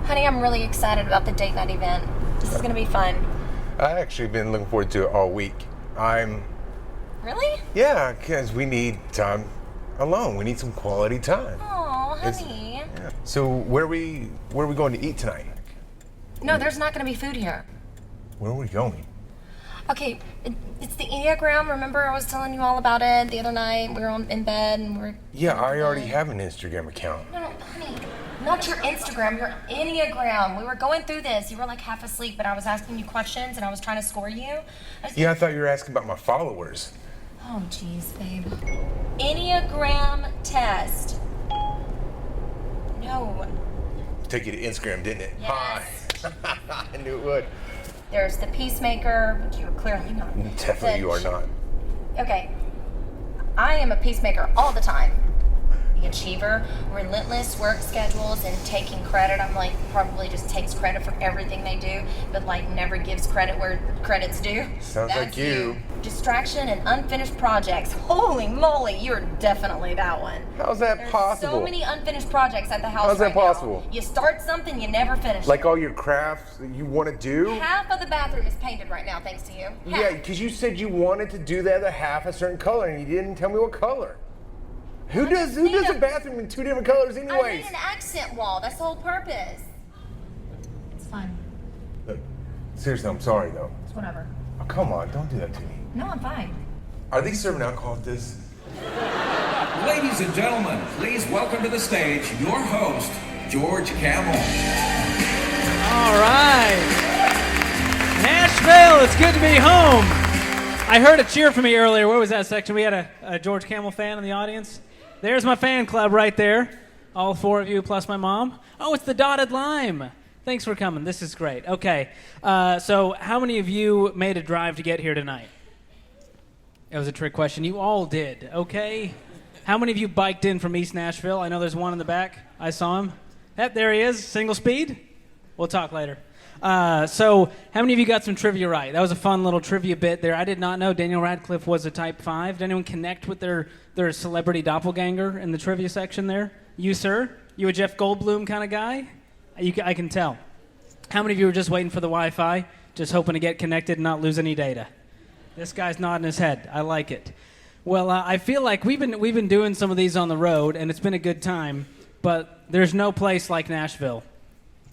Honey, I'm really excited about the date night event. This is going to be fun. I actually been looking forward to it all week. Really? Yeah, because we need time alone. We need some quality time. Oh, honey. Yeah. So where are we going to eat tonight? No, there's not going to be food here. Where are we going? Okay, it's the Enneagram. Remember I was telling you all about it the other night? We were in bed and we're... Yeah, I already have an Instagram account. No, honey. Not your Instagram, your Enneagram. We were going through this. You were like half asleep, but I was asking you questions and I was trying to score you. Yeah, I thought you were asking about my followers. Oh, jeez, babe. Enneagram test. No. Take you to Instagram, didn't it? Yes. Hi. I knew it would. There's the peacemaker, but you're clearly not. Definitely you are not. Okay. I am a peacemaker all the time. The achiever, relentless work schedules and taking credit. I'm like, probably just takes credit for everything they do, but like never gives credit where credit's due. Sounds like you. Distraction and unfinished projects. Holy moly, you're definitely that one. How's that There's possible? so many unfinished projects at the house. How's that right possible? Now. You start something, you never finish Like it. all your crafts that you want to do? Half of the bathroom is painted right now, thanks to you. Half. Yeah, because you said you wanted to do the other half a certain color and you didn't tell me what color. Who does a bathroom in two different colors I anyways? made an accent wall. That's the whole purpose. It's fine. Look, seriously, I'm sorry though. It's whatever. Oh, come on, don't do that to me. No, I'm fine. Are they serving alcohol at this? Ladies and gentlemen, please welcome to the stage your host, George Camel. All right. Nashville, it's good to be home. I heard a cheer from me earlier. Where was that section? We had a George Camel fan in the audience. There's my fan club right there. All four of you plus my mom. Oh, it's the dotted line. Thanks for coming. This is great. Okay. So how many of you made a drive to get here tonight? It was a trick question. You all did. Okay. How many of you biked in from East Nashville? I know there's one in the back. I saw him. Yep, there he is. Single speed. We'll talk later. So how many of you got some trivia right? That was a fun little trivia bit there. I did not know Daniel Radcliffe was a type 5. Did anyone connect with their celebrity doppelganger in the trivia section there? You, sir? You a Jeff Goldblum kind of guy? I can tell. How many of you were just waiting for the Wi-Fi, just hoping to get connected and not lose any data? This guy's nodding his head. I like it. Well, I feel like we've been doing some of these on the road, and it's been a good time, but there's no place like Nashville.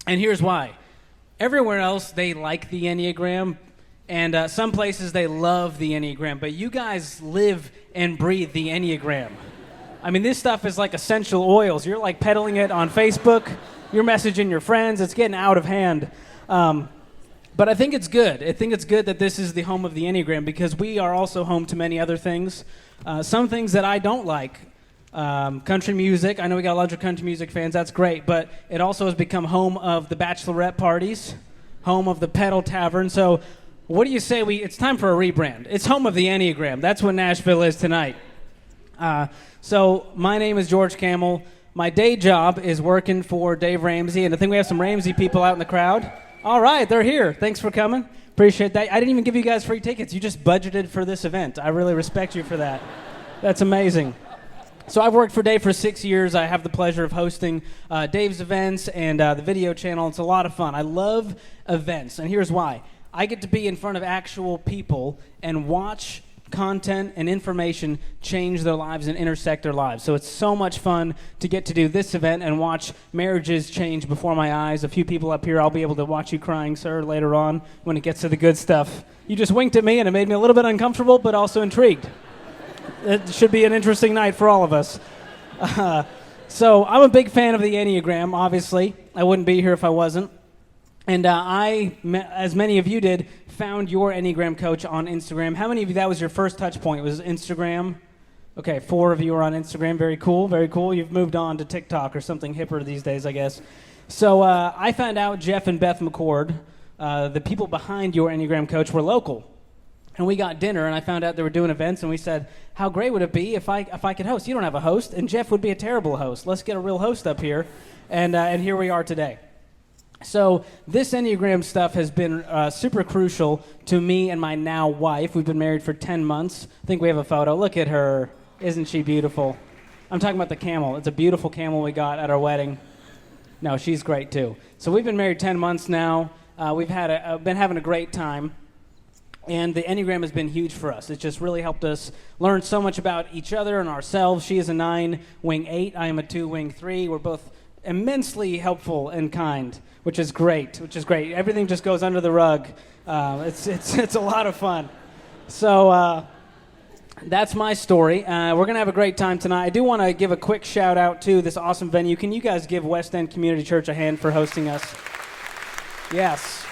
And here's why. Everywhere else, they like the Enneagram, and some places they love the Enneagram, but you guys live and breathe the Enneagram. I mean, this stuff is like essential oils. You're like peddling it on Facebook. You're messaging your friends. It's getting out of hand. But I think it's good. I think it's good that this is the home of the Enneagram because we are also home to many other things. Some things that I don't like. Country music. I know we got a lot of country music fans. That's great. But it also has become home of the bachelorette parties, home of the pedal tavern. So what do you say it's time for a rebrand? It's home of the Enneagram. That's what Nashville is tonight. So my name is George Camel. My day job is working for Dave Ramsey, and I think we have some Ramsey people out in the crowd. All right, they're here. Thanks for coming. Appreciate that. I didn't even give you guys free tickets. You just budgeted for this event. I really respect you for that. That's amazing. So I've worked for Dave for 6 years. I have the pleasure of hosting Dave's events and the video channel. It's a lot of fun. I love events, and here's why. I get to be in front of actual people and watch content and information change their lives and intersect their lives. So it's so much fun to get to do this event and watch marriages change before my eyes. A few people up here, I'll be able to watch you crying, sir, later on when it gets to the good stuff. You just winked at me, and it made me a little bit uncomfortable, but also intrigued. It should be an interesting night for all of us. So I'm a big fan of the Enneagram, obviously. I wouldn't be here if I wasn't. And I, as many of you did, found your Enneagram coach on Instagram. How many of you, that was your first touch point, was Instagram? Okay, 4 of you are on Instagram. Very cool, very cool. You've moved on to TikTok or something hipper these days, I guess. So I found out Jeff and Beth McCord, the people behind your Enneagram coach, were local. And we got dinner, and I found out they were doing events, and we said, how great would it be if I could host? You don't have a host, and Jeff would be a terrible host. Let's get a real host up here, and here we are today. So this Enneagram stuff has been super crucial to me and my now wife. We've been married for 10 months. I think we have a photo. Look at her. Isn't she beautiful? I'm talking about the camel. It's a beautiful camel we got at our wedding. No, she's great too. So we've been married 10 months now. We've been having a great time. And the Enneagram has been huge for us. It's just really helped us learn so much about each other and ourselves. She is a 9, wing 8. I am a 2, wing 3. We're both immensely helpful and kind, which is great. Everything just goes under the rug. It's a lot of fun. So that's my story. We're going to have a great time tonight. I do want to give a quick shout out to this awesome venue. Can you guys give West End Community Church a hand for hosting us? Yes.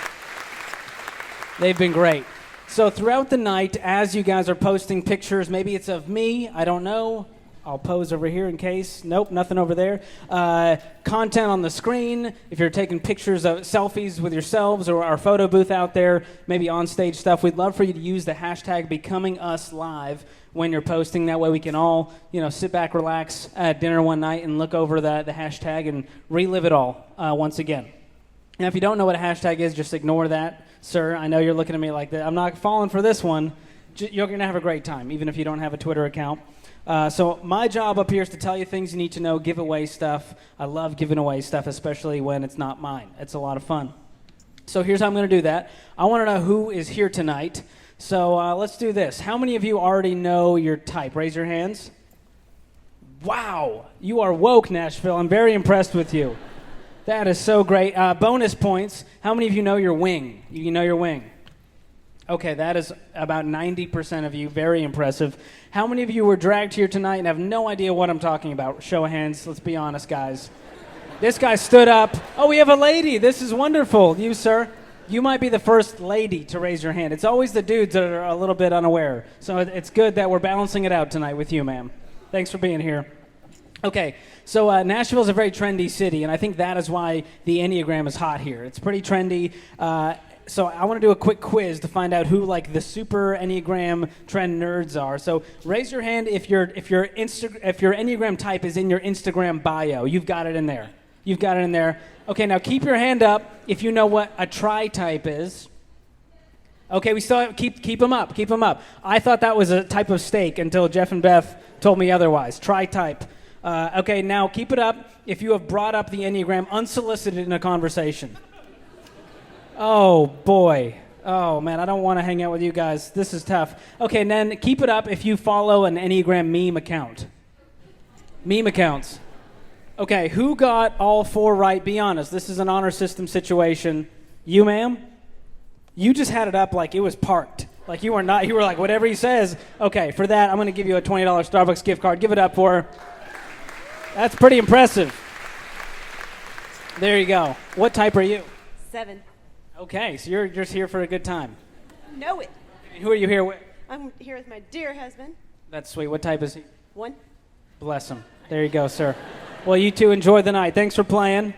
They've been great. So throughout the night, as you guys are posting pictures, maybe it's of me, I don't know. I'll pose over here in case. Nope, nothing over there. Content on the screen. If you're taking pictures of selfies with yourselves or our photo booth out there, maybe on-stage stuff, we'd love for you to use the hashtag BecomingUsLive when you're posting. That way we can all, sit back, relax at dinner one night and look over the hashtag and relive it all once again. Now, if you don't know what a hashtag is, just ignore that. Sir, I know you're looking at me like that. I'm not falling for this one. You're going to have a great time, even if you don't have a Twitter account. So my job up here is to tell you things you need to know, give away stuff. I love giving away stuff, especially when it's not mine. It's a lot of fun. So here's how I'm going to do that. I want to know who is here tonight. So let's do this. How many of you already know your type? Raise your hands. Wow. You are woke, Nashville. I'm very impressed with you. That is so great. Bonus points. How many of you know your wing? You know your wing. Okay, that is about 90% of you. Very impressive. How many of you were dragged here tonight and have no idea what I'm talking about? Show of hands. Let's be honest, guys. This guy stood up. Oh, we have a lady. This is wonderful. You, sir, you might be the first lady to raise your hand. It's always the dudes that are a little bit unaware. So it's good that we're balancing it out tonight with you, ma'am. Thanks for being here. Okay, so Nashville is a very trendy city, and I think that is why the Enneagram is hot here. It's pretty trendy. So I want to do a quick quiz to find out who the super Enneagram trend nerds are. So raise your hand if your Enneagram type is in your Instagram bio. You've got it in there. You've got it in there. Okay, now keep your hand up if you know what a tri-type is. Okay, we still keep them up. Keep them up. I thought that was a type of steak until Jeff and Beth told me otherwise. Tri-type. Okay, now keep it up if you have brought up the Enneagram unsolicited in a conversation. Oh, boy. Oh, man, I don't want to hang out with you guys. This is tough. Okay, and then keep it up if you follow an Enneagram meme account. Meme accounts. Okay, who got all 4 right? Be honest. This is an honor system situation. You, ma'am? You just had it up like it was parked. Like you were not. You were like, whatever he says. Okay, for that, I'm going to give you a $20 Starbucks gift card. Give it up for her. That's pretty impressive. There you go. What type are you? 7. Okay, so you're just here for a good time. Know it. Who are you here with? I'm here with my dear husband. That's sweet. What type is he? 1. Bless him. There you go, sir. Well, you two enjoy the night. Thanks for playing.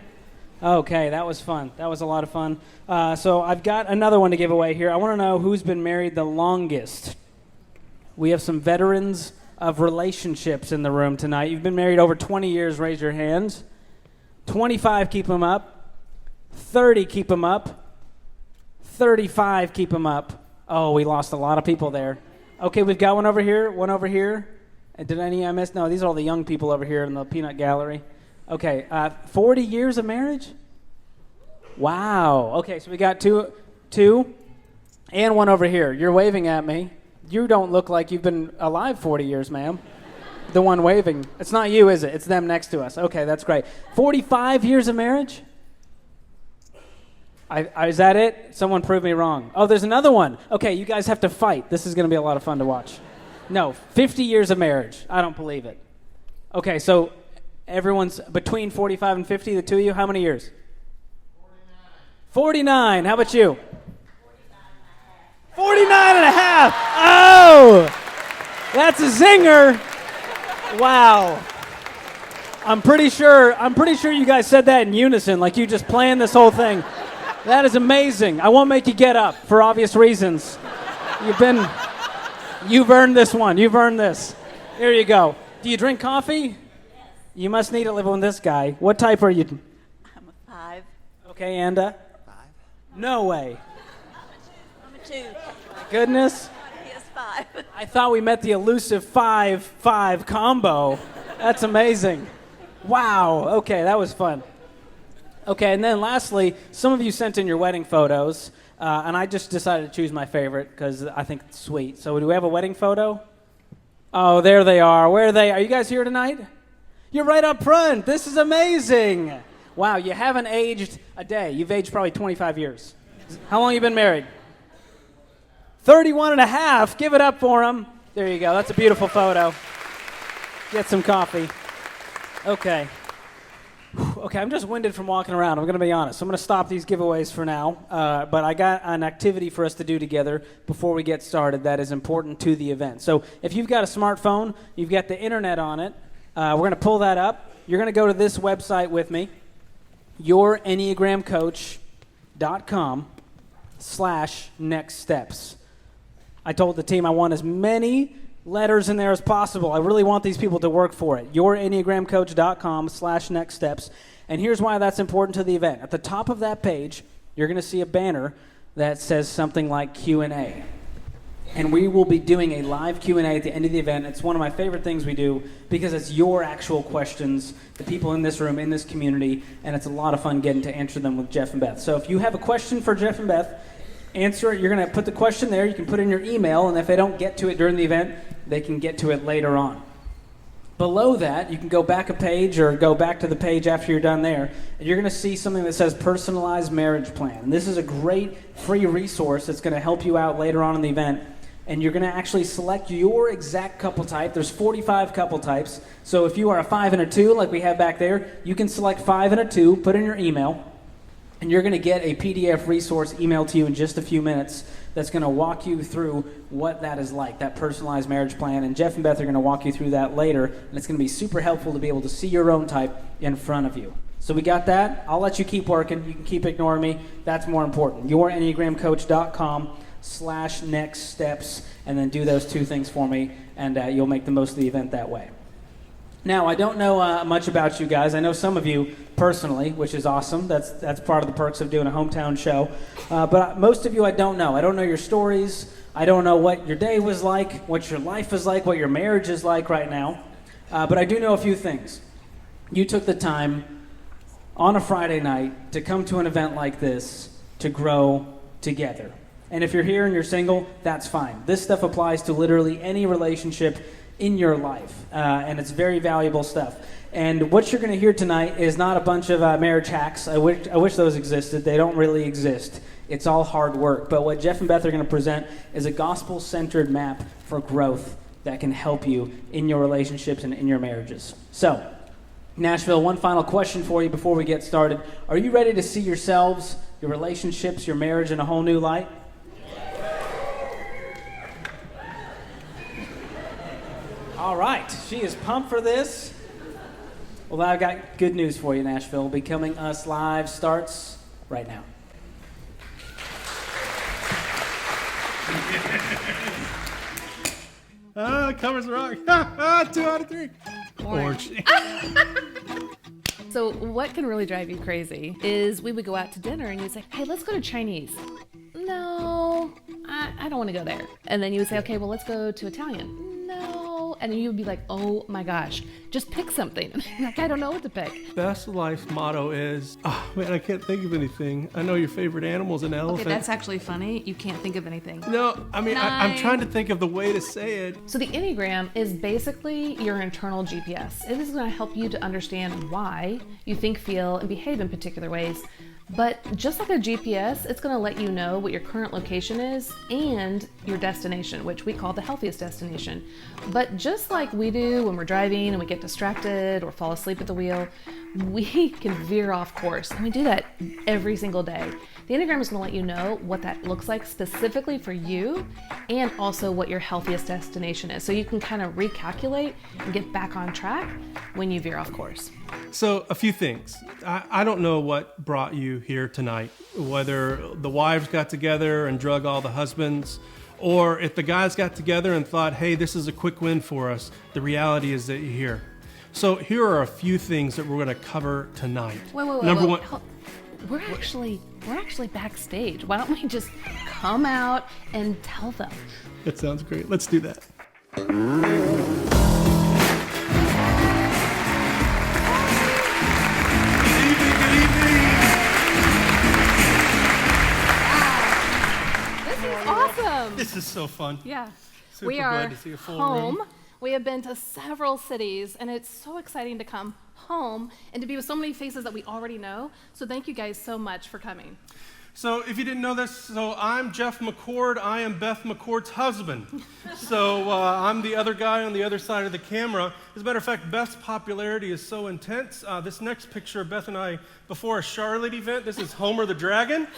Okay, that was fun. That was a lot of fun. So I've got another one to give away here. I want to know who's been married the longest. We have some veterans of relationships in the room tonight. You've been married over 20 years. Raise your hands. 25, keep them up. 30, keep them up. 35, keep them up. Oh, we lost a lot of people there. Okay, we've got one over here, one over here. Did any I miss? No, these are all the young people over here in the peanut gallery. Okay, 40 years of marriage? Wow. Okay, so we got two, and one over here. You're waving at me. You don't look like you've been alive 40 years, ma'am. The one waving. It's not you, is it? It's them next to us. Okay, that's great. 45 years of marriage? Is that it? Someone prove me wrong. Oh, there's another one. Okay, you guys have to fight. This is going to be a lot of fun to watch. No, 50 years of marriage. I don't believe it. Okay, so everyone's between 45 and 50, the two of you. How many years? 49. How about you? 49 and a half. Oh, that's a zinger. Wow. I'm pretty sure you guys said that in unison, like you just planned this whole thing. That is amazing. I won't make you get up for obvious reasons. You've earned this one. You've earned this. Here you go. Do you drink coffee? Yes. You must need to live with this guy. What type are you? I'm a 5. Okay, and 5. No way. I'm a 2. My goodness. He is 5. I thought we met the elusive 5-5 combo. That's amazing. Wow. Okay, that was fun. Okay, and then lastly, some of you sent in your wedding photos, and I just decided to choose my favorite because I think it's sweet. So do we have a wedding photo? Oh, there they are. Where are they? Are you guys here tonight? You're right up front. This is amazing. Wow, you haven't aged a day. You've aged probably 25 years. How long have you been married? 31 and a half. Give it up for them. There you go. That's a beautiful photo. Get some coffee. Okay. Okay, I'm just winded from walking around. I'm going to be honest. I'm going to stop these giveaways for now, but I got an activity for us to do together before we get started that is important to the event. So if you've got a smartphone, you've got the internet on it, we're going to pull that up. You're going to go to this website with me, yourenneagramcoach.com/nextsteps. I told the team I want as many letters in there as possible. I really want these people to work for it. yourenneagramcoach.com/nextsteps. And here's why that's important to the event. At the top of that page, you're going to see a banner that says something like Q&A. And we will be doing a live Q&A at the end of the event. It's one of my favorite things we do because it's your actual questions, the people in this room, in this community, and it's a lot of fun getting to answer them with Jeff and Beth. So if you have a question for Jeff and Beth, answer it. You're going to put the question there. You can put in your email, and if they don't get to it during the event, they can get to it later on. Below that, you can go back a page or go back to the page after you're done there, and you're going to see something that says Personalized Marriage Plan. And this is a great free resource that's going to help you out later on in the event. And you're going to actually select your exact couple type. There's 45 couple types. So if you are a 5 and a 2, like we have back there, you can select 5 and a 2, put in your email, and you're going to get a PDF resource emailed to you in just a few minutes that's going to walk you through what that is like, that personalized marriage plan. And Jeff and Beth are going to walk you through that later, and it's going to be super helpful to be able to see your own type in front of you. So we got that. I'll let you keep working. You can keep ignoring me. That's more important. yourenneagramcoach.com/nextsteps, and then do those two things for me, and you'll make the most of the event that way. Now, I don't know much about you guys. I know some of you personally, which is awesome. That's part of the perks of doing a hometown show. But most of you I don't know. I don't know your stories. I don't know what your day was like, what your life is like, what your marriage is like right now. But I do know a few things. You took the time on a Friday night to come to an event like this to grow together. And if you're here and you're single, that's fine. This stuff applies to literally any relationship in your life, and it's very valuable stuff. And what you're going to hear tonight is not a bunch of marriage hacks. I wish those existed. They don't really exist. It's all hard work. But what Jeff and Beth are going to present is a gospel-centered map for growth that can help you in your relationships and in your marriages. So, Nashville, one final question for you before we get started. Are you ready to see yourselves, your relationships, your marriage in a whole new light? All right, she is pumped for this. Well, I've got good news for you, Nashville. Becoming Us Live starts right now. Covers wrong. 2 out of 3. Orange. So what can really drive you crazy is we would go out to dinner and you'd say, hey, let's go to Chinese. No, I don't want to go there. And then you would say, okay, well, let's go to Italian. No. And then you would be like, oh my gosh, just pick something. Like, I don't know what to pick. Best life motto is, oh man, I can't think of anything. I know your favorite animal's an elephant. Okay, that's actually funny. You can't think of anything. No, I mean, I'm trying to think of the way to say it. So the Enneagram is basically your internal GPS. It is going to help you to understand why you think, feel, and behave in particular ways. But just like a GPS, it's going to let you know what your current location is and your destination, which we call the healthiest destination. But just like we do when we're driving and we get distracted or fall asleep at the wheel, we can veer off course. And we do that every single day. The Enneagram is going to let you know what that looks like specifically for you and also what your healthiest destination is. So you can kind of recalculate and get back on track when you veer off course. So a few things. I don't know what brought you here tonight, whether the wives got together and drug all the husbands, or if the guys got together and thought, hey, this is a quick win for us. The reality is that you're here. So here are a few things that we're going to cover tonight. Wait. Number one. We're actually backstage. Why don't we just come out and tell them? That sounds great. Let's do that. Good evening. welcome. This is so fun. Yeah. Super we glad are to see a full home. room. We have been to several cities, and it's so exciting to come home and to be with so many faces that we already know. So thank you guys so much for coming. So if you didn't know this, so I'm Jeff McCord. I am Beth McCord's husband. So I'm the other guy on the other side of the camera. As a matter of fact, Beth's popularity is so intense. This next picture of Beth and I before a Charlotte event, this is Homer the Dragon.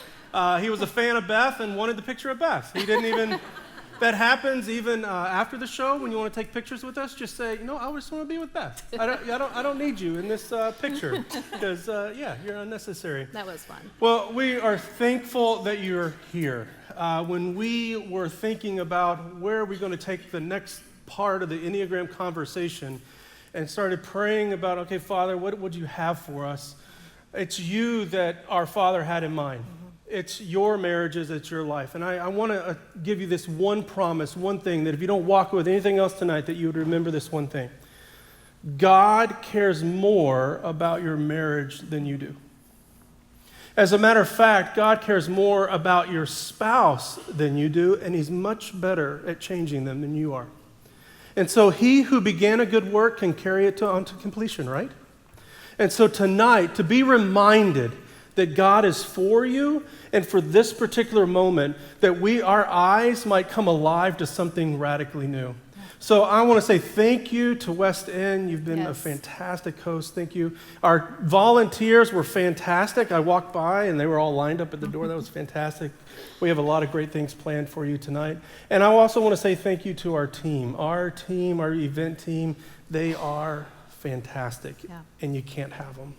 He was a fan of Beth and wanted the picture of Beth. He didn't even... That happens even after the show when you want to take pictures with us. Just say, I just want to be with Beth. I don't need you in this picture because you're unnecessary. That was fun. Well, we are thankful that you're here. When we were thinking about where we're going to take the next part of the Enneagram conversation, and started praying about, okay, Father, what would you have for us? It's you that our Father had in mind. It's your marriages, it's your life. And I want to give you this one promise, one thing, that if you don't walk with anything else tonight, that you would remember this one thing. God cares more about your marriage than you do. As a matter of fact, God cares more about your spouse than you do, and he's much better at changing them than you are. And so he who began a good work can carry it on to completion, right? And so tonight, to be reminded that God is for you, and for this particular moment, that our eyes might come alive to something radically new. So I want to say thank you to West End. You've been a fantastic host. Thank you. Our volunteers were fantastic. I walked by and they were all lined up at the door. That was fantastic. We have a lot of great things planned for you tonight. And I also want to say thank you to our team, our event team. They are fantastic, and you can't have them.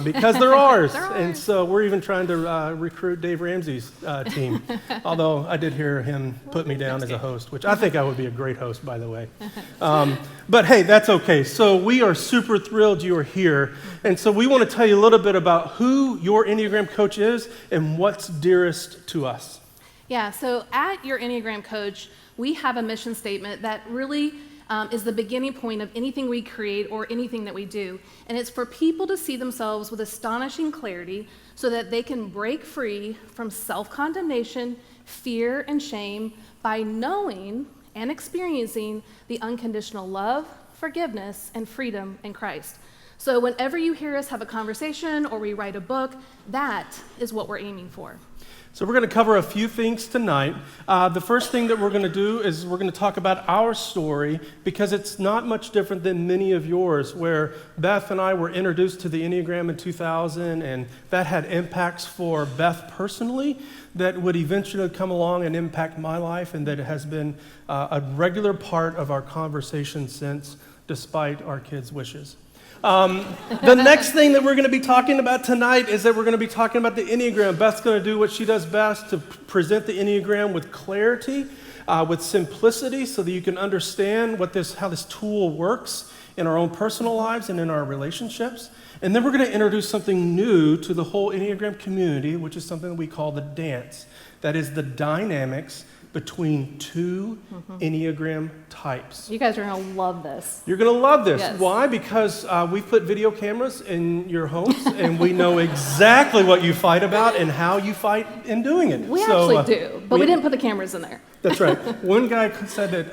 Because they're ours. And so we're even trying to recruit Dave Ramsey's team. Although I did hear him put me down as a host, which I think I would be a great host, by the way. But hey, that's okay. So we are super thrilled you are here. And so we want to tell you a little bit about who your Enneagram coach is and what's dearest to us. Yeah, so at your Enneagram coach, we have a mission statement that really is the beginning point of anything we create or anything that we do. And it's for people to see themselves with astonishing clarity so that they can break free from self-condemnation, fear, and shame by knowing and experiencing the unconditional love, forgiveness, and freedom in Christ. So whenever you hear us have a conversation or we write a book, that is what we're aiming for. So we're going to cover a few things tonight. The first thing that we're going to do is we're going to talk about our story, because it's not much different than many of yours, where Beth and I were introduced to the Enneagram in 2000, and that had impacts for Beth personally that would eventually come along and impact my life, and that it has been a regular part of our conversation since, despite our kids' wishes. The next thing that we're going to be talking about tonight is that we're going to be talking about the Enneagram. Beth's going to do what she does best, to present the Enneagram with clarity, with simplicity, so that you can understand how this tool works in our own personal lives and in our relationships. And then we're going to introduce something new to the whole Enneagram community, which is something that we call the dance. That is the dynamics between two Enneagram types. You guys are going to love this. You're going to love this. Yes. Why? Because we've put video cameras in your homes, and we know exactly what you fight about and how you fight in doing it. We actually do, but we didn't put the cameras in there. That's right. One guy said that,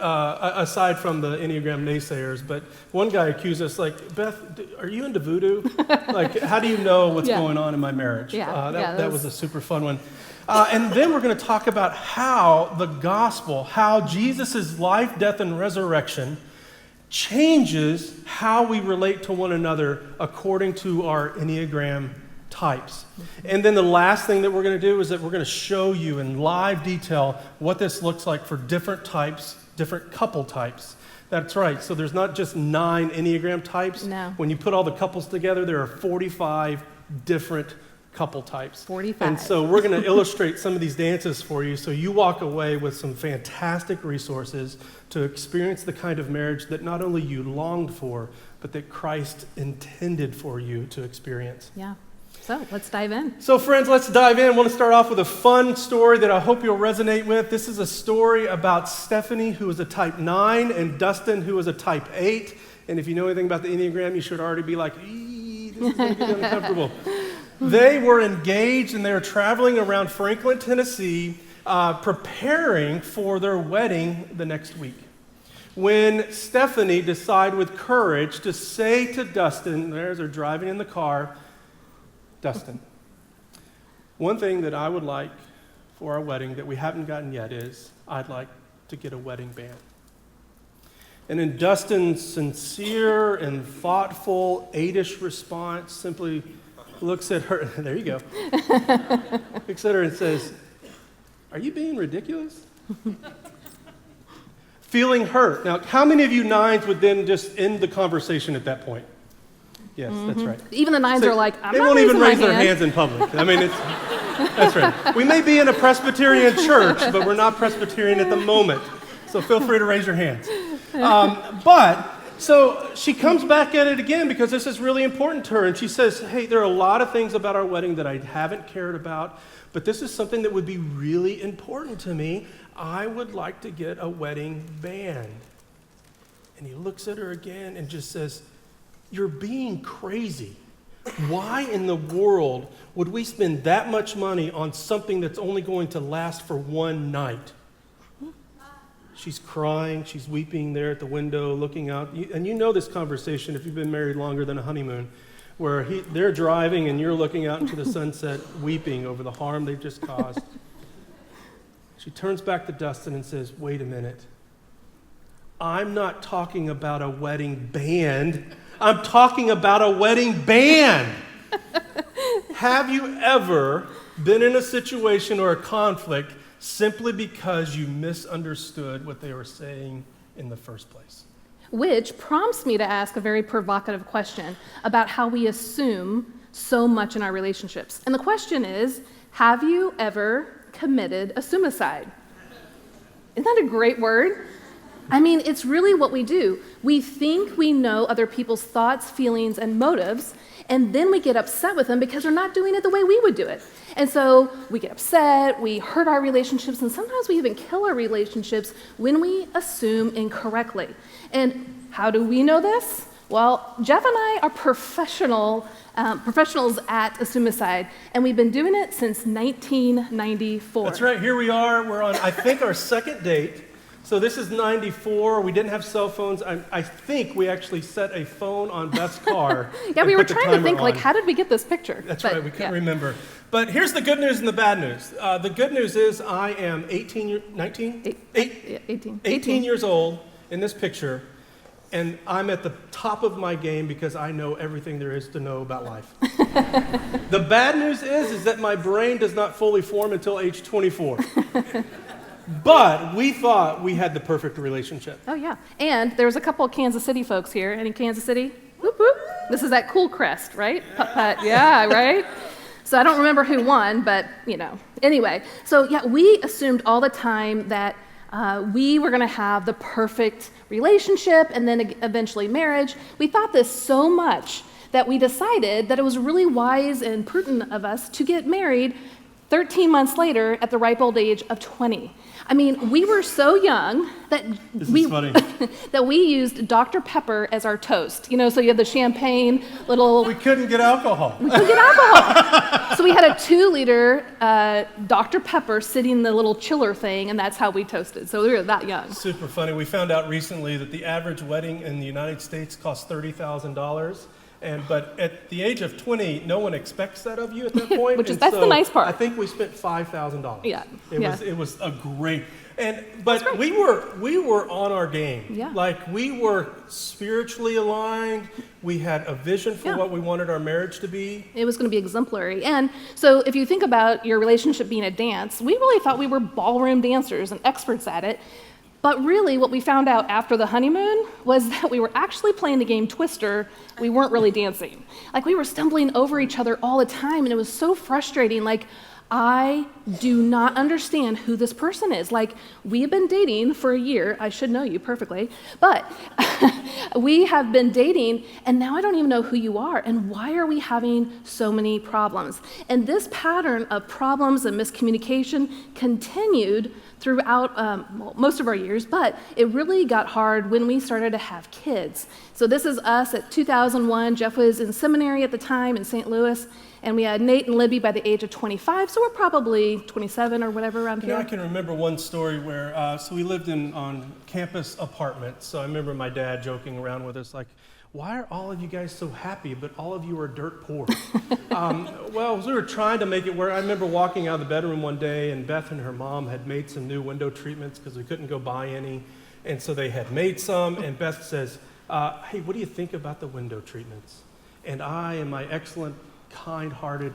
aside from the Enneagram naysayers, but one guy accused us, like, Beth, are you into voodoo? Like, how do you know what's going on in my marriage? That was a super fun one. And then we're going to talk about how the gospel, how Jesus' life, death, and resurrection changes how we relate to one another according to our Enneagram types. And then the last thing that we're going to do is that we're going to show you in live detail what this looks like for different types, different couple types. That's right. So there's not just 9 Enneagram types. No. When you put all the couples together, there are 45 different couple types. 45. And so we're going to illustrate some of these dances for you, so you walk away with some fantastic resources to experience the kind of marriage that not only you longed for, but that Christ intended for you to experience. Yeah. So let's dive in. So friends, let's dive in. I want to start off with a fun story that I hope you'll resonate with. This is a story about Stephanie, who is a type 9, and Dustin, who is a type 8. And if you know anything about the Enneagram, you should already be like, this is going to get uncomfortable. They were engaged, and they were traveling around Franklin, Tennessee, preparing for their wedding the next week. When Stephanie decided with courage to say to Dustin, there's her driving in the car, Dustin, one thing that I would like for our wedding that we haven't gotten yet is I'd like to get a wedding band. And in Dustin's sincere and thoughtful 8-ish response, simply looks at her, there you go, looks at her and says, "Are you being ridiculous?" Feeling hurt. Now, how many of you nines would then just end the conversation at that point? Yes, that's right. Even the nines So are like, I'm they not won't even raising my raise their hand. hands in public. I mean, that's right. We may be in a Presbyterian church, but we're not Presbyterian at the moment. So feel free to raise your hands. So she comes back at it again because this is really important to her. And she says, hey, there are a lot of things about our wedding that I haven't cared about, but this is something that would be really important to me. I would like to get a wedding band. And he looks at her again and just says, you're being crazy. Why in the world would we spend that much money on something that's only going to last for one night? She's crying, she's weeping there at the window, looking out. And you know this conversation if you've been married longer than a honeymoon, where they're driving and you're looking out into the sunset, weeping over the harm they've just caused. She turns back to Dustin and says, wait a minute. I'm not talking about a wedding band. I'm talking about a wedding band. Have you ever been in a situation or a conflict simply because you misunderstood what they were saying in the first place? Which prompts me to ask a very provocative question about how we assume so much in our relationships. And the question is, have you ever committed a suicide? Isn't that a great word? I mean, it's really what we do. We think we know other people's thoughts, feelings, and motives, and then we get upset with them because they're not doing it the way we would do it. And so we get upset, we hurt our relationships, and sometimes we even kill our relationships when we assume incorrectly. And how do we know this? Well, Jeff and I are professionals at a suicide, and we've been doing it since 1994. That's right. Here we are. We're on, I think, our second date. So this is 94. We didn't have cell phones. I think we actually set a phone on Beth's car. Yeah, we were trying to think, on. like, how did we get this picture? That's right. We couldn't remember. But here's the good news and the bad news. The good news is I am 18 years old in this picture, and I'm at the top of my game because I know everything there is to know about life. The bad news is that my brain does not fully form until age 24. But we thought we had the perfect relationship. Oh, yeah. And there was a couple of Kansas City folks here. Any Kansas City? Whoop, whoop. This is that cool crest, right? Putt-putt. Yeah, right? So I don't remember who won, but, you know. Anyway, so, yeah, we assumed all the time that we were going to have the perfect relationship and then eventually marriage. We thought this so much that we decided that it was really wise and prudent of us to get married 13 months later at the ripe old age of 20. I mean, we were so young that that we used Dr. Pepper as our toast. You know, so you have the champagne little... We couldn't get alcohol. So we had a 2-liter Dr. Pepper sitting in the little chiller thing, and that's how we toasted. So we were that young. Super funny. We found out recently that the average wedding in the United States costs $30,000. But at the age of 20, no one expects that of you at that point. That's the nice part. I think we spent $5,000. Yeah. It was a great, but we were on our game. Yeah. Like we were spiritually aligned. We had a vision for what we wanted our marriage to be. It was going to be exemplary. And so if you think about your relationship being a dance, we really thought we were ballroom dancers and experts at it. But really, what we found out after the honeymoon was that we were actually playing the game Twister. We weren't really dancing. Like, we were stumbling over each other all the time, and it was so frustrating. Like, I do not understand who this person is. Like, we have been dating for a year. I should know you perfectly. But we have been dating, and now I don't even know who you are. And why are we having so many problems? And this pattern of problems and miscommunication continued throughout most of our years, but it really got hard when we started to have kids. So this is us at 2001. Jeff was in seminary at the time in St. Louis, and we had Nate and Libby by the age of 25, so we're probably early 27 or whatever around here. I can remember one story where, so we lived in on campus apartments. So I remember my dad joking around with us like, why are all of you guys so happy, but all of you are dirt poor? Well, we were trying to make it work. I remember walking out of the bedroom one day, and Beth and her mom had made some new window treatments because we couldn't go buy any. And so they had made some, and Beth says, hey, what do you think about the window treatments? And I, in my excellent, kind-hearted,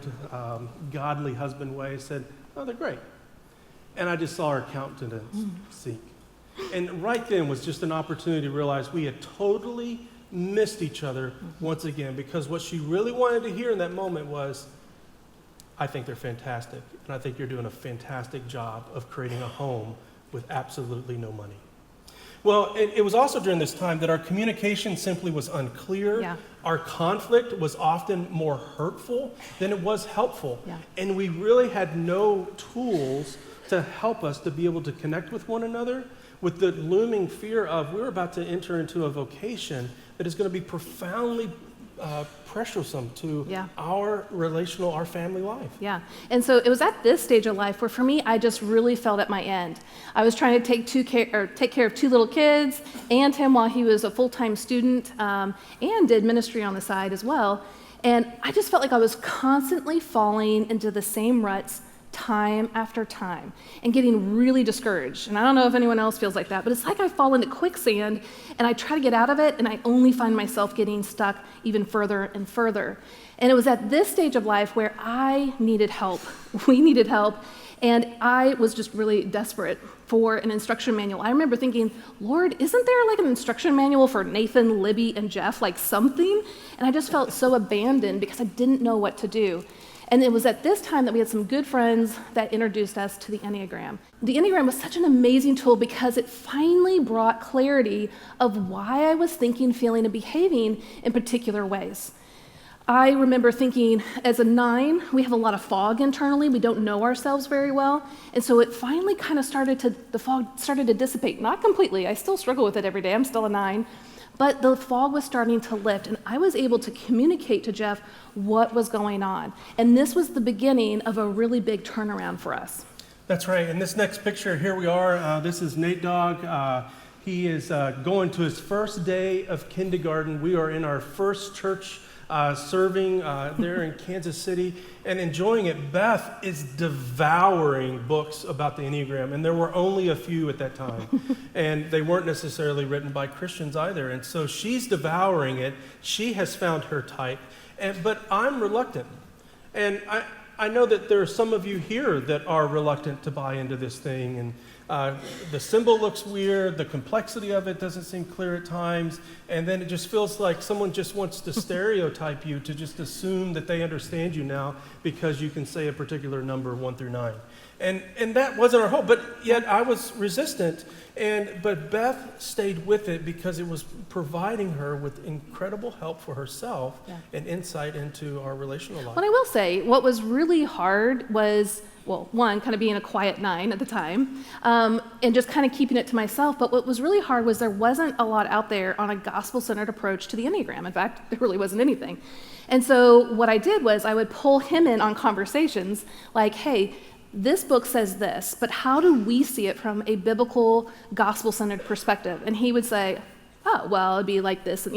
godly husband way, said, oh, they're great. And I just saw her countenance sink. And right then was just an opportunity to realize we had totally missed each other once again, because what she really wanted to hear in that moment was, I think they're fantastic, and I think you're doing a fantastic job of creating a home with absolutely no money. Well, it was also during this time that our communication simply was unclear. Yeah. Our conflict was often more hurtful than it was helpful. Yeah. And we really had no tools to help us to be able to connect with one another, with the looming fear of we're about to enter into a vocation that is going to be profoundly pressuresome to our relational, our family life. Yeah, and so it was at this stage of life where for me, I just really felt at my end. I was trying to take care of 2 little kids and him while he was a full-time student and did ministry on the side as well. And I just felt like I was constantly falling into the same ruts time after time and getting really discouraged. And I don't know if anyone else feels like that, but it's like I fall into quicksand and I try to get out of it and I only find myself getting stuck even further and further. And it was at this stage of life where I needed help. We needed help. And I was just really desperate for an instruction manual. I remember thinking, Lord, isn't there like an instruction manual for Nathan, Libby, and Jeff, like something? And I just felt so abandoned because I didn't know what to do. And it was at this time that we had some good friends that introduced us to the Enneagram. The Enneagram was such an amazing tool because it finally brought clarity of why I was thinking, feeling, and behaving in particular ways. I remember thinking, as a 9, we have a lot of fog internally. We don't know ourselves very well. And so it finally kind of the fog started to dissipate. Not completely. I still struggle with it every day. I'm still a 9. But the fog was starting to lift, and I was able to communicate to Jeff what was going on. And this was the beginning of a really big turnaround for us. That's right. In this next picture, here we are. This is Nate Dogg. He is going to his first day of kindergarten. We are in our first church serving there in Kansas City and enjoying it. Beth is devouring books about the Enneagram, and there were only a few at that time. And they weren't necessarily written by Christians either. And so she's devouring it. She has found her type. But I'm reluctant. And I know that there are some of you here that are reluctant to buy into this thing. And the symbol looks weird, the complexity of it doesn't seem clear at times, and then it just feels like someone just wants to stereotype you to just assume that they understand you now because you can say a particular number 1 through 9. And that wasn't our hope, but yet I was resistant, but Beth stayed with it because it was providing her with incredible help for herself and insight into our relational life. Well, I will say, what was really hard was, well, one, kind of being a quiet 9 at the time, and just kind of keeping it to myself. But what was really hard was there wasn't a lot out there on a gospel-centered approach to the Enneagram. In fact, there really wasn't anything. And so what I did was I would pull him in on conversations like, hey, this book says this, but how do we see it from a biblical, gospel-centered perspective? And he would say, oh, well, it'd be like this, and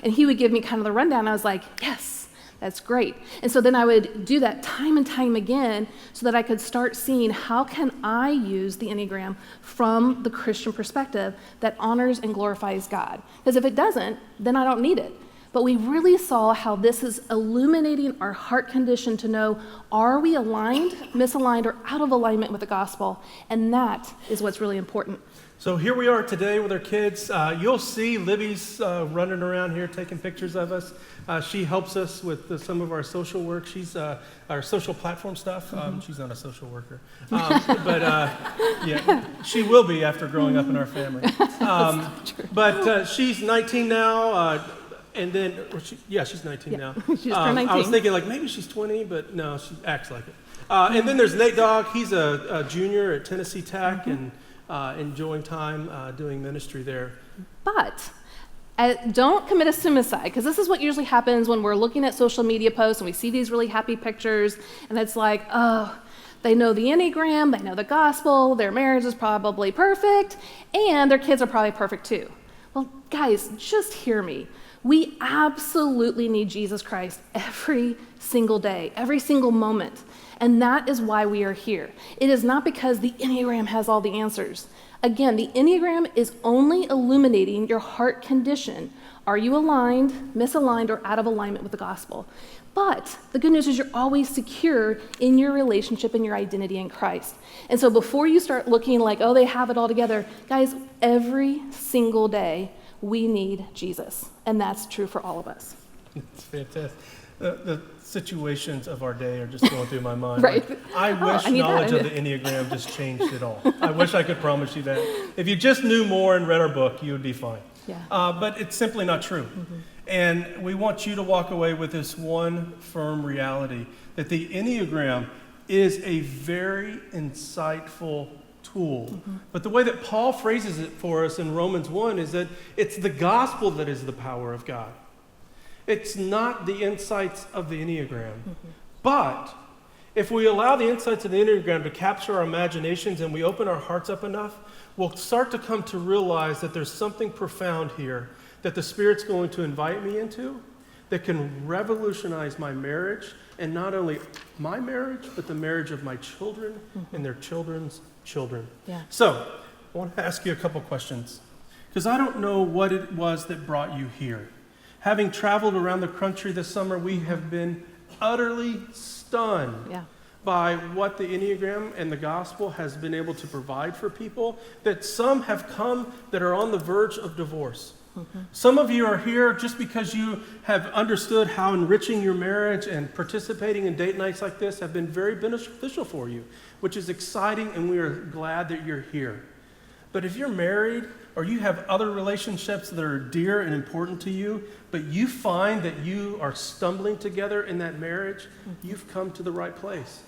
he would give me kind of the rundown. I was like, yes, that's great. And so then I would do that time and time again so that I could start seeing how can I use the Enneagram from the Christian perspective that honors and glorifies God. Because if it doesn't, then I don't need it. But we really saw how this is illuminating our heart condition to know, are we aligned, misaligned, or out of alignment with the gospel? And that is what's really important. So here we are today with our kids. You'll see Libby's running around here taking pictures of us. She helps us with some of our social work. She's our social platform stuff. She's not a social worker. Yeah, she will be after growing up in our family. But she's 19 now. And then, she's 19 now. She's 19. I was thinking maybe she's 20, but no, she acts like it. And then there's Nate Dogg. He's a junior at Tennessee Tech and enjoying time doing ministry there. But don't commit a suicide, because this is what usually happens when we're looking at social media posts and we see these really happy pictures, and it's like, oh, They know the Enneagram, they know the gospel, their marriage is probably perfect, and their kids are probably perfect too. Well, guys, just hear me. We absolutely need Jesus Christ every single day, every single moment. And that is why we are here. It is not because the Enneagram has all the answers. Again, the Enneagram is only illuminating your heart condition. Are you aligned, misaligned, or out of alignment with the gospel? But the good news is you're always secure in your relationship and your identity in Christ. And so before you start looking like, oh, they have it all together, guys, every single day we need Jesus. And that's true for all of us. It's fantastic. The situations of our day are just going through my mind. Right. Like, I wish knowledge of the Enneagram just changed it all. I wish I could promise you that. If you just knew more and read our book, you would be fine. Yeah. But it's simply not true. Mm-hmm. And we want you to walk away with this one firm reality, that the Enneagram is a very insightful tool. Mm-hmm. But the way that Paul phrases it for us in Romans 1 is that it's the gospel that is the power of God. It's not the insights of the Enneagram. Mm-hmm. But if we allow the insights of the Enneagram to capture our imaginations and we open our hearts up enough, we'll start to come to realize that there's something profound here that the Spirit's going to invite me into that can revolutionize my marriage, and not only my marriage, but the marriage of my children and their children's children. Yeah. So, I want to ask you a couple questions, because I don't know what it was that brought you here. Having traveled around the country this summer, we have been utterly stunned by what the Enneagram and the gospel has been able to provide for people, that some have come that are on the verge of divorce. Mm-hmm. Some of you are here just because you have understood how enriching your marriage and participating in date nights like this have been very beneficial for you, which is exciting, and we are glad that you're here. But if you're married or you have other relationships that are dear and important to you, but you find that you are stumbling together in that marriage, you've come to the right place.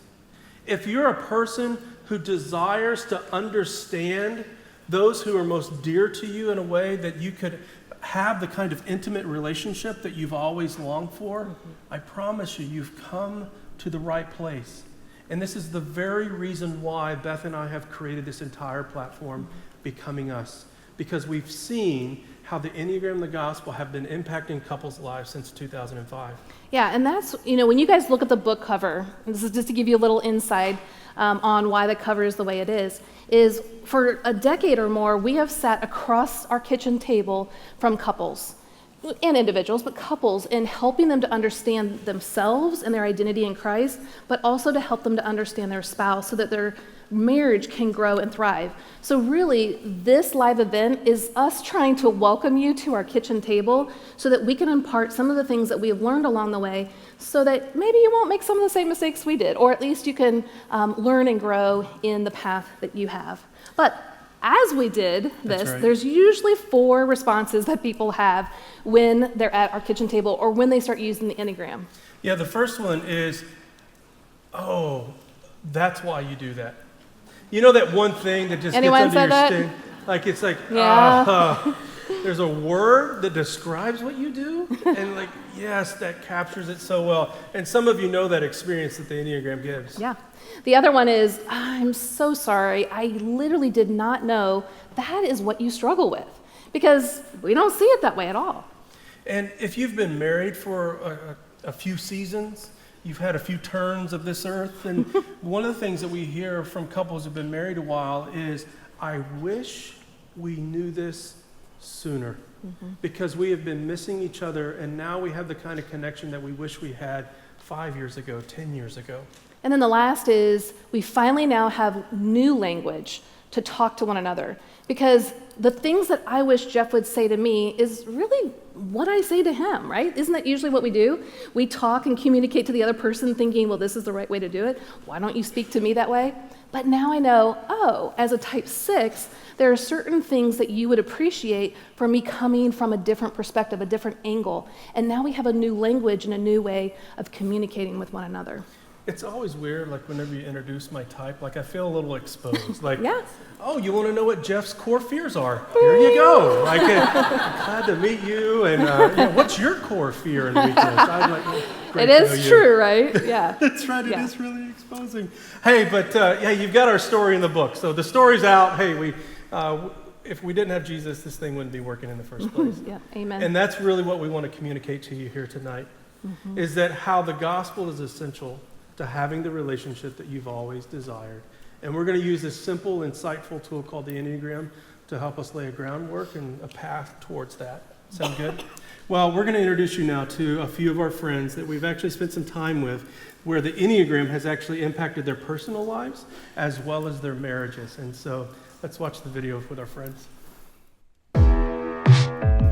If you're a person who desires to understand those who are most dear to you in a way that you could have the kind of intimate relationship that you've always longed for, I promise you, you've come to the right place. And this is the very reason why Beth and I have created this entire platform, Becoming Us, because we've seen how the Enneagram and the gospel have been impacting couples' lives since 2005. Yeah, and that's, when you guys look at the book cover, and this is just to give you a little insight on why the cover is the way it is for a decade or more, we have sat across our kitchen table from couples and individuals, but couples, in helping them to understand themselves and their identity in Christ, but also to help them to understand their spouse so that their marriage can grow and thrive. So really, this live event is us trying to welcome you to our kitchen table so that we can impart some of the things that we have learned along the way so that maybe you won't make some of the same mistakes we did, or at least you can learn and grow in the path that you have. But as we did this, there's usually 4 responses that people have when they're at our kitchen table or when they start using the Enneagram. Yeah, the first one is, oh, that's why you do that. You know that one thing that just Anyone gets under said your that? skin? Like, it's like, Yeah. There's a word that describes what you do, and like, yes, that captures it so well. And some of you know that experience that the Enneagram gives. Yeah. The other one is, I'm so sorry, I literally did not know that is what you struggle with, because we don't see it that way at all. And if you've been married for a few seasons, you've had a few turns of this earth, and one of the things that we hear from couples who've been married a while is, I wish we knew this sooner, because we have been missing each other, and now we have the kind of connection that we wish we had 5 years ago, 10 years ago. And then the last is, we finally now have new language to talk to one another, because the things that I wish Jeff would say to me is really what I say to him, right? Isn't that usually what we do? We talk and communicate to the other person thinking, well, this is the right way to do it. Why don't you speak to me that way? But now I know, oh, as a type 6, there are certain things that you would appreciate from me coming from a different perspective, a different angle. And now we have a new language and a new way of communicating with one another. It's always weird, like whenever you introduce my type, like I feel a little exposed. Like, Yeah. oh, you want to know what Jeff's core fears are? Here you go. Like, glad to meet you. And what's your core fear and weakness? I'm like, great It to know is you. true, right? Yeah. That's right. It Yeah. is really exposing. Hey, but you've got our story in the book. So the story's out. Hey, if we didn't have Jesus, this thing wouldn't be working in the first place. Yeah. Amen. And that's really what we want to communicate to you here tonight, is that how the gospel is essential to having the relationship that you've always desired. And we're going to use this simple, insightful tool called the Enneagram to help us lay a groundwork and a path towards that. Sound good? Well, we're going to introduce you now to a few of our friends that we've actually spent some time with, where the Enneagram has actually impacted their personal lives as well as their marriages. And so let's watch the video with our friends.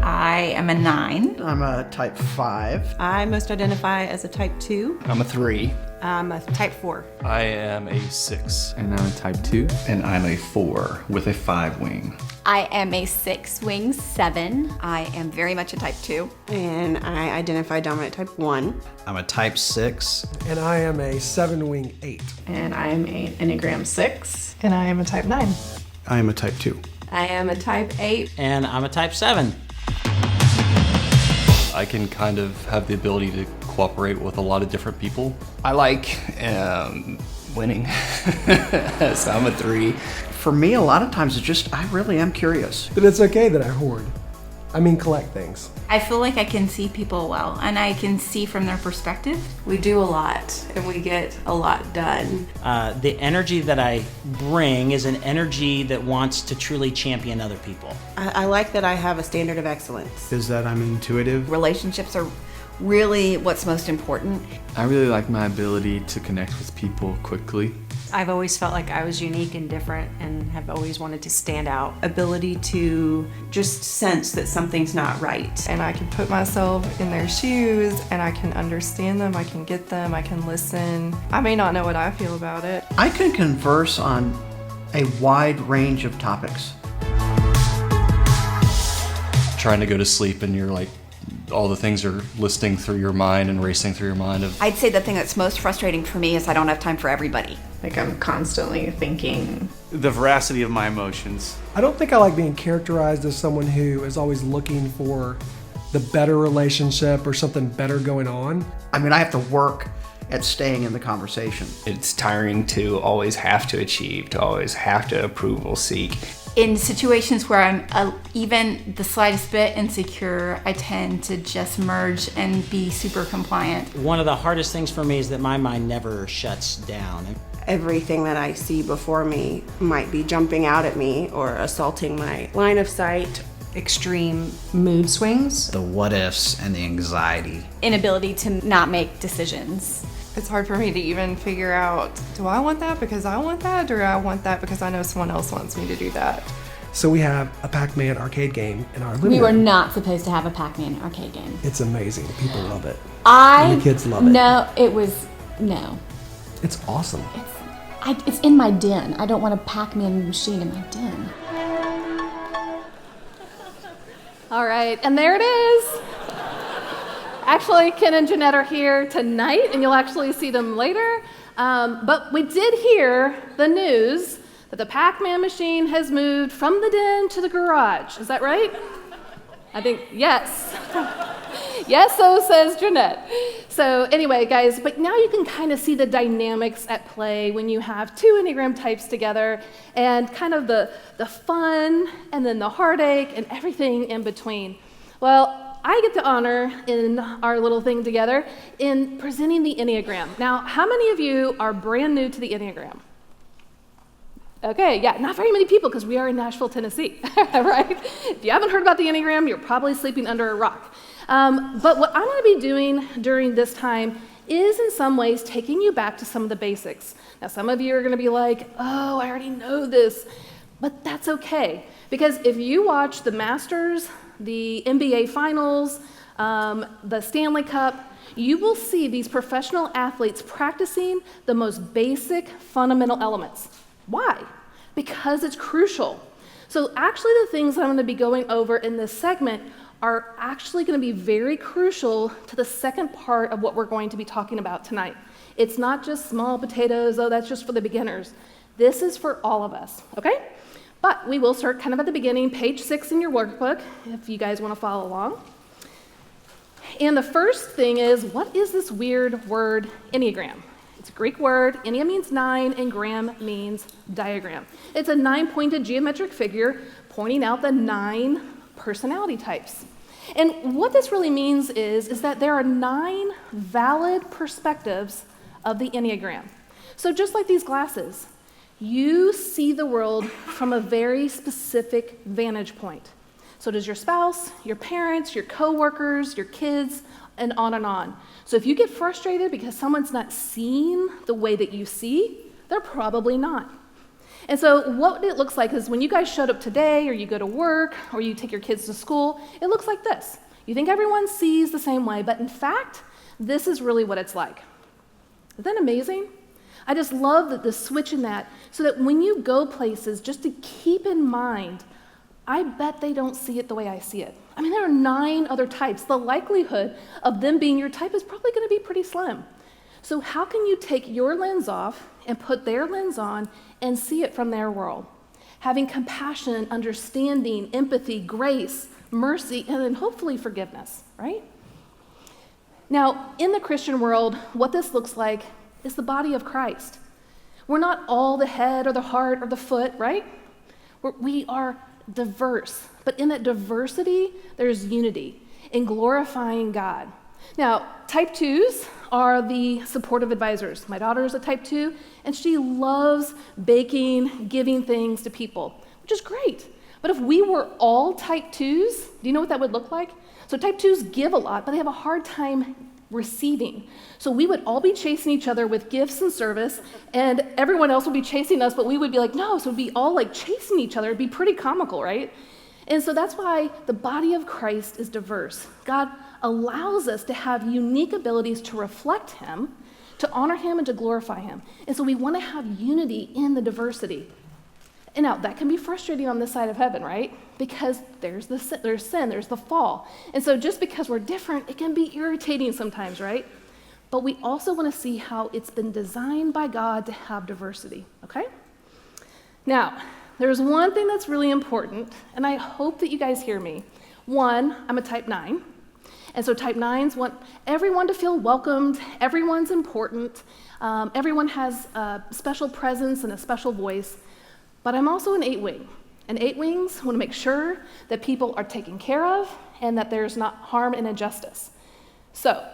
I am a 9. I'm a type 5. I most identify as a type 2. I'm a 3. I'm a type 4. I am a 6. And I'm a type 2. And I'm a 4 with a 5 wing. I am a 6 wing 7. I am very much a type 2. And I identify dominant type 1. I'm a type 6. And I am a 7 wing 8. And I am an Enneagram 6. And I am a type 9. I am a type 2. I am a type 8. And I'm a type 7. I can kind of have the ability to cooperate with a lot of different people. I like winning, so I'm a 3. For me, a lot of times it's just, I really am curious. But it's okay that I hoard. I mean, collect things. I feel like I can see people well, and I can see from their perspective. We do a lot, and we get a lot done. The energy that I bring is an energy that wants to truly champion other people. I like that I have a standard of excellence. Is that I'm intuitive. Relationships are really what's most important. I really like my ability to connect with people quickly. I've always felt like I was unique and different and have always wanted to stand out. Ability to just sense that something's not right. And I can put myself in their shoes, and I can understand them, I can get them, I can listen. I may not know what I feel about it. I can converse on a wide range of topics. Trying to go to sleep and you're like, all the things are listing through your mind and racing through your mind. I'd say the thing that's most frustrating for me is I don't have time for everybody. Like I'm constantly thinking. The veracity of my emotions. I don't think I like being characterized as someone who is always looking for the better relationship or something better going on. I mean, I have to work at staying in the conversation. It's tiring to always have to achieve, to always have to approval seek. In situations where I'm even the slightest bit insecure, I tend to just merge and be super compliant. One of the hardest things for me is that my mind never shuts down. Everything that I see before me might be jumping out at me or assaulting my line of sight. Extreme mood swings. The what ifs and the anxiety. Inability to not make decisions. It's hard for me to even figure out, do I want that because I want that, or do I want that because I know someone else wants me to do that? So we have a Pac-Man arcade game in our living We were room. not supposed to have a Pac-Man arcade game. It's amazing. People love it. And the kids love it. No, it was, no. It's awesome. It's in my den. I don't want a Pac-Man machine in my den. All right, and there it is. Actually, Ken and Jeanette are here tonight, and you'll actually see them later. But we did hear the news that the Pac-Man machine has moved from the den to the garage. Is that right? I think, yes. Yes, so says Jeanette. So anyway, guys, but now you can kind of see the dynamics at play when you have two Enneagram types together and kind of the fun and then the heartache and everything in between. Well, I get the honor in our little thing together in presenting the Enneagram. Now, how many of you are brand new to the Enneagram? Okay, yeah, not very many people because we are in Nashville, Tennessee, right? If you haven't heard about the Enneagram, you're probably sleeping under a rock. But what I'm going to be doing during this time is in some ways taking you back to some of the basics. Now, some of you are going to be like, oh, I already know this, but that's okay. Because if you watch the Masters, the NBA Finals, the Stanley Cup, you will see these professional athletes practicing the most basic fundamental elements. Why? Because it's crucial. So actually the things that I'm going to be going over in this segment are actually going to be very crucial to the second part of what we're going to be talking about tonight. It's not just small potatoes, oh, that's just for the beginners. This is for all of us, okay? But we will start kind of at the beginning, page 6 in your workbook, if you guys want to follow along. And the first thing is, what is this weird word, Enneagram? It's a Greek word. Ennea means 9, and gram means diagram. It's a 9-pointed geometric figure pointing out the 9 personality types. And what this really means is that there are 9 valid perspectives of the Enneagram. So just like these glasses, you see the world from a very specific vantage point. So does your spouse, your parents, your coworkers, your kids, and on and on. So if you get frustrated because someone's not seeing the way that you see, they're probably not. And so what it looks like is when you guys showed up today, or you go to work, or you take your kids to school, it looks like this. You think everyone sees the same way, but in fact, this is really what it's like. Isn't that amazing? I just love the switch in that, so that when you go places, just to keep in mind, I bet they don't see it the way I see it. I mean, there are 9 other types. The likelihood of them being your type is probably going to be pretty slim. So how can you take your lens off and put their lens on and see it from their world? Having compassion, understanding, empathy, grace, mercy, and then hopefully forgiveness, right? Now, in the Christian world, what this looks like is the body of Christ. We're not all the head or the heart or the foot, right? We are diverse, but in that diversity, there's unity in glorifying God. Now, type 2s are the supportive advisors. My daughter is a type 2, and she loves baking, giving things to people, which is great. But if we were all type 2s, do you know what that would look like? So type 2s give a lot, but they have a hard time receiving. So we would all be chasing each other with gifts and service, and everyone else would be chasing us, but we would be like, no, so we'd be all like chasing each other. It'd be pretty comical, right? And so that's why the body of Christ is diverse. God allows us to have unique abilities to reflect Him, to honor Him, and to glorify Him. And so we want to have unity in the diversity. And now, that can be frustrating on this side of heaven, right? Because there's sin, there's the fall. And so just because we're different, it can be irritating sometimes, right? But we also want to see how it's been designed by God to have diversity, okay? Now, there's one thing that's really important, and I hope that you guys hear me. One, I'm a type 9. And so type 9s want everyone to feel welcomed, everyone's important, everyone has a special presence and a special voice. But I'm also an 8-wing. And 8-wings want to make sure that people are taken care of and that there's not harm and injustice. So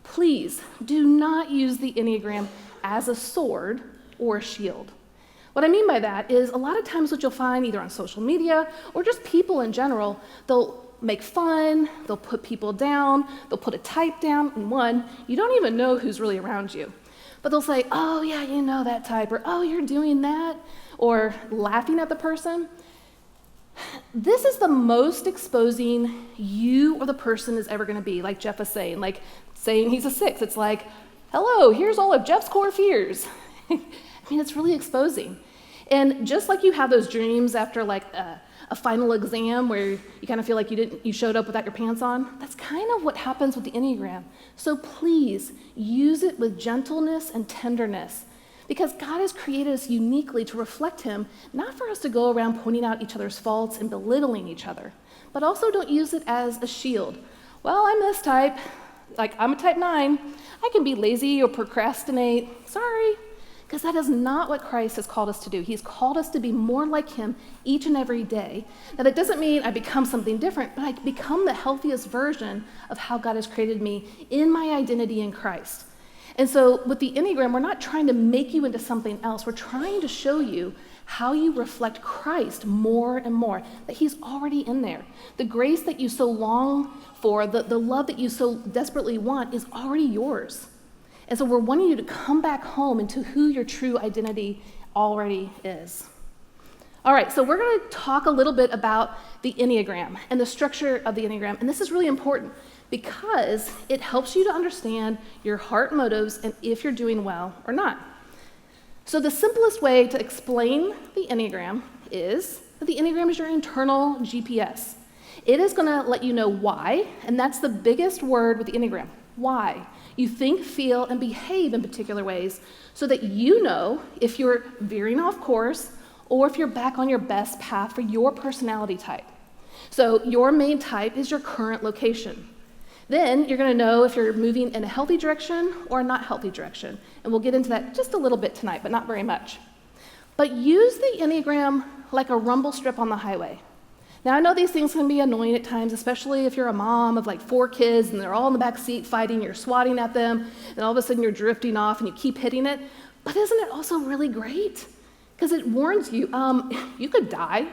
please do not use the Enneagram as a sword or a shield. What I mean by that is a lot of times what you'll find either on social media or just people in general, they'll make fun, they'll put people down, they'll put a type down, and one, you don't even know who's really around you. But they'll say, oh yeah, you know that type, or oh, you're doing that, or laughing at the person. This is the most exposing you or the person is ever going to be, like Jeff was saying. Like saying he's a 6, it's like, hello, here's all of Jeff's core fears. I mean, it's really exposing. And just like you have those dreams after like a final exam where you kind of feel like you showed up without your pants on, that's kind of what happens with the Enneagram. So please use it with gentleness and tenderness, because God has created us uniquely to reflect Him, not for us to go around pointing out each other's faults and belittling each other, but also don't use it as a shield. Well, I'm this type, like I'm a type 9, I can be lazy or procrastinate, sorry. Because that is not what Christ has called us to do. He's called us to be more like Him each and every day. Now, that doesn't mean I become something different, but I become the healthiest version of how God has created me in my identity in Christ. And so with the Enneagram, we're not trying to make you into something else. We're trying to show you how you reflect Christ more and more, that He's already in there. The grace that you so long for, the love that you so desperately want is already yours. And so we're wanting you to come back home into who your true identity already is. All right, so we're going to talk a little bit about the Enneagram and the structure of the Enneagram. And this is really important because it helps you to understand your heart motives and if you're doing well or not. So the simplest way to explain the Enneagram is that the Enneagram is your internal GPS. It is going to let you know why, and that's the biggest word with the Enneagram, why. You think, feel, and behave in particular ways so that you know if you're veering off course or if you're back on your best path for your personality type. So your main type is your current location. Then you're going to know if you're moving in a healthy direction or a not healthy direction. And we'll get into that just a little bit tonight, but not very much. But use the Enneagram like a rumble strip on the highway. Now, I know these things can be annoying at times, especially if you're a mom of like 4 kids and they're all in the back seat fighting, you're swatting at them, and all of a sudden you're drifting off and you keep hitting it. But isn't it also really great? Because it warns you, you could die,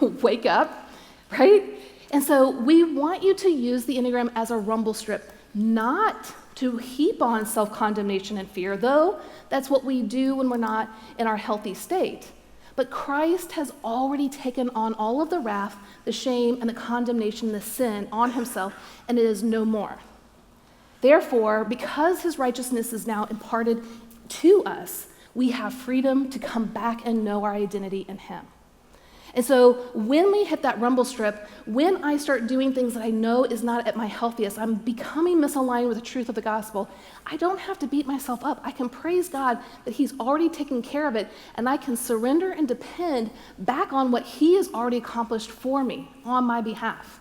wake up, right? And so we want you to use the Enneagram as a rumble strip, not to heap on self-condemnation and fear, though that's what we do when we're not in our healthy state. But Christ has already taken on all of the wrath, the shame, and the condemnation, the sin on himself, and it is no more. Therefore, because his righteousness is now imparted to us, we have freedom to come back and know our identity in him. And so when we hit that rumble strip, when I start doing things that I know is not at my healthiest, I'm becoming misaligned with the truth of the gospel, I don't have to beat myself up. I can praise God that he's already taken care of it, and I can surrender and depend back on what he has already accomplished for me on my behalf.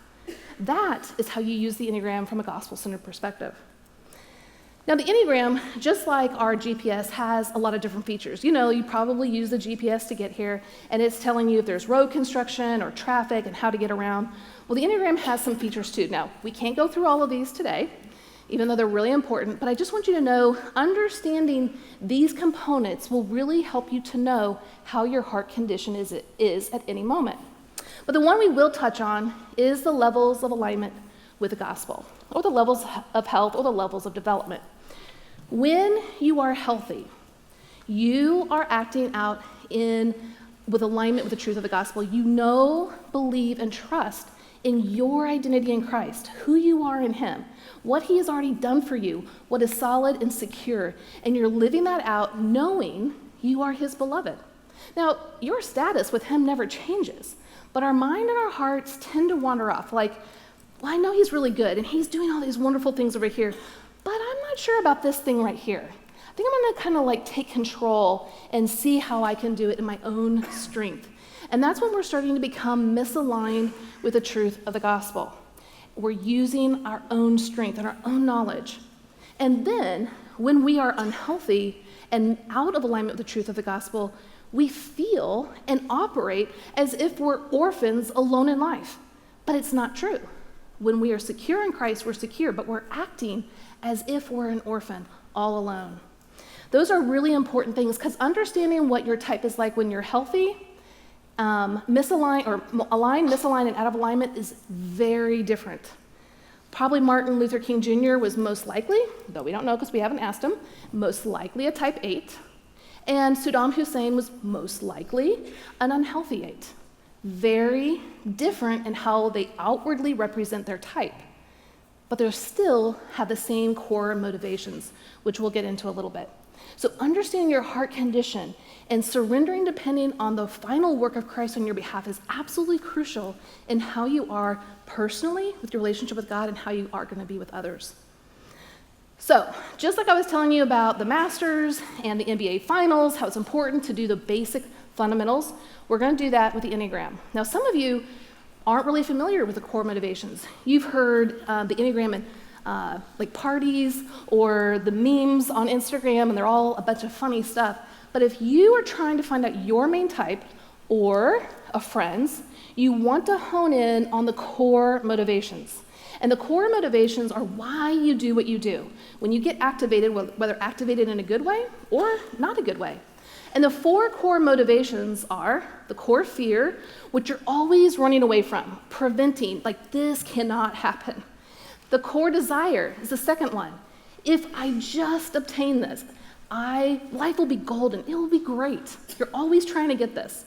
That is how you use the Enneagram from a gospel-centered perspective. Now, the Enneagram, just like our GPS, has a lot of different features. You know, you probably use the GPS to get here, and it's telling you if there's road construction or traffic and how to get around. Well, the Enneagram has some features too. Now, we can't go through all of these today, even though they're really important, but I just want you to know understanding these components will really help you to know how your heart condition is at any moment. But the one we will touch on is the levels of alignment with the gospel, or the levels of health, or the levels of development. When you are healthy, you are acting out with alignment with the truth of the gospel. You know, believe, and trust in your identity in Christ, who you are in him, what he has already done for you, what is solid and secure, and you're living that out knowing you are his beloved. Now, your status with him never changes, but our mind and our hearts tend to wander off, like, well, I know he's really good, and he's doing all these wonderful things over here, but I'm not sure about this thing right here. I think I'm going to kind of like take control and see how I can do it in my own strength. And that's when we're starting to become misaligned with the truth of the gospel. We're using our own strength and our own knowledge. And then when we are unhealthy and out of alignment with the truth of the gospel, we feel and operate as if we're orphans alone in life. But it's not true. When we are secure in Christ, we're secure, but we're acting as if we're an orphan, all alone. Those are really important things, because understanding what your type is like when you're healthy, misaligned, and out of alignment is very different. Probably Martin Luther King Jr. was most likely, though we don't know because we haven't asked him, most likely a type 8. And Saddam Hussein was most likely an unhealthy 8. Very different in how they outwardly represent their type, but they still have the same core motivations, which we'll get into a little bit. So understanding your heart condition and surrendering depending on the final work of Christ on your behalf is absolutely crucial in how you are personally with your relationship with God and how you are going to be with others. So, just like I was telling you about the Masters and the NBA Finals, how it's important to do the basic fundamentals, we're going to do that with the Enneagram. Now, some of you aren't really familiar with the core motivations. You've heard the Enneagram in like parties or the memes on Instagram, and they're all a bunch of funny stuff. But if you are trying to find out your main type or a friend's, you want to hone in on the core motivations. And the core motivations are why you do what you do. When you get activated, whether activated in a good way or not a good way. And the 4 core motivations are the core fear, which you're always running away from, preventing, like this cannot happen. The core desire is the second one. If I just obtain this, life will be golden, it will be great. You're always trying to get this.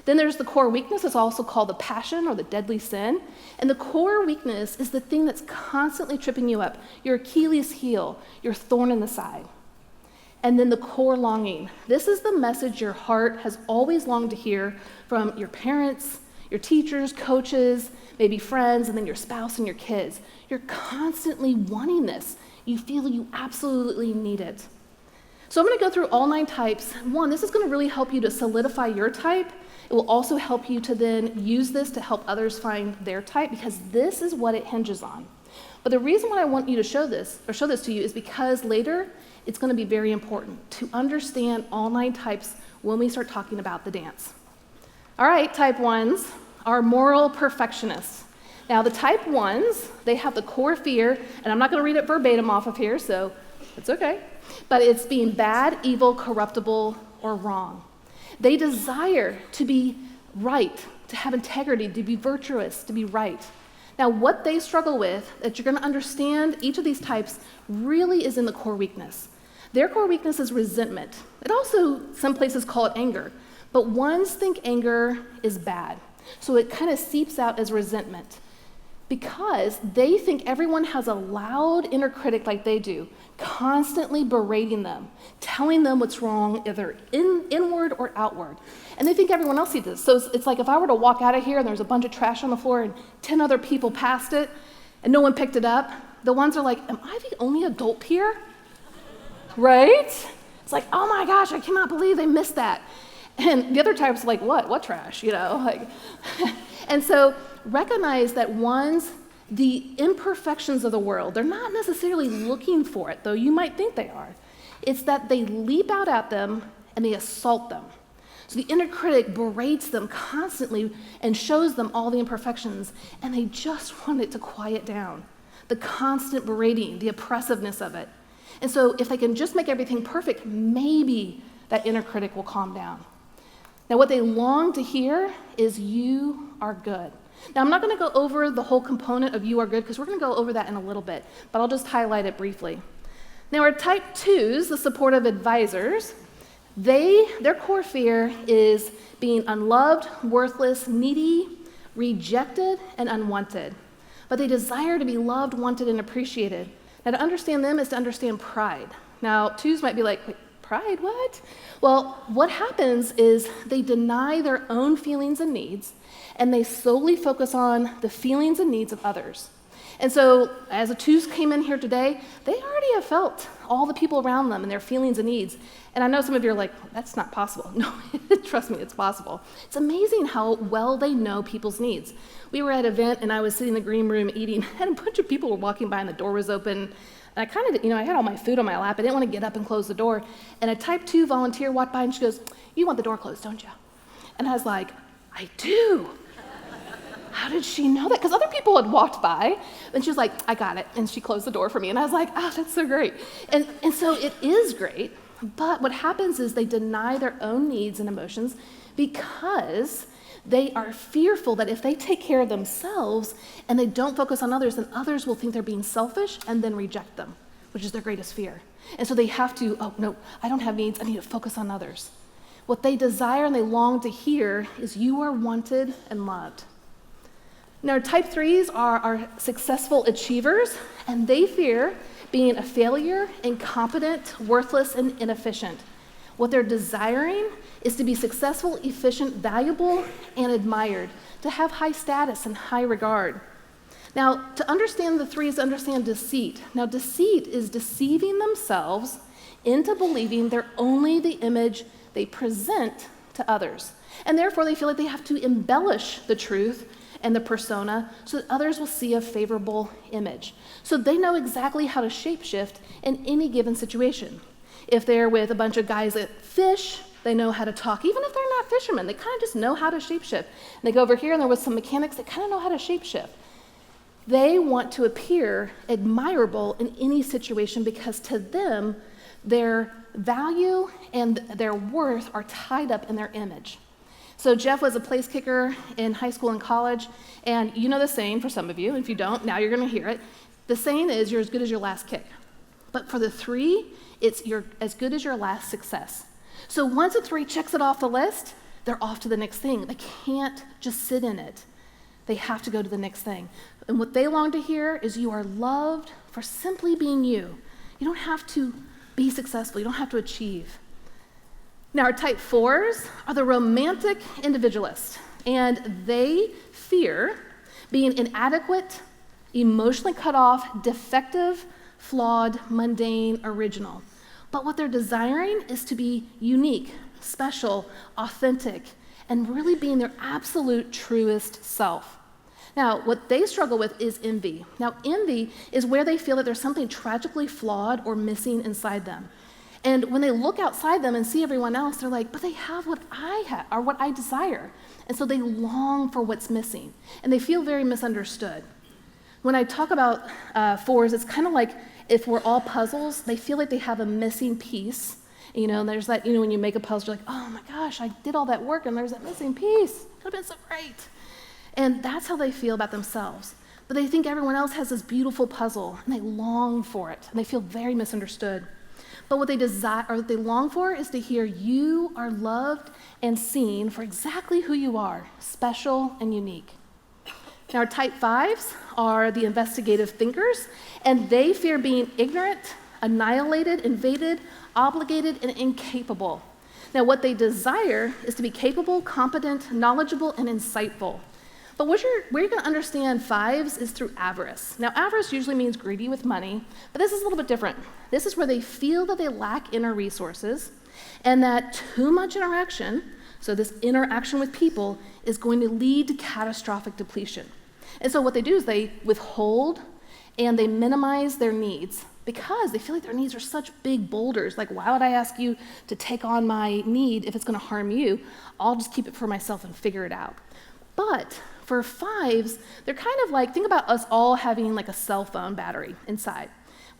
Then there's the core weakness. It's also called the passion or the deadly sin. And the core weakness is the thing that's constantly tripping you up, your Achilles heel, your thorn in the side. And then the core longing. This is the message your heart has always longed to hear from your parents, your teachers, coaches, maybe friends, and then your spouse and your kids. You're constantly wanting this. You feel you absolutely need it. So I'm going to go through all 9 types. One, this is going to really help you to solidify your type. It will also help you to then use this to help others find their type, because this is what it hinges on. But the reason why I want you to show this to you is because later it's going to be very important to understand all 9 types when we start talking about the dance. All right, type 1s are moral perfectionists. Now the type 1s, they have the core fear, and I'm not going to read it verbatim off of here, so it's okay, but it's being bad, evil, corruptible, or wrong. They desire to be right, to have integrity, to be virtuous, to be right. Now, what they struggle with, that you're going to understand each of these types, really is in the core weakness. Their core weakness is resentment. It also, some places call it anger, but ones think anger is bad. So it kind of seeps out as resentment because they think everyone has a loud inner critic like they do, constantly berating them, telling them what's wrong, either inward or outward. And they think everyone else sees this. So it's like if I were to walk out of here and there's a bunch of trash on the floor and 10 other people passed it and no one picked it up, the ones are like, am I the only adult here? Right? It's like, oh my gosh, I cannot believe they missed that. And the other type's like, what trash, And so recognize that the imperfections of the world, they're not necessarily looking for it, though you might think they are. It's that they leap out at them and they assault them. So the inner critic berates them constantly and shows them all the imperfections, and they just want it to quiet down. The constant berating, the oppressiveness of it. And so if they can just make everything perfect, maybe that inner critic will calm down. Now, what they long to hear is you are good. Now, I'm not going to go over the whole component of you are good because we're going to go over that in a little bit, but I'll just highlight it briefly. Now, our type 2s, the supportive advisors, their core fear is being unloved, worthless, needy, rejected, and unwanted. But they desire to be loved, wanted, and appreciated. Now, to understand them is to understand pride. Now, 2s might be like, wait, pride, what? Well, what happens is they deny their own feelings and needs, and they solely focus on the feelings and needs of others. And so, as the 2s came in here today, they already have felt all the people around them and their feelings and needs. And I know some of you are like, that's not possible. No, trust me, it's possible. It's amazing how well they know people's needs. We were at an event, and I was sitting in the green room eating, and a bunch of people were walking by, and the door was open. And I kind of, I had all my food on my lap. I didn't want to get up and close the door. And a type 2 volunteer walked by, and she goes, you want the door closed, don't you? And I was like, I do. How did she know that? Because other people had walked by, and she was like, I got it. And she closed the door for me. And I was like, oh, that's so great. And so it is great. But what happens is they deny their own needs and emotions because they are fearful that if they take care of themselves and they don't focus on others, then others will think they're being selfish and then reject them, which is their greatest fear. And so they have to, oh, no, I don't have needs. I need to focus on others. What they desire and they long to hear is you are wanted and loved. Now, type 3s are successful achievers, and they fear being a failure, incompetent, worthless, and inefficient. What they're desiring is to be successful, efficient, valuable, and admired, to have high status and high regard. Now, to understand the 3s, understand deceit. Now, deceit is deceiving themselves into believing they're only the image they present to others. And therefore, they feel like they have to embellish the truth and the persona so that others will see a favorable image. So they know exactly how to shapeshift in any given situation. If they're with a bunch of guys that fish, they know how to talk. Even if they're not fishermen, they kind of just know how to shapeshift. And they go over here and they're with some mechanics that kind of know how to shapeshift. They want to appear admirable in any situation because to them, their value and their worth are tied up in their image. So Jeff was a place kicker in high school and college, and you know the saying for some of you. If you don't, now you're going to hear it. The saying is you're as good as your last kick. But for the 3, it's you're as good as your last success. So once a 3 checks it off the list, they're off to the next thing. They can't just sit in it. They have to go to the next thing. And what they long to hear is you are loved for simply being you. You don't have to be successful. You don't have to achieve. Now, our type 4s are the romantic individualists, and they fear being inadequate, emotionally cut off, defective, flawed, mundane, original. But what they're desiring is to be unique, special, authentic, and really being their absolute truest self. Now, what they struggle with is envy. Now, envy is where they feel that there's something tragically flawed or missing inside them. And when they look outside them and see everyone else, they're like, but they have what I have, or what I desire. And so they long for what's missing, and they feel very misunderstood. When I talk about 4s, it's kind of like if we're all puzzles, they feel like they have a missing piece. You know, and there's that, you know, when you make a puzzle, you're like, oh my gosh, I did all that work, and there's that missing piece. It could have been so great. And that's how they feel about themselves. But they think everyone else has this beautiful puzzle, and they long for it, and they feel very misunderstood. But what they desire, or what they long for, is to hear you are loved and seen for exactly who you are, special and unique. Now, our type 5s are the investigative thinkers, and they fear being ignorant, annihilated, invaded, obligated, and incapable. Now, what they desire is to be capable, competent, knowledgeable, and insightful. But where you're going to understand 5s is through avarice. Now, avarice usually means greedy with money, but this is a little bit different. This is where they feel that they lack inner resources, and that too much interaction, so this interaction with people, is going to lead to catastrophic depletion. And so what they do is they withhold and they minimize their needs because they feel like their needs are such big boulders. Like, why would I ask you to take on my need if it's going to harm you? I'll just keep it for myself and figure it out. But for 5s, they're kind of like, think about us all having like a cell phone battery inside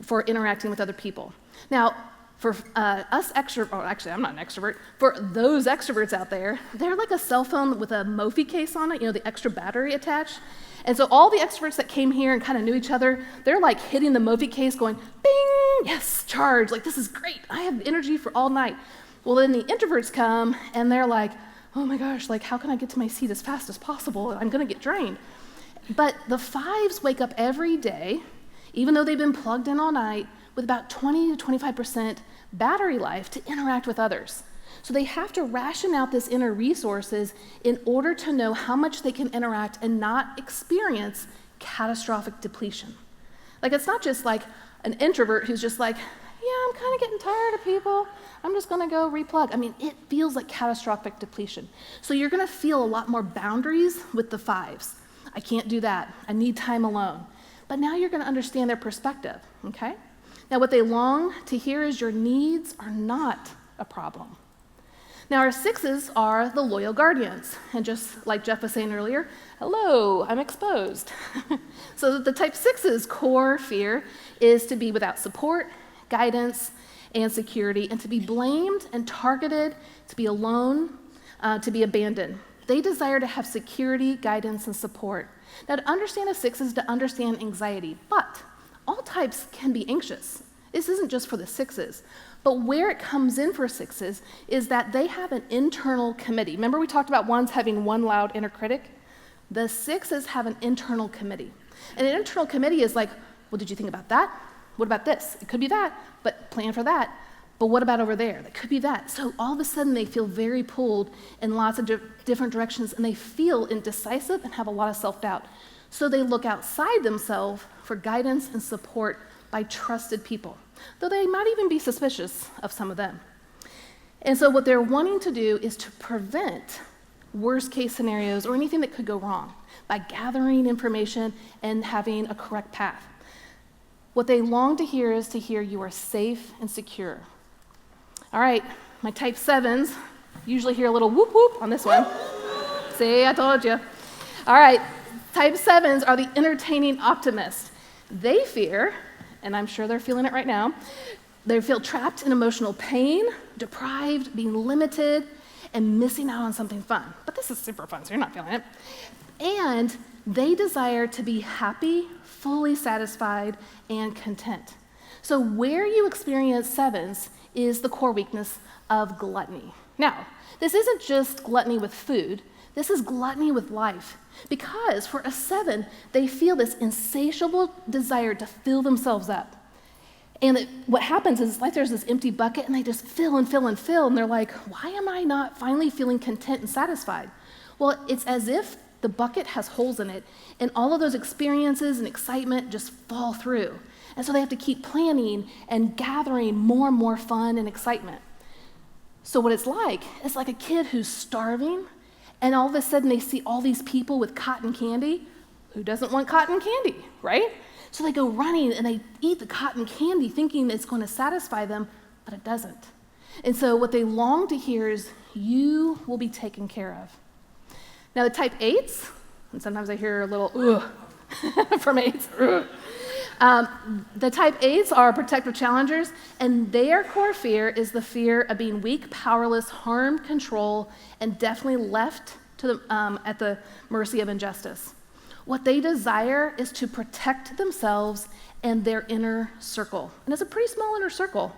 for interacting with other people. Now, for us extroverts, oh, actually, I'm not an extrovert. For those extroverts out there, they're like a cell phone with a Mophie case on it, you know, the extra battery attached. And so all the extroverts that came here and kind of knew each other, they're like hitting the Mophie case going, bing, yes, charge, like this is great. I have energy for all night. Well, then the introverts come and they're like, oh my gosh, like how can I get to my seat as fast as possible? I'm gonna get drained. But the 5s wake up every day, even though they've been plugged in all night, with about 20 to 25% battery life to interact with others. So they have to ration out this inner resources in order to know how much they can interact and not experience catastrophic depletion. Like, it's not just like an introvert who's just like, yeah, I'm kind of getting tired of people. I'm just gonna go replug. I mean, it feels like catastrophic depletion. So you're gonna feel a lot more boundaries with the 5s. I can't do that. I need time alone. But now you're gonna understand their perspective, okay? Now, what they long to hear is your needs are not a problem. Now, our 6s are the loyal guardians. And just like Jeff was saying earlier, hello, I'm exposed. So the type 6's core fear is to be without support, guidance, and security, and to be blamed and targeted, to be alone, to be abandoned. They desire to have security, guidance, and support. Now, to understand a 6 is to understand anxiety, but all types can be anxious. This isn't just for the 6s. But where it comes in for 6s is that they have an internal committee. Remember we talked about 1s having one loud inner critic? The 6s have an internal committee. And an internal committee is like, well, did you think about that? What about this? It could be that, but plan for that. But what about over there? That could be that. So all of a sudden they feel very pulled in lots of different directions, and they feel indecisive and have a lot of self-doubt. So they look outside themselves for guidance and support by trusted people, though they might even be suspicious of some of them. And so what they're wanting to do is to prevent worst case scenarios or anything that could go wrong by gathering information and having a correct path. What they long to hear is to hear you are safe and secure. All right, my type 7s usually hear a little whoop whoop on this one. See, I told you. All right, type 7s are the entertaining optimists. They fear, and I'm sure they're feeling it right now, they feel trapped in emotional pain, deprived, being limited, and missing out on something fun. But this is super fun, so you're not feeling it. And they desire to be happy, fully satisfied, and content. So where you experience 7s is the core weakness of gluttony. Now, this isn't just gluttony with food, this is gluttony with life. Because for a 7, they feel this insatiable desire to fill themselves up. And what happens is it's like there's this empty bucket and they just fill and fill and fill. And they're like, why am I not finally feeling content and satisfied? Well, it's as if the bucket has holes in it and all of those experiences and excitement just fall through. And so they have to keep planning and gathering more and more fun and excitement. So what it's like a kid who's starving and all of a sudden they see all these people with cotton candy. Who doesn't want cotton candy, right? So they go running and they eat the cotton candy thinking it's going to satisfy them, but it doesn't. And so what they long to hear is, you will be taken care of. Now the type 8s, and sometimes I hear a little ugh from 8s. The type 8s are protective challengers, and their core fear is the fear of being weak, powerless, harmed, controlled, and definitely left to at the mercy of injustice. What they desire is to protect themselves and their inner circle. And it's a pretty small inner circle.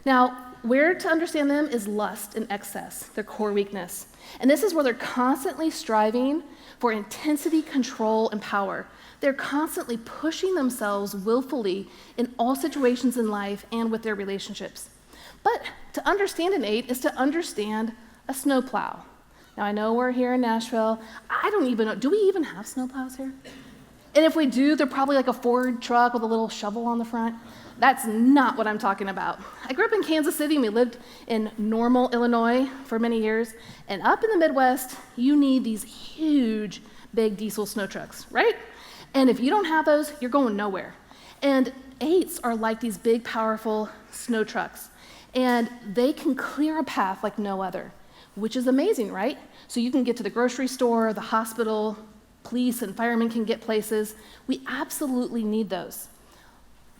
Now, where to understand them is lust and excess, their core weakness. And this is where they're constantly striving for intensity, control, and power. They're constantly pushing themselves willfully in all situations in life and with their relationships. But to understand an 8 is to understand a snowplow. Now, I know we're here in Nashville. I don't even know, do we even have snowplows here? And if we do, they're probably like a Ford truck with a little shovel on the front. That's not what I'm talking about. I grew up in Kansas City, and we lived in Normal, Illinois for many years. And up in the Midwest, you need these huge, big diesel snow trucks, right? And if you don't have those, you're going nowhere. And 8s are like these big, powerful snow trucks. And they can clear a path like no other, which is amazing, right? So you can get to the grocery store, the hospital, police and firemen can get places. We absolutely need those.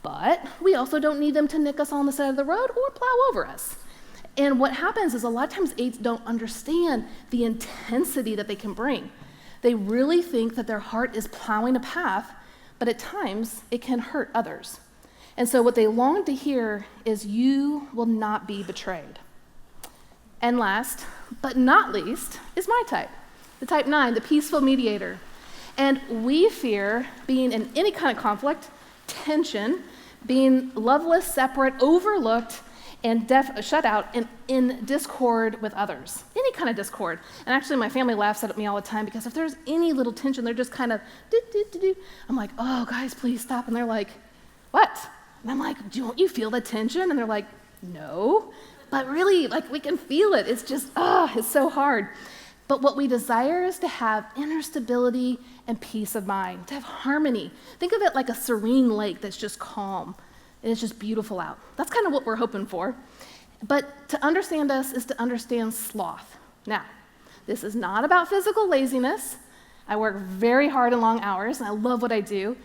But we also don't need them to nick us on the side of the road or plow over us. And what happens is a lot of times 8s don't understand the intensity that they can bring. They really think that their heart is plowing a path, but at times it can hurt others. And so what they long to hear is, you will not be betrayed. And last, but not least, is my type, the type 9, the peaceful mediator. And we fear being in any kind of conflict, tension, being loveless, separate, overlooked, and shut out, and in discord with others, any kind of discord. And actually, my family laughs at me all the time because if there's any little tension, they're just kind of do. I'm like, oh, guys, please stop. And they're like, what? And I'm like, don't you feel the tension? And they're like, no. But really, like, we can feel it. It's just, it's so hard. But what we desire is to have inner stability and peace of mind, to have harmony. Think of it like a serene lake that's just calm, and it's just beautiful out. That's kind of what we're hoping for. But to understand us is to understand sloth. Now, this is not about physical laziness. I work very hard and long hours, and I love what I do.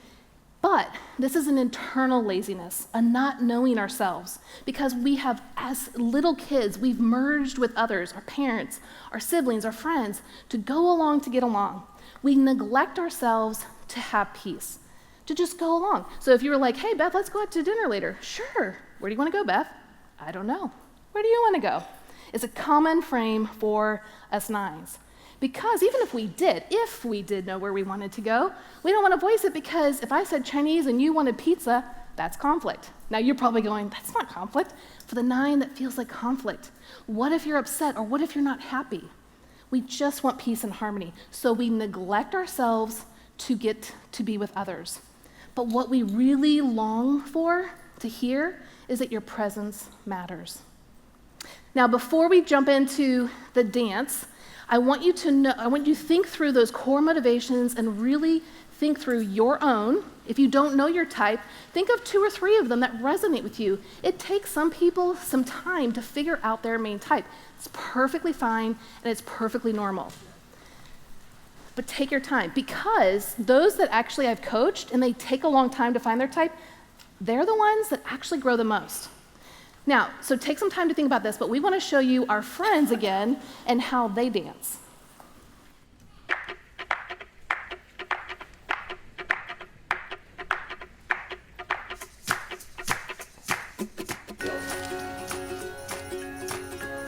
But this is an internal laziness, a not knowing ourselves, because we have, as little kids, we've merged with others, our parents, our siblings, our friends, to go along to get along. We neglect ourselves to have peace, to just go along. So if you were like, hey, Beth, let's go out to dinner later. Sure. Where do you want to go, Beth? I don't know. Where do you want to go? It's a common frame for us 9s. Because even if we did know where we wanted to go, we don't want to voice it, because if I said Chinese and you wanted pizza, that's conflict. Now you're probably going, that's not conflict. For the 9, that feels like conflict. What if you're upset, or what if you're not happy? We just want peace and harmony. So we neglect ourselves to get to be with others. But what we really long for, to hear, is that your presence matters. Now, before we jump into the dance, I want you to think through those core motivations and really think through your own. If you don't know your type, think of 2 or 3 of them that resonate with you. It takes some people some time to figure out their main type. It's perfectly fine, and it's perfectly normal. But take your time, because those that actually I've coached and they take a long time to find their type, they're the ones that actually grow the most. Now, so take some time to think about this, but we want to show you our friends again and how they dance.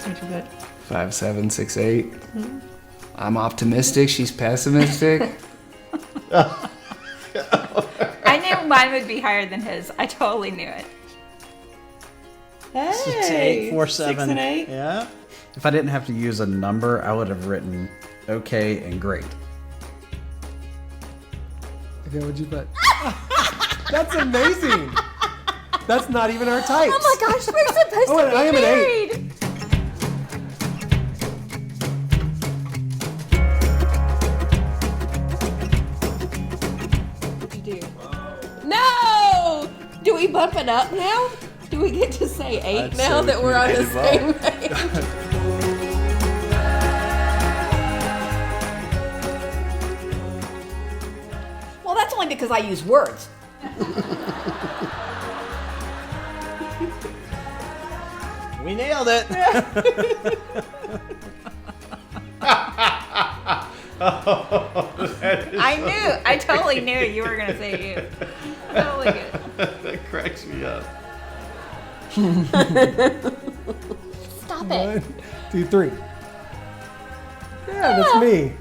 What'd you get? 5'7", 6'8". I'm optimistic. She's pessimistic. I knew mine would be higher than his. I totally knew it. Hey, 6, 8, 4, 7. 6 and 8. Yeah. If I didn't have to use a number, I would have written okay and great. Okay, what'd you put? That's amazing. That's not even our types. Oh my gosh, we're supposed Oh, to and be I am an 8. married. What'd you do? No! Do we bump it up now? Do we get to say 8 I'd now say that we we're on can the same vote. page? Well, that's only because I use words. We nailed it. I totally knew you were going to say you. Totally good. That cracks me up. Stop it. 1, 2, 3. Yeah, that's me.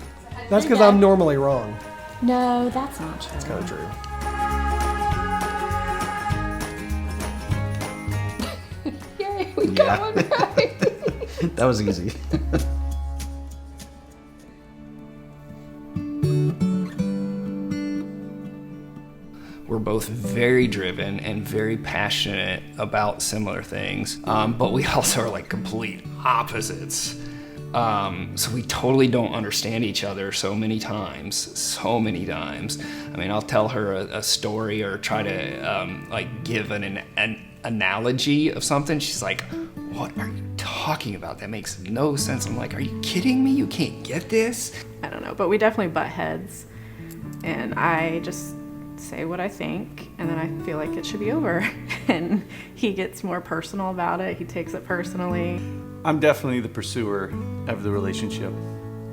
That's because I'm normally wrong. No, that's not true. That's kind of true. Yay, we got one right. That was easy. We're both very driven and very passionate about similar things, but we also are like complete opposites. So we totally don't understand each other so many times. I mean, I'll tell her a story or try to like give an analogy of something. She's like, "What are you talking about? That makes no sense." I'm like, "Are you kidding me? You can't get this?" I don't know, but we definitely butt heads. And I just say what I think, and then I feel like it should be over. And he gets more personal about it. He takes it personally. I'm definitely the pursuer of the relationship.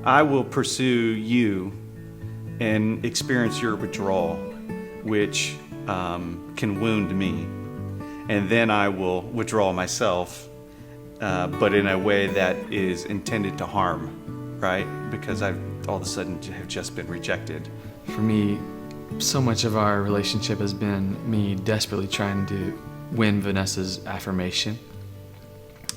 I will pursue you and experience your withdrawal, which can wound me. And then I will withdraw myself, but in a way that is intended to harm, right? Because I've all of a sudden have just been rejected. For me, so much of our relationship has been me desperately trying to win Vanessa's affirmation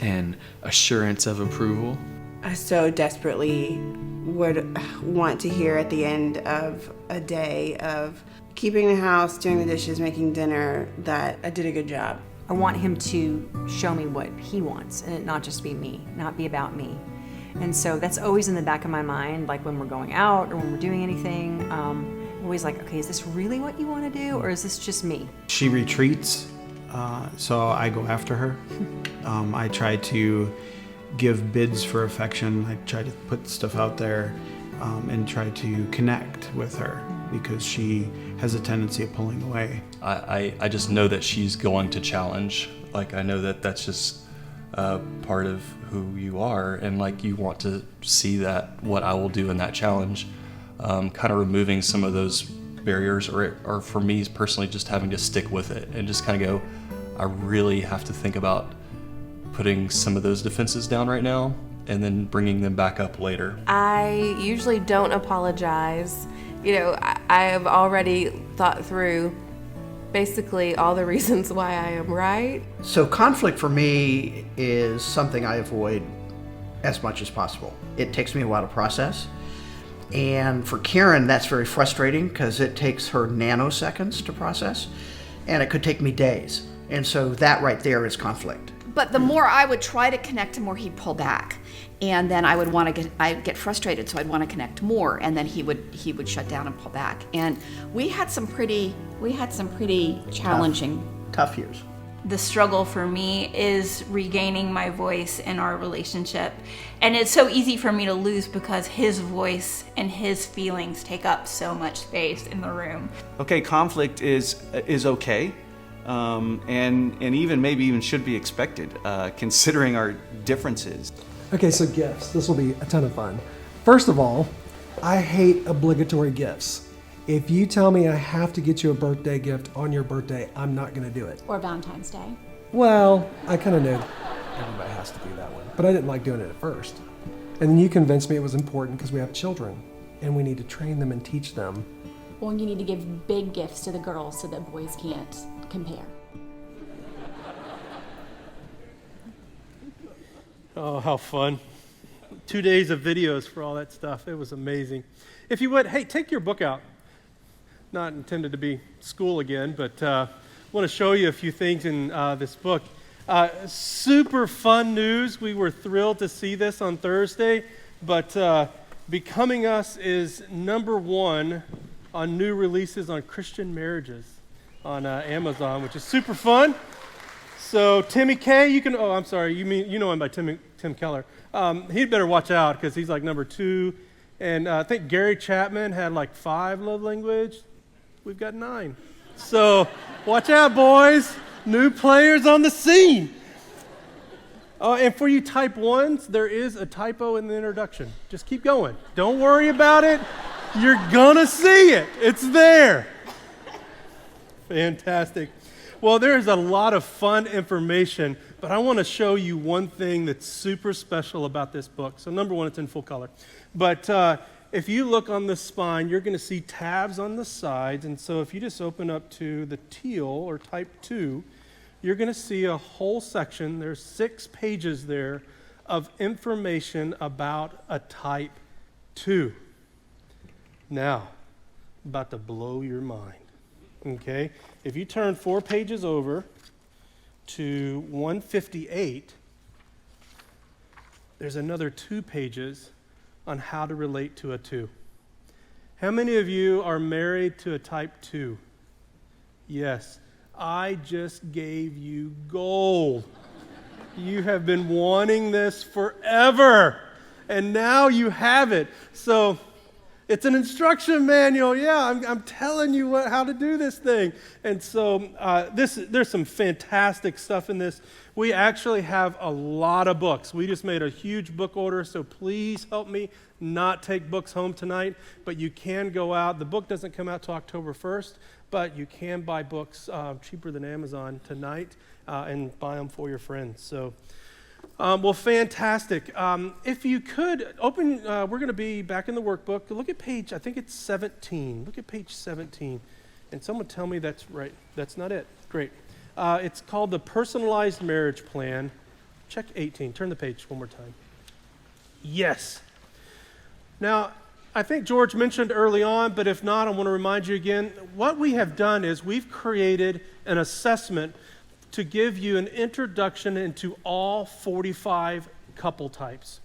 and assurance of approval. I so desperately would want to hear at the end of a day of keeping the house, doing the dishes, making dinner, that I did a good job. I want him to show me what he wants and it not just be me, not be about me. And so that's always in the back of my mind, like when we're going out or when we're doing anything. I'm always like, okay, is this really what you want to do or is this just me? She retreats, so I go after her. I try to give bids for affection. I try to put stuff out there and try to connect with her because she has a tendency of pulling away. I just know that she's going to challenge. Like, I know that that's just part of who you are, and like you want to see that what I will do in that challenge, kind of removing some of those barriers, or for me personally, just having to stick with it and just kind of go, I really have to think about putting some of those defenses down right now and then bringing them back up later. I usually don't apologize. You know, I have already thought through basically all the reasons why I am right. So conflict for me is something I avoid as much as possible. It takes me a while to process. And for Karen, that's very frustrating because it takes her nanoseconds to process, and it could take me days. And so that right there is conflict. But the more I would try to connect, the more he'd pull back. And then I'd get frustrated, so I'd want to connect more, and then he would shut down and pull back. And we had some pretty challenging tough years. The struggle for me is regaining my voice in our relationship. And it's so easy for me to lose because his voice and his feelings take up so much space in the room. Okay, conflict is okay. And even maybe even should be expected, considering our differences. Okay, so gifts. This will be a ton of fun. First of all, I hate obligatory gifts. If you tell me I have to get you a birthday gift on your birthday, I'm not going to do it. Or Valentine's Day. Well, I kind of knew everybody has to do that one, but I didn't like doing it at first. And then you convinced me it was important because we have children and we need to train them and teach them. Well, you need to give big gifts to the girls so that boys can't compare. Oh, how fun. 2 days of videos for all that stuff. It was amazing. If you would, hey, take your book out. Not intended to be school again, but I want to show you a few things in this book. Super fun news. We were thrilled to see this on Thursday, but Becoming Us is #1 on new releases on Christian marriages on Amazon, which is super fun. So Timmy K, you know him by Tim Keller. He'd better watch out because he's like #2. And I think Gary Chapman had like 5 love language. We've got 9. So watch out, boys. New players on the scene. And for you type 1s, there is a typo in the introduction. Just keep going. Don't worry about it. You're gonna see it. It's there. Fantastic. Well, there's a lot of fun information, but I want to show you one thing that's super special about this book. So #1, it's in full color. But if you look on the spine, you're going to see tabs on the sides. And so if you just open up to the teal or type 2, you're going to see a whole section. There's 6 pages there of information about a type 2. Now, I'm about to blow your mind. Okay? If you turn 4 pages over to 158, there's another 2 pages on how to relate to a 2. How many of you are married to a type 2? Yes. I just gave you gold. You have been wanting this forever, and now you have it. So it's an instruction manual. Yeah, I'm telling you how to do this thing. And so there's some fantastic stuff in this. We actually have a lot of books. We just made a huge book order, so please help me not take books home tonight. But you can go out. The book doesn't come out till October 1st, but you can buy books cheaper than Amazon tonight and buy them for your friends. So. Well, fantastic. If you could open, we're going to be back in the workbook. Look at page, I think it's 17. Look at page 17. And someone tell me that's right. That's not it. Great. It's called the Personalized Marriage Plan. Check 18. Turn the page one more time. Yes. Now, I think George mentioned early on, but if not, I want to remind you again. What we have done is we've created an assessment to give you an introduction into all 45 couple types.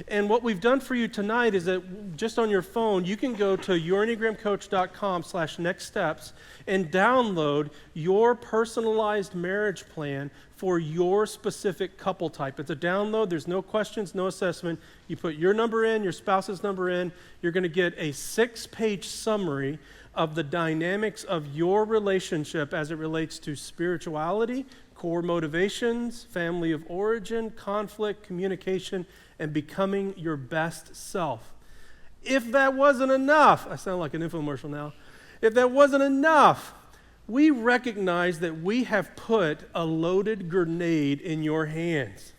And what we've done for you tonight is that just on your phone, you can go to yourenneagramcoach.com/nextsteps and download your personalized marriage plan for your specific couple type. It's a download. There's no questions, no assessment. You put your number in, your spouse's number in. You're going to get a 6-page summary of the dynamics of your relationship as it relates to spirituality, core motivations, family of origin, conflict, communication, and becoming your best self. If that wasn't enough, I sound like an infomercial now. If that wasn't enough, we recognize that we have put a loaded grenade in your hands.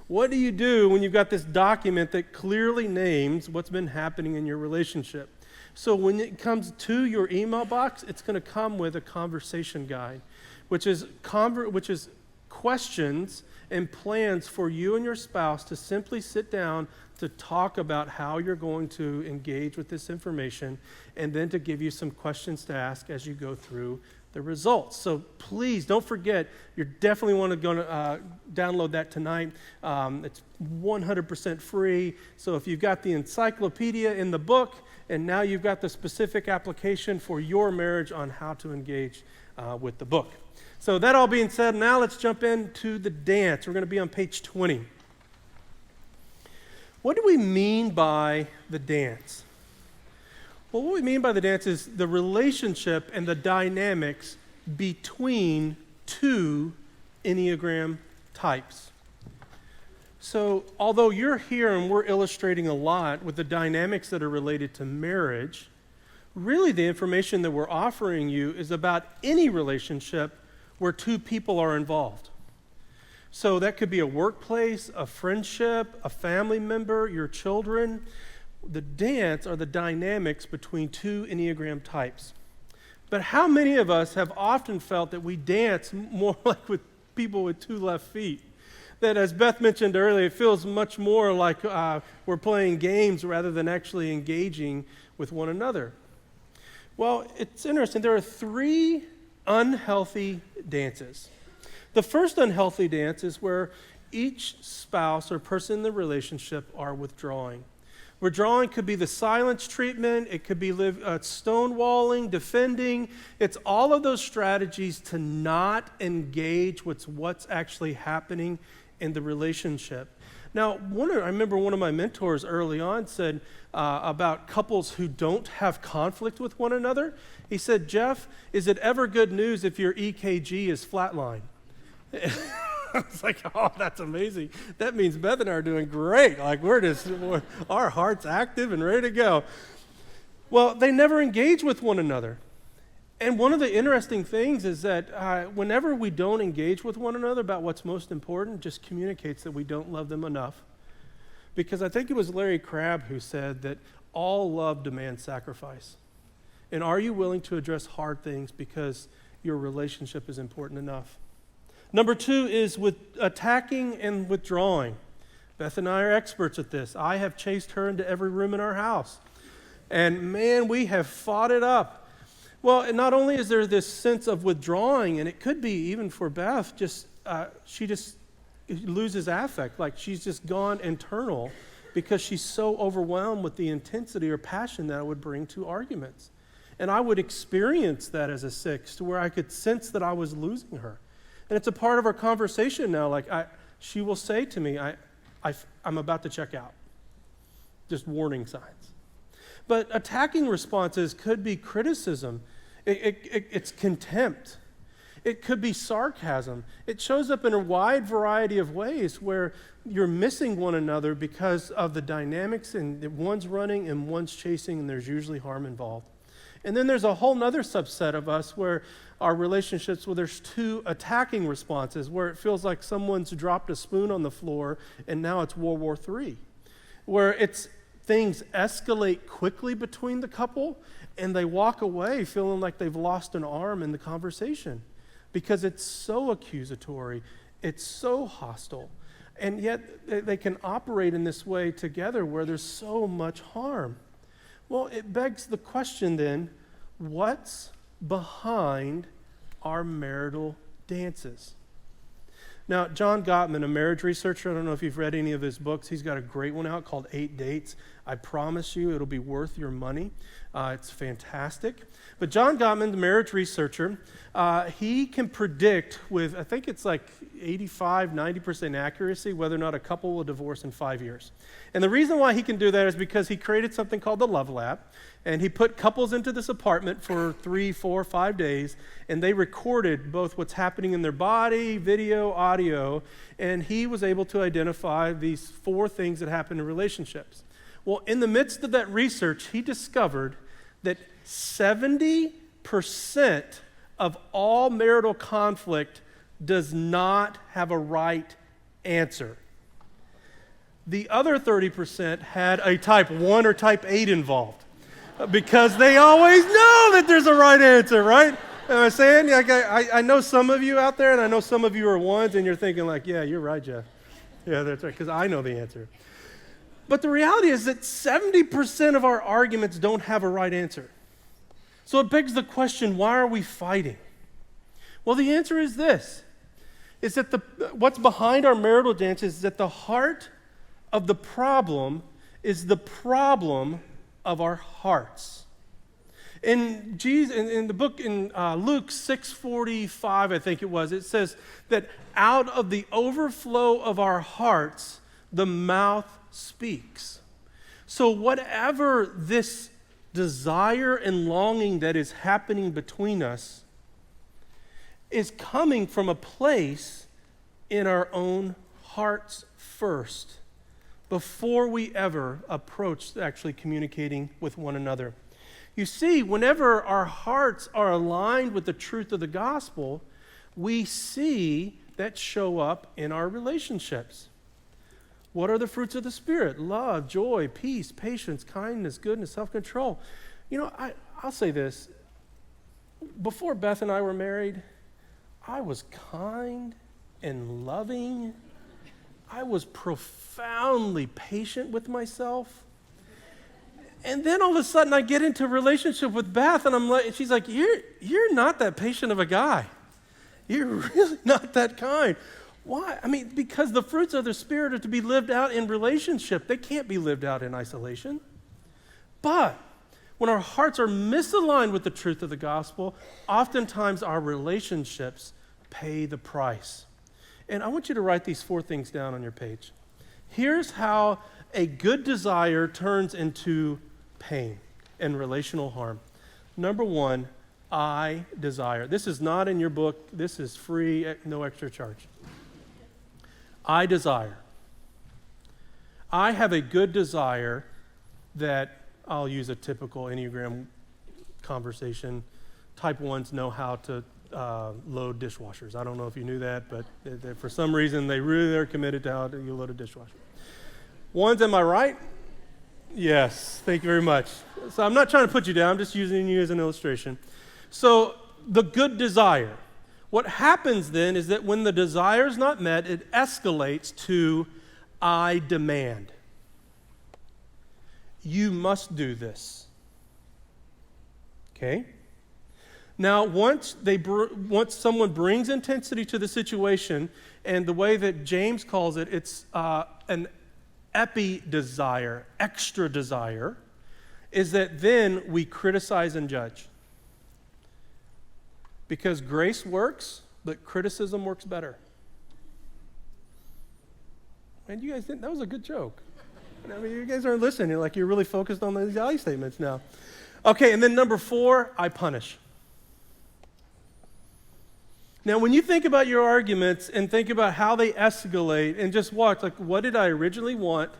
What do you do when you've got this document that clearly names what's been happening in your relationship? So when it comes to your email box, it's going to come with a conversation guide, which is questions and plans for you and your spouse to simply sit down to talk about how you're going to engage with this information, and then to give you some questions to ask as you go through the results. So please don't forget, you definitely want to go download that tonight. It's 100% free. So if you've got the encyclopedia in the book, and now you've got the specific application for your marriage on how to engage with the book. So that all being said, now let's jump into the dance. We're going to be on page 20. What do we mean by the dance? Well, what we mean by the dance is the relationship and the dynamics between 2 Enneagram types. So although you're here and we're illustrating a lot with the dynamics that are related to marriage, really the information that we're offering you is about any relationship where 2 people are involved. So that could be a workplace, a friendship, a family member, your children. The dance are the dynamics between 2 Enneagram types. But how many of us have often felt that we dance more like with people with 2 left feet? that, as Beth mentioned earlier, it feels much more like we're playing games rather than actually engaging with one another. Well, it's interesting. There are 3 unhealthy dances. The first unhealthy dance is where each spouse or person in the relationship are withdrawing. Withdrawing could be the silence treatment. It could be stonewalling, defending. It's all of those strategies to not engage with what's actually happening in the relationship. Now, I remember one of my mentors early on said about couples who don't have conflict with one another. He said, "Jeff, is it ever good news if your EKG is flatline?" I was like, oh, that's amazing. That means Beth and I are doing great. Like our heart's active and ready to go. Well, they never engage with one another. And one of the interesting things is that whenever we don't engage with one another about what's most important, just communicates that we don't love them enough. Because I think it was Larry Crabb who said that all love demands sacrifice. And are you willing to address hard things because your relationship is important enough? Number 2 is with attacking and withdrawing. Beth and I are experts at this. I have chased her into every room in our house. And man, we have fought it up. Well, and not only is there this sense of withdrawing, and it could be even for Beth, she just loses affect, like she's just gone internal because she's so overwhelmed with the intensity or passion that it would bring to arguments. And I would experience that as a 6, to where I could sense that I was losing her. And it's a part of our conversation now. Like she will say to me, I'm about to check out. Just warning signs. But attacking responses could be criticism. It's contempt. It could be sarcasm. It shows up in a wide variety of ways where you're missing one another because of the dynamics, and one's running and one's chasing, and there's usually harm involved. And then there's a whole other subset of us where our relationships, where there's 2 attacking responses, where it feels like someone's dropped a spoon on the floor and now it's World War III, where things escalate quickly between the couple and they walk away feeling like they've lost an arm in the conversation because it's so accusatory, it's so hostile, and yet they can operate in this way together where there's so much harm. Well, it begs the question then, what's behind our marital dances? Now, John Gottman, a marriage researcher, I don't know if you've read any of his books. He's got a great one out called 8 Dates. I promise you it'll be worth your money. It's fantastic. But John Gottman, the marriage researcher, he can predict with, I think it's like 85, 90% accuracy whether or not a couple will divorce in 5 years. And the reason why he can do that is because he created something called the Love Lab, and he put couples into this apartment for 3, 4, 5 days, and they recorded both what's happening in their body, video, audio, and he was able to identify these 4 things that happen in relationships. Well, in the midst of that research, he discovered that 70% of all marital conflict does not have a right answer. The other 30% had a type 1 or type 8 involved because they always know that there's a right answer, right? Am I saying? Like I know some of you out there, and I know some of you are 1s, and you're thinking like, yeah, you're right, Jeff. Yeah, that's right, because I know the answer. But the reality is that 70% of our arguments don't have a right answer. So it begs the question, why are we fighting? Well, the answer is this, is that what's behind our marital dance is that the heart of the problem is the problem of our hearts. In the book in Luke 6:45, I think it says that out of the overflow of our hearts, the mouth speaks. So whatever this desire and longing that is happening between us is coming from a place in our own hearts first, before we ever approach actually communicating with one another. You see, whenever our hearts are aligned with the truth of the gospel, we see that show up in our relationships. What are the fruits of the Spirit? Love, joy, peace, patience, kindness, goodness, self-control. You know, I'll say this. Before Beth and I were married, I was kind and loving I was profoundly patient with myself. And then all of a sudden I get into a relationship with Beth, and she's like, you're not that patient of a guy. You're really not that kind. Why? I mean, because the fruits of the Spirit are to be lived out in relationship. They can't be lived out in isolation. But when our hearts are misaligned with the truth of the gospel, oftentimes our relationships pay the price. And I want you to write these 4 things down on your page. Here's how a good desire turns into pain and relational harm. Number 1, I desire. This is not in your book. This is free, no extra charge. I desire. I have a good desire that, I'll use a typical Enneagram conversation. Type 1s know how to load dishwashers. I don't know if you knew that, but for some reason they really are committed to how you load a dishwasher. 1s, am I right? Yes, thank you very much. So I'm not trying to put you down, I'm just using you as an illustration. So the good desire. What happens then is that when the desire is not met, it escalates to I demand. You must do this. Okay? Now, once someone brings intensity to the situation, and the way that James calls it, it's an epi-desire, extra desire, is that then we criticize and judge. Because grace works, but criticism works better. And you guys think that was a good joke. I mean, you guys aren't listening. You're really focused on these I statements now. Okay, and then number 4, I punish. Now, when you think about your arguments and think about how they escalate and just watch, what did I originally want?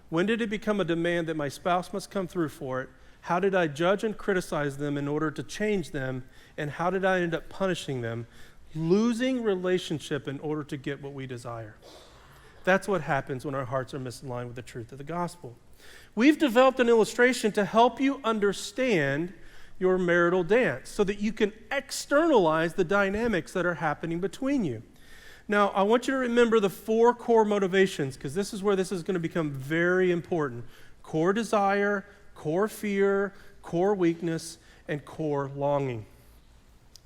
When did it become a demand that my spouse must come through for it? How did I judge and criticize them in order to change them? And how did I end up punishing them? Losing relationship in order to get what we desire. That's what happens when our hearts are misaligned with the truth of the gospel. We've developed an illustration to help you understand your marital dance so that you can externalize the dynamics that are happening between you. Now, I want you to remember the 4 core motivations, because this is where this is going to become very important. Core desire, core fear, core weakness, and core longing.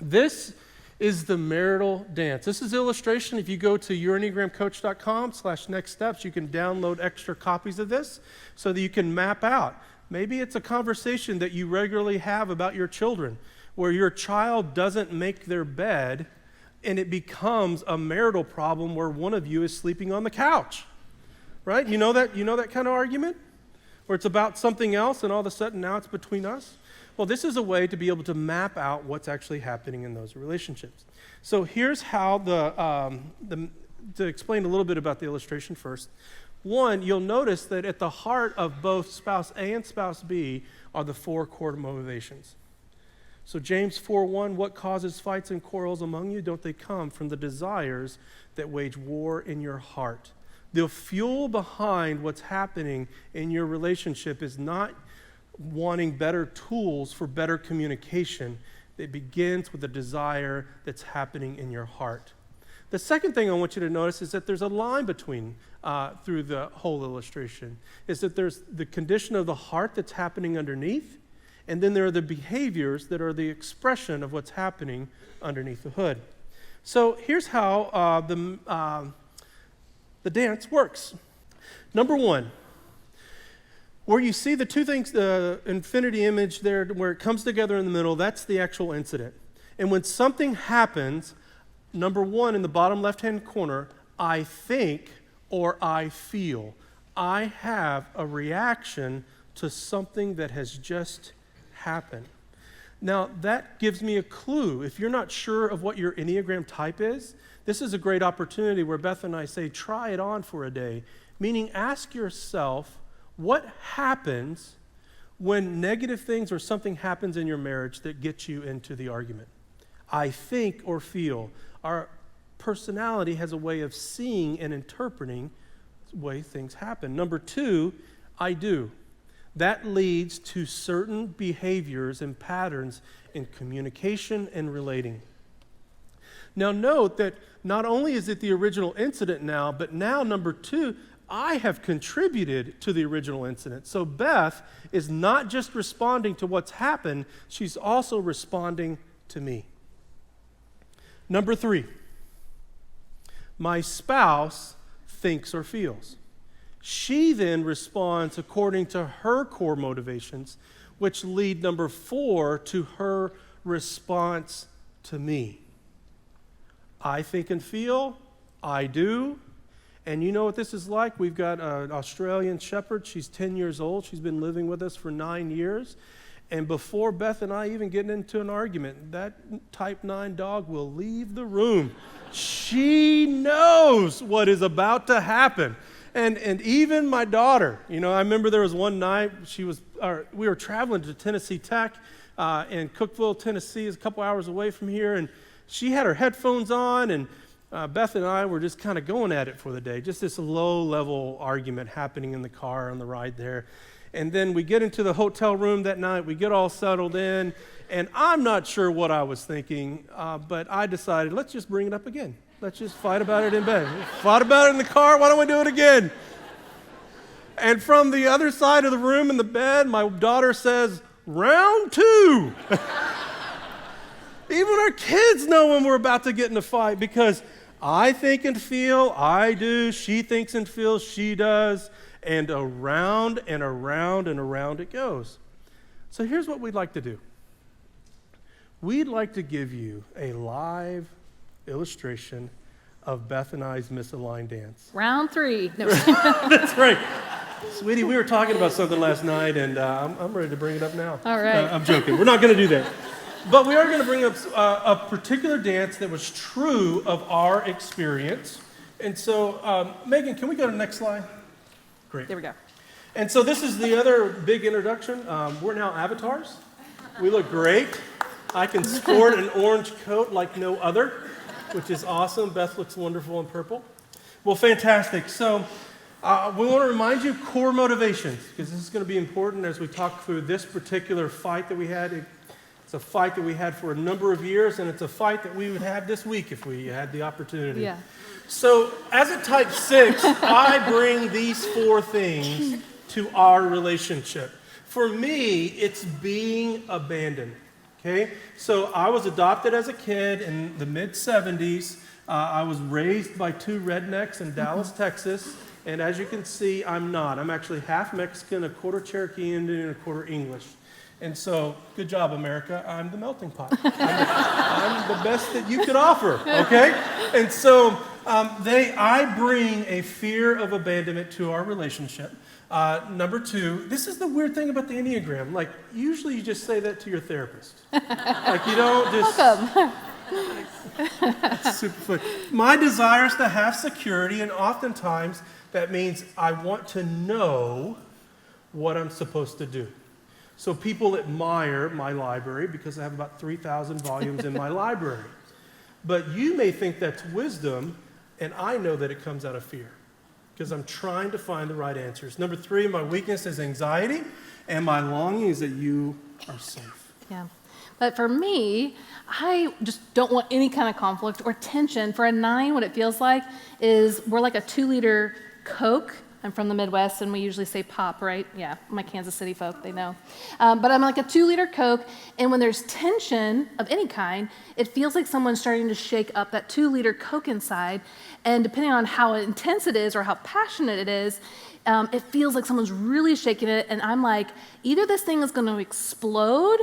This is the marital dance. This is illustration. If you go to yourenneagramcoach.com/next steps, you can download extra copies of this so that you can map out. Maybe it's a conversation that you regularly have about your children, where your child doesn't make their bed and it becomes a marital problem where one of you is sleeping on the couch. Right? You know that kind of argument? Where it's about something else and all of a sudden now it's between us? Well, this is a way to be able to map out what's actually happening in those relationships. So here's how to explain a little bit about the illustration first. 1, you'll notice that at the heart of both spouse A and spouse B are the 4 core motivations. So James 4:1, what causes fights and quarrels among you? Don't they come from the desires that wage war in your heart? The fuel behind what's happening in your relationship is not wanting better tools for better communication. It begins with a desire that's happening in your heart. The second thing I want you to notice is that there's a line between, through the whole illustration, is that there's the condition of the heart that's happening underneath, and then there are the behaviors that are the expression of what's happening underneath the hood. So here's how the dance works. Number 1, where you see the 2 things, the infinity image there, where it comes together in the middle, that's the actual incident. And when something happens, number 1 in the bottom left-hand corner, I think or I feel. I have a reaction to something that has just happened. Now, that gives me a clue. If you're not sure of what your Enneagram type is, this is a great opportunity where Beth and I say, try it on for a day. Meaning, ask yourself, what happens when negative things or something happens in your marriage that gets you into the argument? I think or feel. Our personality has a way of seeing and interpreting the way things happen. Number 2, I do. That leads to certain behaviors and patterns in communication and relating. Now note that not only is it the original incident now, but now number 2, I have contributed to the original incident. So Beth is not just responding to what's happened, she's also responding to me. Number 3, my spouse thinks or feels. She then responds according to her core motivations, which lead, number 4, to her response to me. I think and feel, I do. And you know what this is like? We've got an Australian shepherd. She's 10 years old. She's been living with us for 9 years. And before Beth and I even get into an argument, that type 9 dog will leave the room. She knows what is about to happen. And even my daughter, you know, I remember there was one night we were traveling to Tennessee Tech, and Cookeville, Tennessee is a couple hours away from here, and she had her headphones on, and Beth and I were just kind of going at it for the day, just this low-level argument happening in the car on the ride there. And then we get into the hotel room that night, we get all settled in, and I'm not sure what I was thinking, but I decided, let's just bring it up again. Let's just fight about it in bed. Fought about it in the car, why don't we do it again? And from the other side of the room in the bed, my daughter says, round 2. Even our kids know when we're about to get in a fight, because I think and feel, I do, she thinks and feels, she does, and around and around and around it goes. So here's what we'd like to do. We'd like to give you a live illustration of Beth and I's misaligned dance. Round 3. No. That's right. Sweetie, we were talking about something last night, and I'm ready to bring it up now. All right. I'm joking. We're not going to do that. But we are going to bring up a particular dance that was true of our experience. And so, Megan, can we go to the next slide? Great. There we go. And so this is the other big introduction. We're now avatars. We look great. I can sport an orange coat like no other, which is awesome. Beth looks wonderful in purple. Well, fantastic. So we want to remind you core motivations, because this is going to be important as we talk through this particular fight that we had. It's a fight that we had for a number of years, and it's a fight that we would have this week if we had the opportunity. Yeah. So as a type 6, I bring these 4 things to our relationship. For me, it's being abandoned. Okay? So I was adopted as a kid in the mid-70s. I was raised by 2 rednecks in Dallas, Texas. And as you can see, I'm not. I'm actually half Mexican, a quarter Cherokee Indian, and a quarter English. And so, good job, America. I'm the melting pot. I'm the best that you could offer, okay? And so, I bring a fear of abandonment to our relationship. Number 2, this is the weird thing about the Enneagram. Like, usually you just say that to your therapist. Like, you don't just... Welcome. That's super fun. My desire is to have security, and oftentimes that means I want to know what I'm supposed to do. So people admire my library because I have about 3,000 volumes in my library. But you may think that's wisdom, and I know that it comes out of fear because I'm trying to find the right answers. Number 3, my weakness is anxiety, and my longing is that you are safe. Yeah. But for me, I just don't want any kind of conflict or tension. For a 9, what it feels like is we're like a 2-liter Coke. I'm from the Midwest, and we usually say pop, right? Yeah, my Kansas City folk, they know. But I'm like a 2-liter Coke, and when there's tension of any kind, it feels like someone's starting to shake up that 2-liter Coke inside, and depending on how intense it is or how passionate it is, it feels like someone's really shaking it, and I'm like, either this thing is going to explode,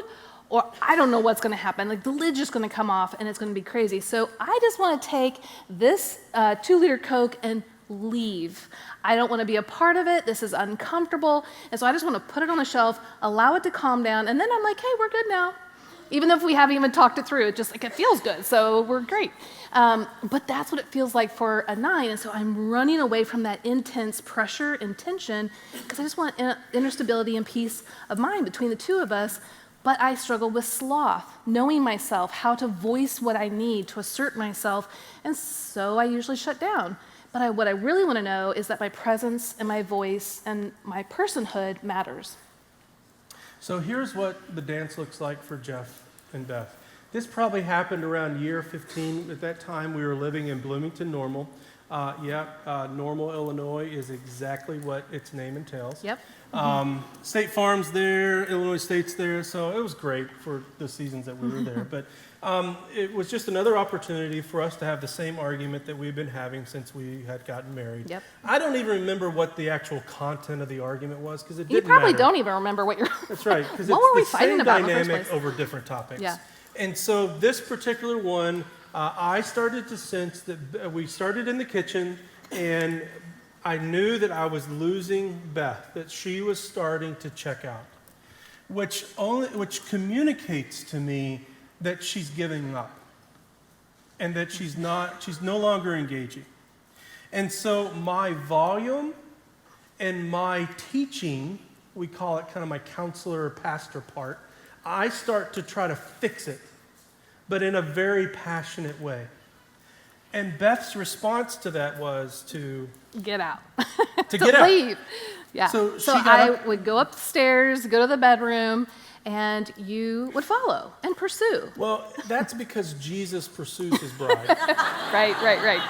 or I don't know what's going to happen. Like the lid's just going to come off, and it's going to be crazy. So I just want to take this 2-liter Coke and leave. I don't want to be a part of it. This is uncomfortable. And so I just want to put it on the shelf, allow it to calm down, and then I'm like, hey, we're good now. Even if we haven't even talked it through, it just like it feels good, so we're great. But that's what it feels like for a 9, and so I'm running away from that intense pressure and tension because I just want inner stability and peace of mind between the 2 of us. But I struggle with sloth, knowing myself, how to voice what I need to assert myself, and so I usually shut down. But what I really want to know is that my presence and my voice and my personhood matters. So here's what the dance looks like for Jeff and Beth. This probably happened around year 15. At that time, we were living in Bloomington, Normal. Normal, Illinois is exactly what its name entails. Yep. State Farm's there, Illinois State's there, so it was great for the seasons that we were there. But it was just another opportunity for us to have the same argument that we've been having since we had gotten married. Yep. I don't even remember what the actual content of the argument was because it You didn't probably matter. don't even remember what you're. That's right, because What it's were we the fighting same about in the first dynamic place? over different topics. Yeah. And so this particular one, I started to sense that we started in the kitchen, and I knew that I was losing Beth, that she was starting to check out, which communicates to me that she's giving up, and that she's no longer engaging. And so my volume and my teaching, we call it kind of my counselor or pastor part, I start to try to fix it, but in a very passionate way. And Beth's response to that was to Get out. To get out. Leave. Yeah. So So she got I up- would go upstairs, go to the bedroom, and you would follow and pursue. Well, that's because Jesus pursues his bride. Right.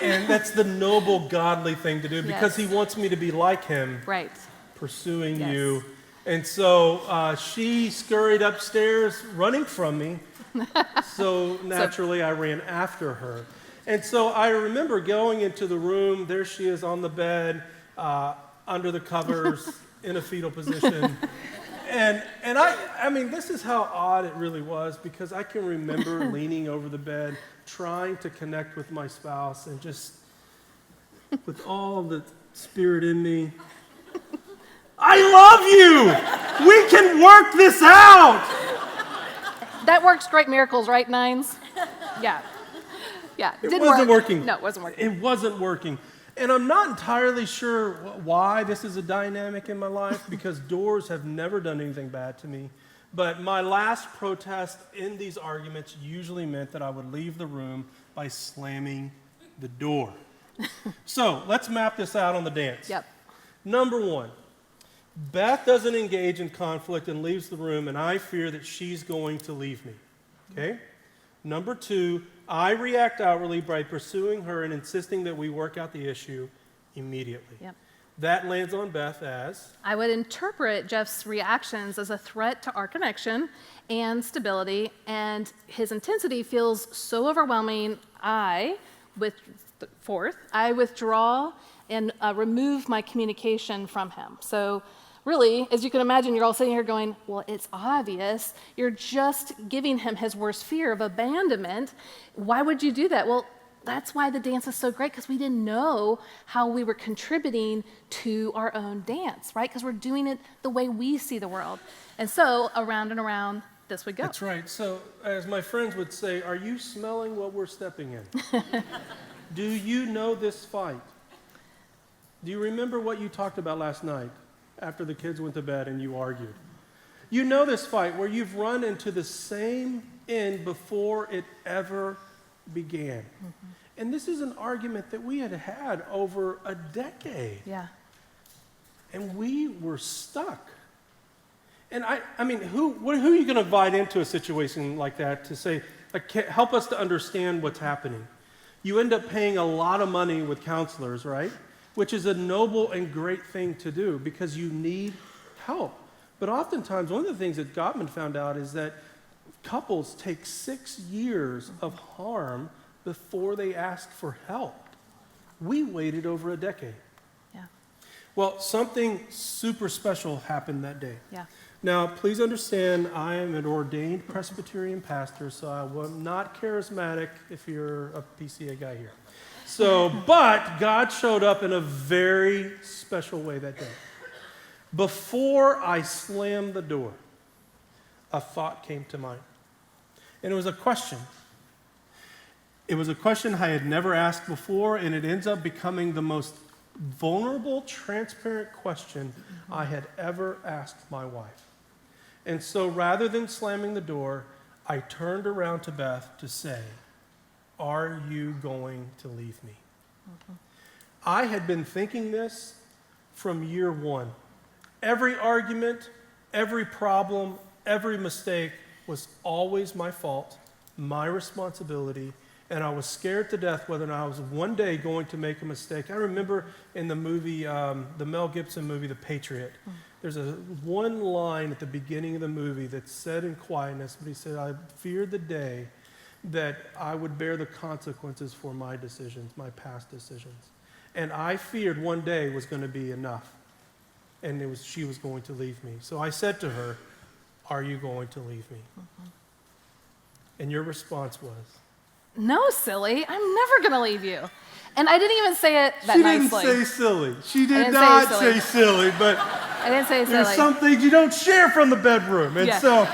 And that's the noble, godly thing to do because Yes. he wants me to be like him, Right. pursuing Yes. you. And so she scurried upstairs running from me. So naturally, I ran after her. And so I remember going into the room. There she is on the bed, under the covers, in a fetal position. And I mean, this is how odd it really was because I can remember leaning over the bed, trying to connect with my spouse, and just with all the spirit in me, I love you! We can work this out! That works great miracles, right, Nines? Yeah. It Didn't wasn't work. working. No, it wasn't working. It wasn't working. And I'm not entirely sure why this is a dynamic in my life because doors have never done anything bad to me. But my last protest in these arguments usually meant that I would leave the room by slamming the door. So let's map this out on the dance. Yep. Number one, Beth doesn't engage in conflict and leaves the room, and I fear that she's going to leave me. Okay? Number two, I react outwardly by pursuing her and insisting that we work out the issue immediately. Yep. That lands on Beth as I would interpret Jeff's reactions as a threat to our connection and stability, and his intensity feels so overwhelming. I withdraw and remove my communication from him. So really, as you can imagine, you're all sitting here going, well, it's obvious. You're just giving him his worst fear of abandonment. Why would you do that? Well, that's why the dance is so great, because we didn't know how we were contributing to our own dance, right? Because we're doing it the way we see the world. And so around and around this would go. That's right. So as my friends would say, are you smelling what we're stepping in? Do you know this fight? Do you remember what you talked about last night after the kids went to bed and you argued? You know this fight where you've run into the same end before it ever began. Mm-hmm. And this is an argument that we had over a decade. Yeah. And we were stuck. And I mean, who are you going to invite into a situation like that to say, like, help us to understand what's happening? You end up paying a lot of money with counselors, right? Which is a noble and great thing to do because you need help. But oftentimes, one of the things that Gottman found out is that couples take 6 years of harm before they ask for help. We waited over a decade. Yeah. Well, something super special happened that day. Yeah. Now, please understand, I am an ordained Presbyterian pastor, so I'm not charismatic if you're a PCA guy here. So, but God showed up in a very special way that day. Before I slammed the door, a thought came to mind. And it was a question. It was a question I had never asked before, and it ends up becoming the most vulnerable, transparent question I had ever asked my wife. And so rather than slamming the door, I turned around to Beth to say, are you going to leave me? I had been thinking this from year one. Every argument, every problem, every mistake was always my fault, my responsibility, and I was scared to death whether or not I was one day going to make a mistake. I remember in the movie, the Mel Gibson movie, The Patriot, there's one line at the beginning of the movie that's said in quietness, but he said, I feared the day that I would bear the consequences for my decisions, my past decisions. And I feared one day was going to be enough, and she was going to leave me. So I said to her, are you going to leave me? And your response was? No, silly. I'm never going to leave you. And I didn't even say it that She nicely. didn't say silly. She did not say silly, but I didn't say silly. there's some things you don't share from the bedroom. And Yeah. so,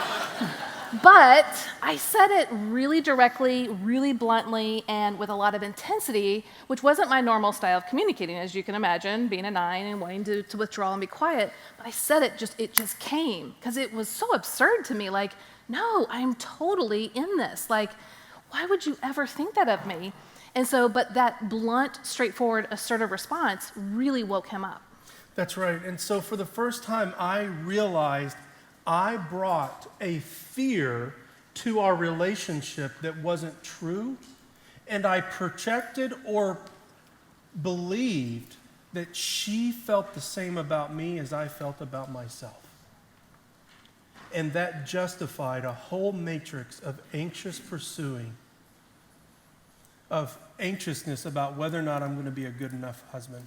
But I said it really directly, really bluntly, and with a lot of intensity, which wasn't my normal style of communicating, as you can imagine, being a 9 and wanting to withdraw and be quiet. But I said it just came, because it was so absurd to me. Like, no, I'm totally in this. Like, why would you ever think that of me? And so, but that blunt, straightforward, assertive response really woke him up. that's right. And so for the first time, I realized I brought a fear to our relationship that wasn't true, and I projected or believed that she felt the same about me as I felt about myself. And that justified a whole matrix of anxious pursuing, of anxiousness about whether or not I'm going to be a good enough husband.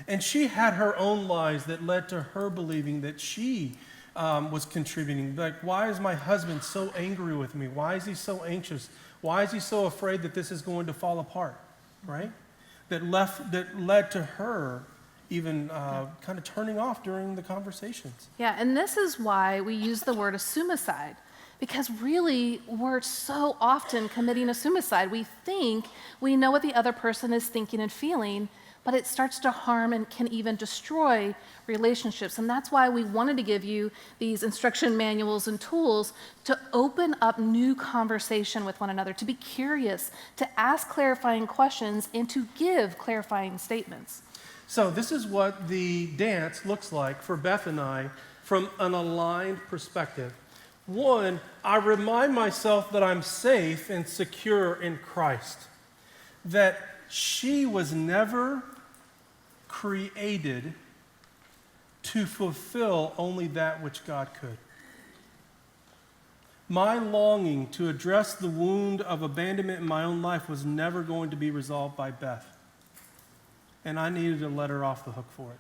And she had her own lies that led to her believing that she was contributing. Like, why is my husband so angry with me? Why is he so anxious? Why is he so afraid that this is going to fall apart, right? That led to her even kind of turning off during the conversations. Yeah, and this is why we use the word suicide, because really we're so often committing a suicide. We think we know what the other person is thinking and feeling, but it starts to harm and can even destroy relationships. And that's why we wanted to give you these instruction manuals and tools to open up new conversation with one another, to be curious, to ask clarifying questions, and to give clarifying statements. So this is what the dance looks like for Beth and I from an aligned perspective. One, I remind myself that I'm safe and secure in Christ, that she was never created to fulfill only that which God could. My longing to address the wound of abandonment in my own life was never going to be resolved by Beth. And I needed to let her off the hook for it.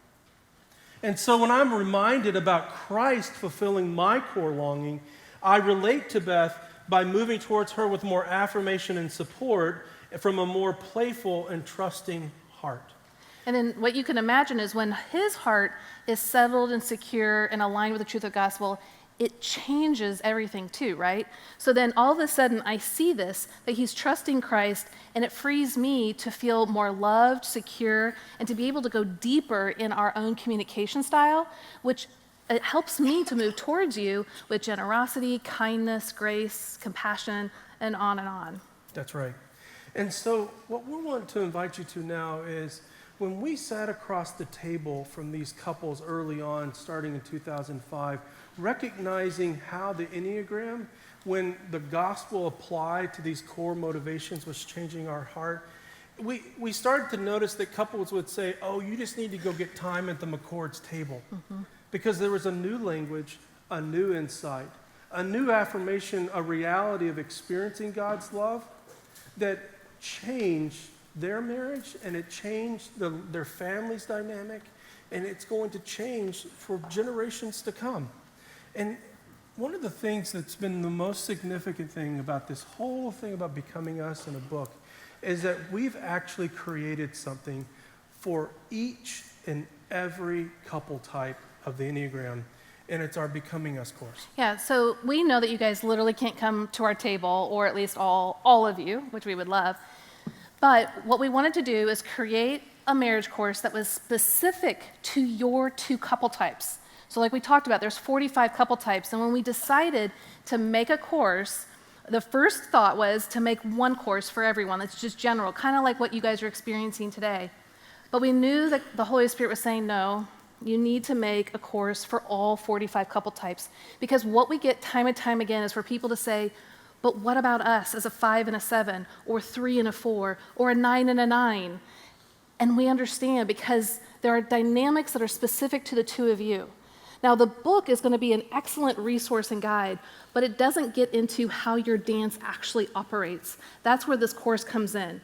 And so when I'm reminded about Christ fulfilling my core longing, I relate to Beth by moving towards her with more affirmation and support from a more playful and trusting heart. And then what you can imagine is when his heart is settled and secure and aligned with the truth of the gospel, it changes everything too, right? So then all of a sudden I see this, that he's trusting Christ, and it frees me to feel more loved, secure, and to be able to go deeper in our own communication style, which it helps me to move towards you with generosity, kindness, grace, compassion, and on and on. That's right. And so what we want to invite you to now is when we sat across the table from these couples early on, starting in 2005, recognizing how the Enneagram, when the gospel applied to these core motivations, was changing our heart, we started to notice that couples would say, oh, you just need to go get time at the McCord's table. Mm-hmm. Because there was a new language, a new insight, a new affirmation, a reality of experiencing God's love that changed their marriage, and it changed their family's dynamic, and it's going to change for generations to come. And one of the things that's been the most significant thing about this whole thing about becoming us in a book is that we've actually created something for each and every couple type of the Enneagram, and it's our Becoming Us course. Yeah, so we know that you guys literally can't come to our table, or at least all of you, which we would love. But what we wanted to do is create a marriage course that was specific to your two couple types. So like we talked about, there's 45 couple types, and when we decided to make a course, the first thought was to make one course for everyone that's just general, kind of like what you guys are experiencing today. But we knew that the Holy Spirit was saying, no, You need to make a course for all 45 couple types, because what we get time and time again is for people to say, but what about us as a 5 and a 7, or 3 and a 4, or a 9 and a 9? And we understand because there are dynamics that are specific to the two of you. Now, the book is going to be an excellent resource and guide, but it doesn't get into how your dance actually operates. That's where this course comes in.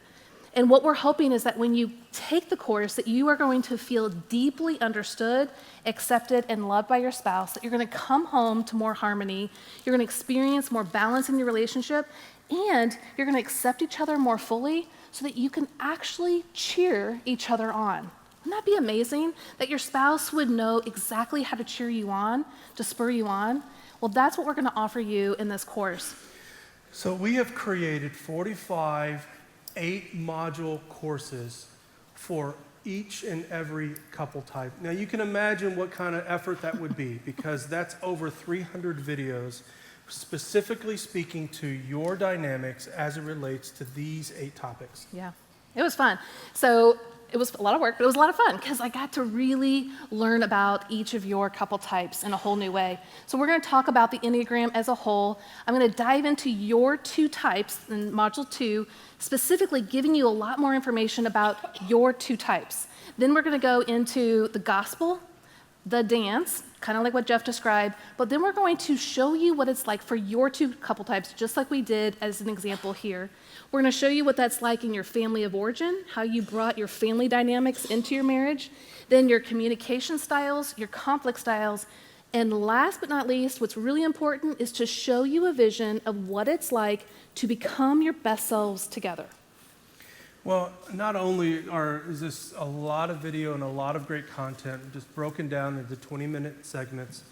And what we're hoping is that when you take the course, that you are going to feel deeply understood, accepted, and loved by your spouse, that you're going to come home to more harmony, you're going to experience more balance in your relationship, and you're going to accept each other more fully so that you can actually cheer each other on. Wouldn't that be amazing? That your spouse would know exactly how to cheer you on, to spur you on? Well, that's what we're going to offer you in this course. So we have created 45 8-module courses for each and every couple type. Now you can imagine what kind of effort that would be, because that's over 300 videos specifically speaking to your dynamics as it relates to these 8 topics. Yeah, it was fun. So it was a lot of work, but it was a lot of fun because I got to really learn about each of your couple types in a whole new way. So we're going to talk about the Enneagram as a whole. I'm going to dive into your 2 types in Module 2, specifically giving you a lot more information about your 2 types. Then we're going to go into the gospel, the dance, kind of like what Jeff described, but then we're going to show you what it's like for your 2 couple types, just like we did as an example here. We're going to show you what that's like in your family of origin, how you brought your family dynamics into your marriage, then your communication styles, your conflict styles, and last but not least, what's really important is to show you a vision of what it's like to become your best selves together. Well, not only is this a lot of video and a lot of great content, just broken down into 20-minute segments,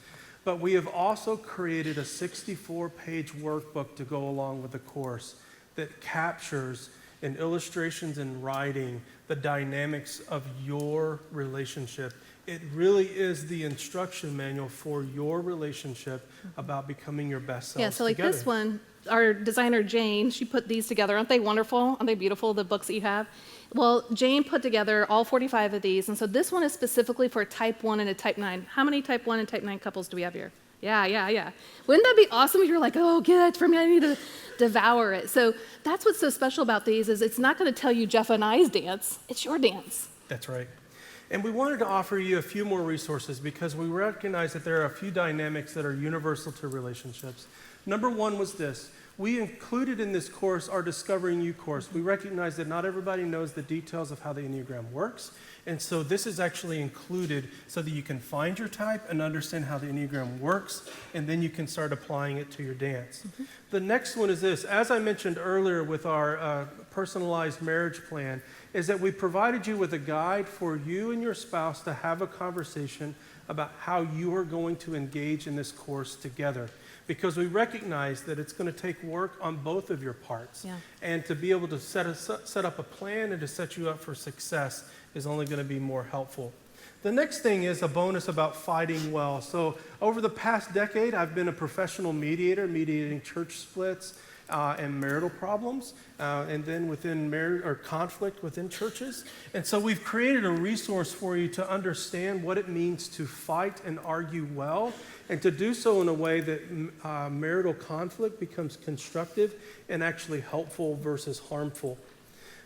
but we have also created a 64-page workbook to go along with the course that captures in illustrations and writing the dynamics of your relationship. It really is the instruction manual for your relationship about becoming your best selves. Yeah, so like together. this one, our designer Jane, she put these together. Aren't they wonderful? Aren't they beautiful, the books that you have? Well, Jane put together all 45 of these, and so this one is specifically for type 1 and a type 9. How many type 1 and type 9 couples do we have here? Yeah. Wouldn't that be awesome if you were like, oh, get it for me, I need to devour it. So that's what's so special about these is it's not going to tell you Jeff and I's dance, it's your dance. That's right. And we wanted to offer you a few more resources because we recognize that there are a few dynamics that are universal to relationships. Number one was this. We included in this course our Discovering You course. We recognize that not everybody knows the details of how the Enneagram works, and so this is actually included so that you can find your type and understand how the Enneagram works, and then you can start applying it to your dance. Mm-hmm. The next one is this. As I mentioned earlier with our personalized marriage plan, is that we provided you with a guide for you and your spouse to have a conversation about how you are going to engage in this course together. Because we recognize that it's going to take work on both of your parts. Yeah. And to be able to set up a plan and to set you up for success is only going to be more helpful. The next thing is a bonus about fighting well. So over the past decade, I've been a professional mediator, mediating church splits and marital problems, and then within marriage or conflict within churches. And so we've created a resource for you to understand what it means to fight and argue well, and to do so in a way that marital conflict becomes constructive and actually helpful versus harmful.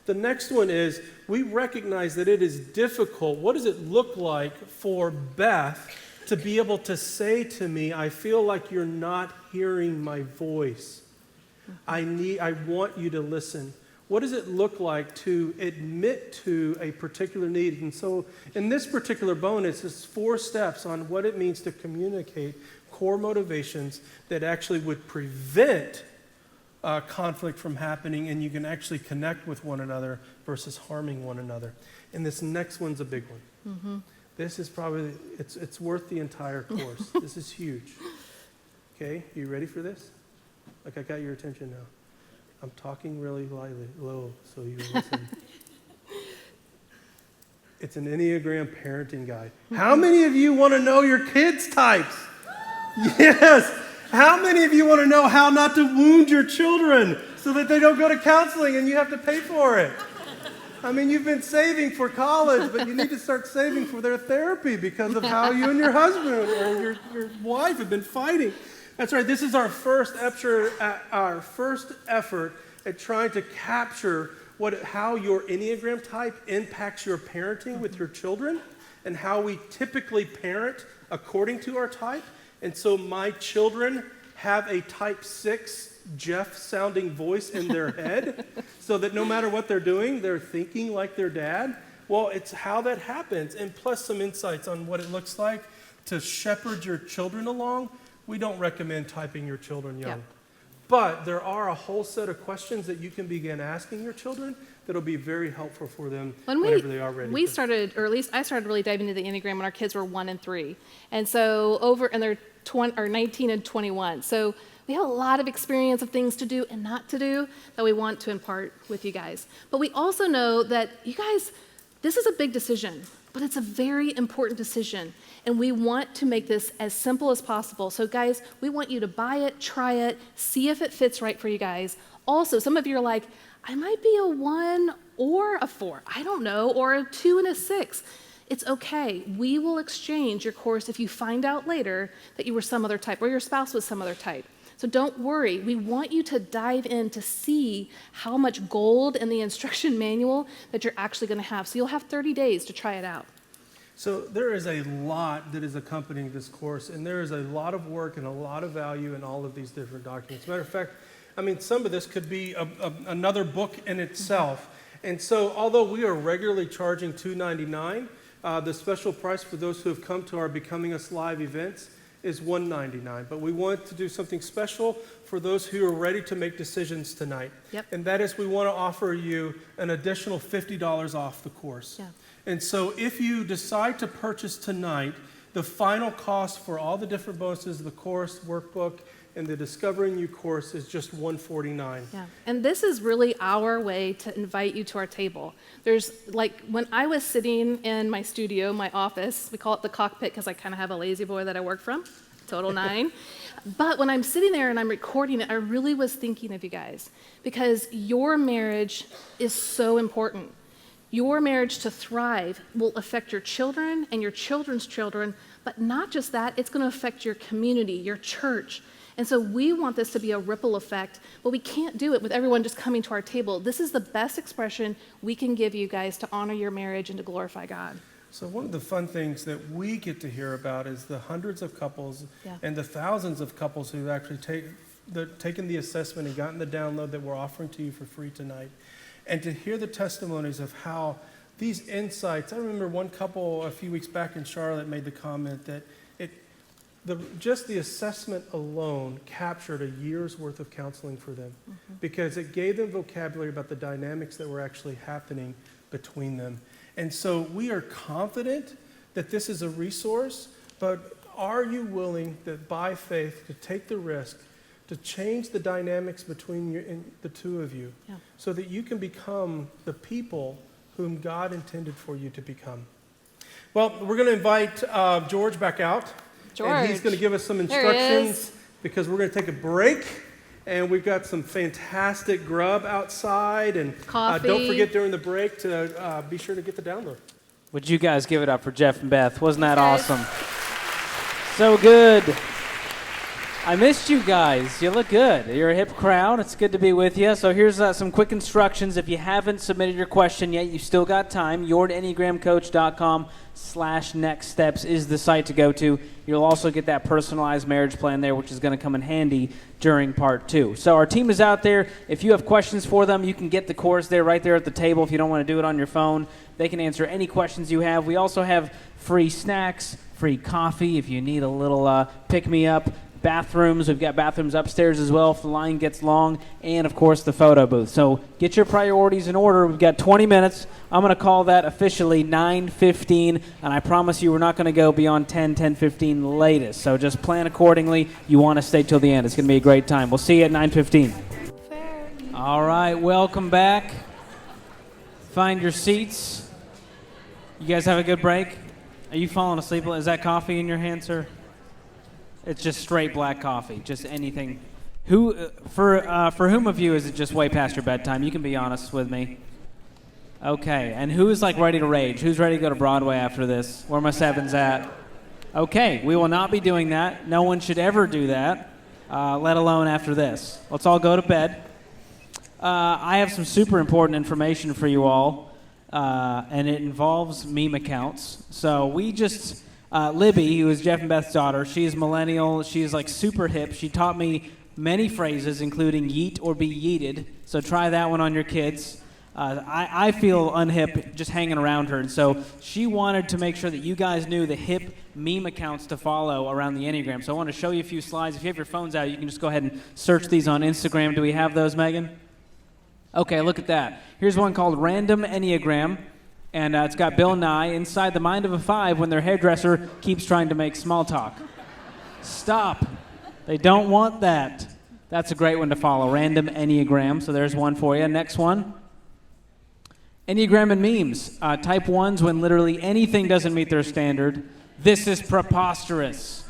The next one is we recognize that it is difficult. What does it look like for Beth to be able to say to me, I feel like you're not hearing my voice. I want you to listen. What does it look like to admit to a particular need? And so in this particular bonus, it's 4 steps on what it means to communicate core motivations that actually would prevent conflict from happening, and you can actually connect with one another versus harming one another. And this next one's a big one. Mm-hmm. This is probably, it's worth the entire course. This is huge. Okay, you ready for this? Like I got your attention now. I'm talking really low, so you listen. It's an Enneagram parenting guide. How many of you want to know your kids' types? Yes. How many of you want to know how not to wound your children so that they don't go to counseling and you have to pay for it? I mean, you've been saving for college, but you need to start saving for their therapy because of how you and your husband or your wife have been fighting. That's right. This is our first effort at trying to capture how your Enneagram type impacts your parenting with your children and how we typically parent according to our type. And so my children have a type 6 Jeff-sounding voice in their head so that no matter what they're doing, they're thinking like their dad. Well, it's how that happens, and plus some insights on what it looks like to shepherd your children along. We don't recommend typing your children young. Yeah. But there are a whole set of questions that you can begin asking your children that'll be very helpful for them whenever they are ready. We started, or at least I started really diving into the Enneagram when our kids were 1 and 3. And so and they're 19 and 21. So we have a lot of experience of things to do and not to do that we want to impart with you guys. But we also know that you guys, this is a big decision, but it's a very important decision. And we want to make this as simple as possible. So guys, we want you to buy it, try it, see if it fits right for you guys. Also, some of you are like, I might be a 1 or a 4, I don't know, or a 2 and a 6. It's okay. We will exchange your course if you find out later that you were some other type or your spouse was some other type. So don't worry. We want you to dive in to see how much gold in the instruction manual that you're actually going to have. So you'll have 30 days to try it out. So there is a lot that is accompanying this course, and there is a lot of work and a lot of value in all of these different documents. Matter of fact, I mean, some of this could be another book in itself. And so although we are regularly charging $299, the special price for those who have come to our Becoming Us Live events is $199. But we want to do something special for those who are ready to make decisions tonight. Yep. And that is we want to offer you an additional $50 off the course. Yeah. And so if you decide to purchase tonight, the final cost for all the different bonuses, the course, workbook, and the Discovering You course is just $149. Yeah, and this is really our way to invite you to our table. There's like, when I was sitting in my studio, my office, we call it the cockpit because I kind of have a lazy boy that I work from, total 9. But when I'm sitting there and I'm recording it, I really was thinking of you guys because your marriage is so important. Your marriage to thrive will affect your children and your children's children, but not just that, it's going to affect your community, your church. And so we want this to be a ripple effect, but we can't do it with everyone just coming to our table. This is the best expression we can give you guys to honor your marriage and to glorify God. So one of the fun things that we get to hear about is the hundreds of couples and the thousands of couples who've actually taken the assessment and gotten the download that we're offering to you for free tonight. And to hear the testimonies of how these insights, I remember one couple a few weeks back in Charlotte made the comment that just the assessment alone captured a year's worth of counseling for them because it gave them vocabulary about the dynamics that were actually happening between them. And so we are confident that this is a resource, but are you willing that by faith to take the risk to change the dynamics between the two of you so that you can become the people whom God intended for you to become? Well, we're going to invite George back out. George. And he's going to give us some instructions because we're going to take a break. And we've got some fantastic grub outside. And coffee. Don't forget during the break to be sure to get the download. Would you guys give it up for Jeff and Beth? Wasn't that awesome? So good. I missed you guys. You look good. You're a hip crowd. It's good to be with you. So here's some quick instructions. If you haven't submitted your question yet, you still got time. YourEnneagramCoach.com/next-steps is the site to go to. You'll also get that personalized marriage plan there, which is going to come in handy during part 2. So our team is out there. If you have questions for them, you can get the course there right there at the table. If you don't want to do it on your phone, they can answer any questions you have. We also have free snacks, free coffee if you need a little pick-me-up. Bathrooms, we've got bathrooms upstairs as well if the line gets long, and of course the photo booth. So get your priorities in order. We've got 20 minutes. I'm going to call that officially 9:15, and I promise you we're not going to go beyond 10:15 latest. So just plan accordingly. You want to stay till the end. It's going to be a great time. We'll see you at 9:15. All right, welcome back. Find your seats. You guys have a good break? Are you falling asleep? Is that coffee in your hand, sir? It's just straight black coffee, just anything. For whom of you is it just way past your bedtime? You can be honest with me. Okay, and who's like ready to rage? Who's ready to go to Broadway after this? Where are my sevens at? Okay, we will not be doing that. No one should ever do that, let alone after this. Let's all go to bed. I have some super important information for you all, and it involves meme accounts. So we just, Libby, who is Jeff and Beth's daughter, she's millennial. She's like super hip. She taught me many phrases, including yeet or be yeeted. So try that one on your kids. I feel unhip just hanging around her, and so she wanted to make sure that you guys knew the hip meme accounts to follow around the Enneagram. So I want to show you a few slides. If you have your phones out, you can just go ahead and search these on Instagram. Do we have those, Megan? Okay, look at that. Here's one called Random Enneagram, and it's got Bill Nye inside the mind of a 5 when their hairdresser keeps trying to make small talk. Stop. They don't want that. That's a great one to follow, Random Enneagram. So there's one for you. Next one. Enneagram and memes. Type 1s when literally anything doesn't meet their standard. This is preposterous.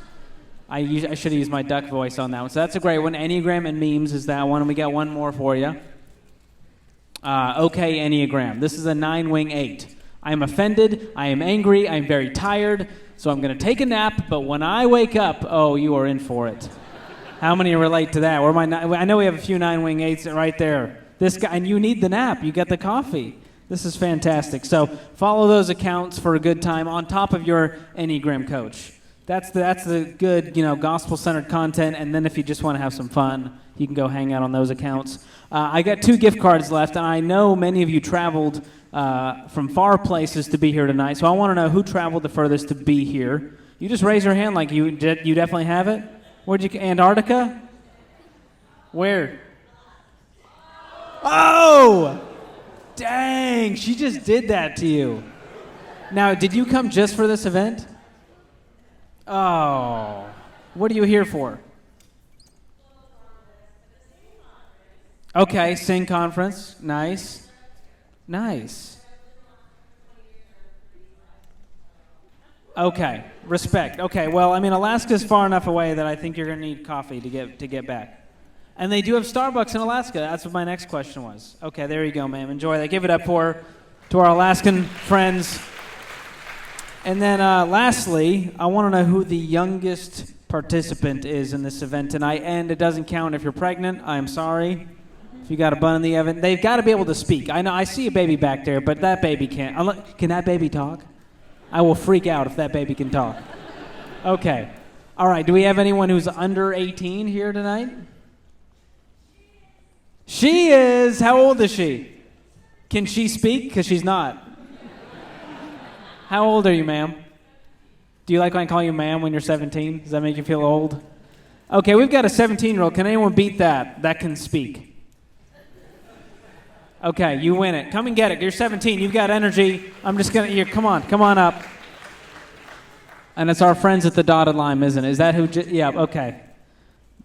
I should have used my duck voice on that one. So that's a great one. Enneagram and memes is that one. And we got one more for you. Okay, Enneagram. This is a 9-wing 8. I am offended. I am angry. I am very tired. So I'm going to take a nap. But when I wake up, oh, you are in for it. How many relate to that? I know we have a few 9-wing 8s right there. This guy, and you need the nap. You get the coffee. This is fantastic. So follow those accounts for a good time on top of your Enneagram coach. That's the good, gospel-centered content. And then if you just want to have some fun, you can go hang out on those accounts. I got 2 gift cards left, and I know many of you traveled from far places to be here tonight. So I want to know who traveled the furthest to be here. You just raise your hand like you definitely have it. Where'd you? Antarctica? Where? Oh! Dang, she just did that to you. Now, did you come just for this event? Oh, what are you here for? Okay, Sing Conference. Nice. Nice. Okay, respect. Okay, well, Alaska's far enough away that I think you're going to need coffee to get back. And they do have Starbucks in Alaska. That's what my next question was. Okay, there you go, ma'am. Enjoy that. Give it up to our Alaskan friends. And then lastly, I want to know who the youngest participant is in this event tonight. And it doesn't count if you're pregnant. I'm sorry. If you got a bun in the oven. They've got to be able to speak. I know I see a baby back there, but that baby can't. Can that baby talk? I will freak out if that baby can talk. Okay. All right. Do we have anyone who's under 18 here tonight? She is. How old is she? Can she speak? Because she's not. How old are you, ma'am? Do you like when I call you ma'am when you're 17? Does that make you feel old? Okay, we've got a 17-year-old. Can anyone beat that? That can speak. Okay, you win it. Come and get it. You're 17. You've got energy. I'm just going to... Come on up. And it's our friends at the Dotted Line, isn't it? Is that who... Yeah, okay.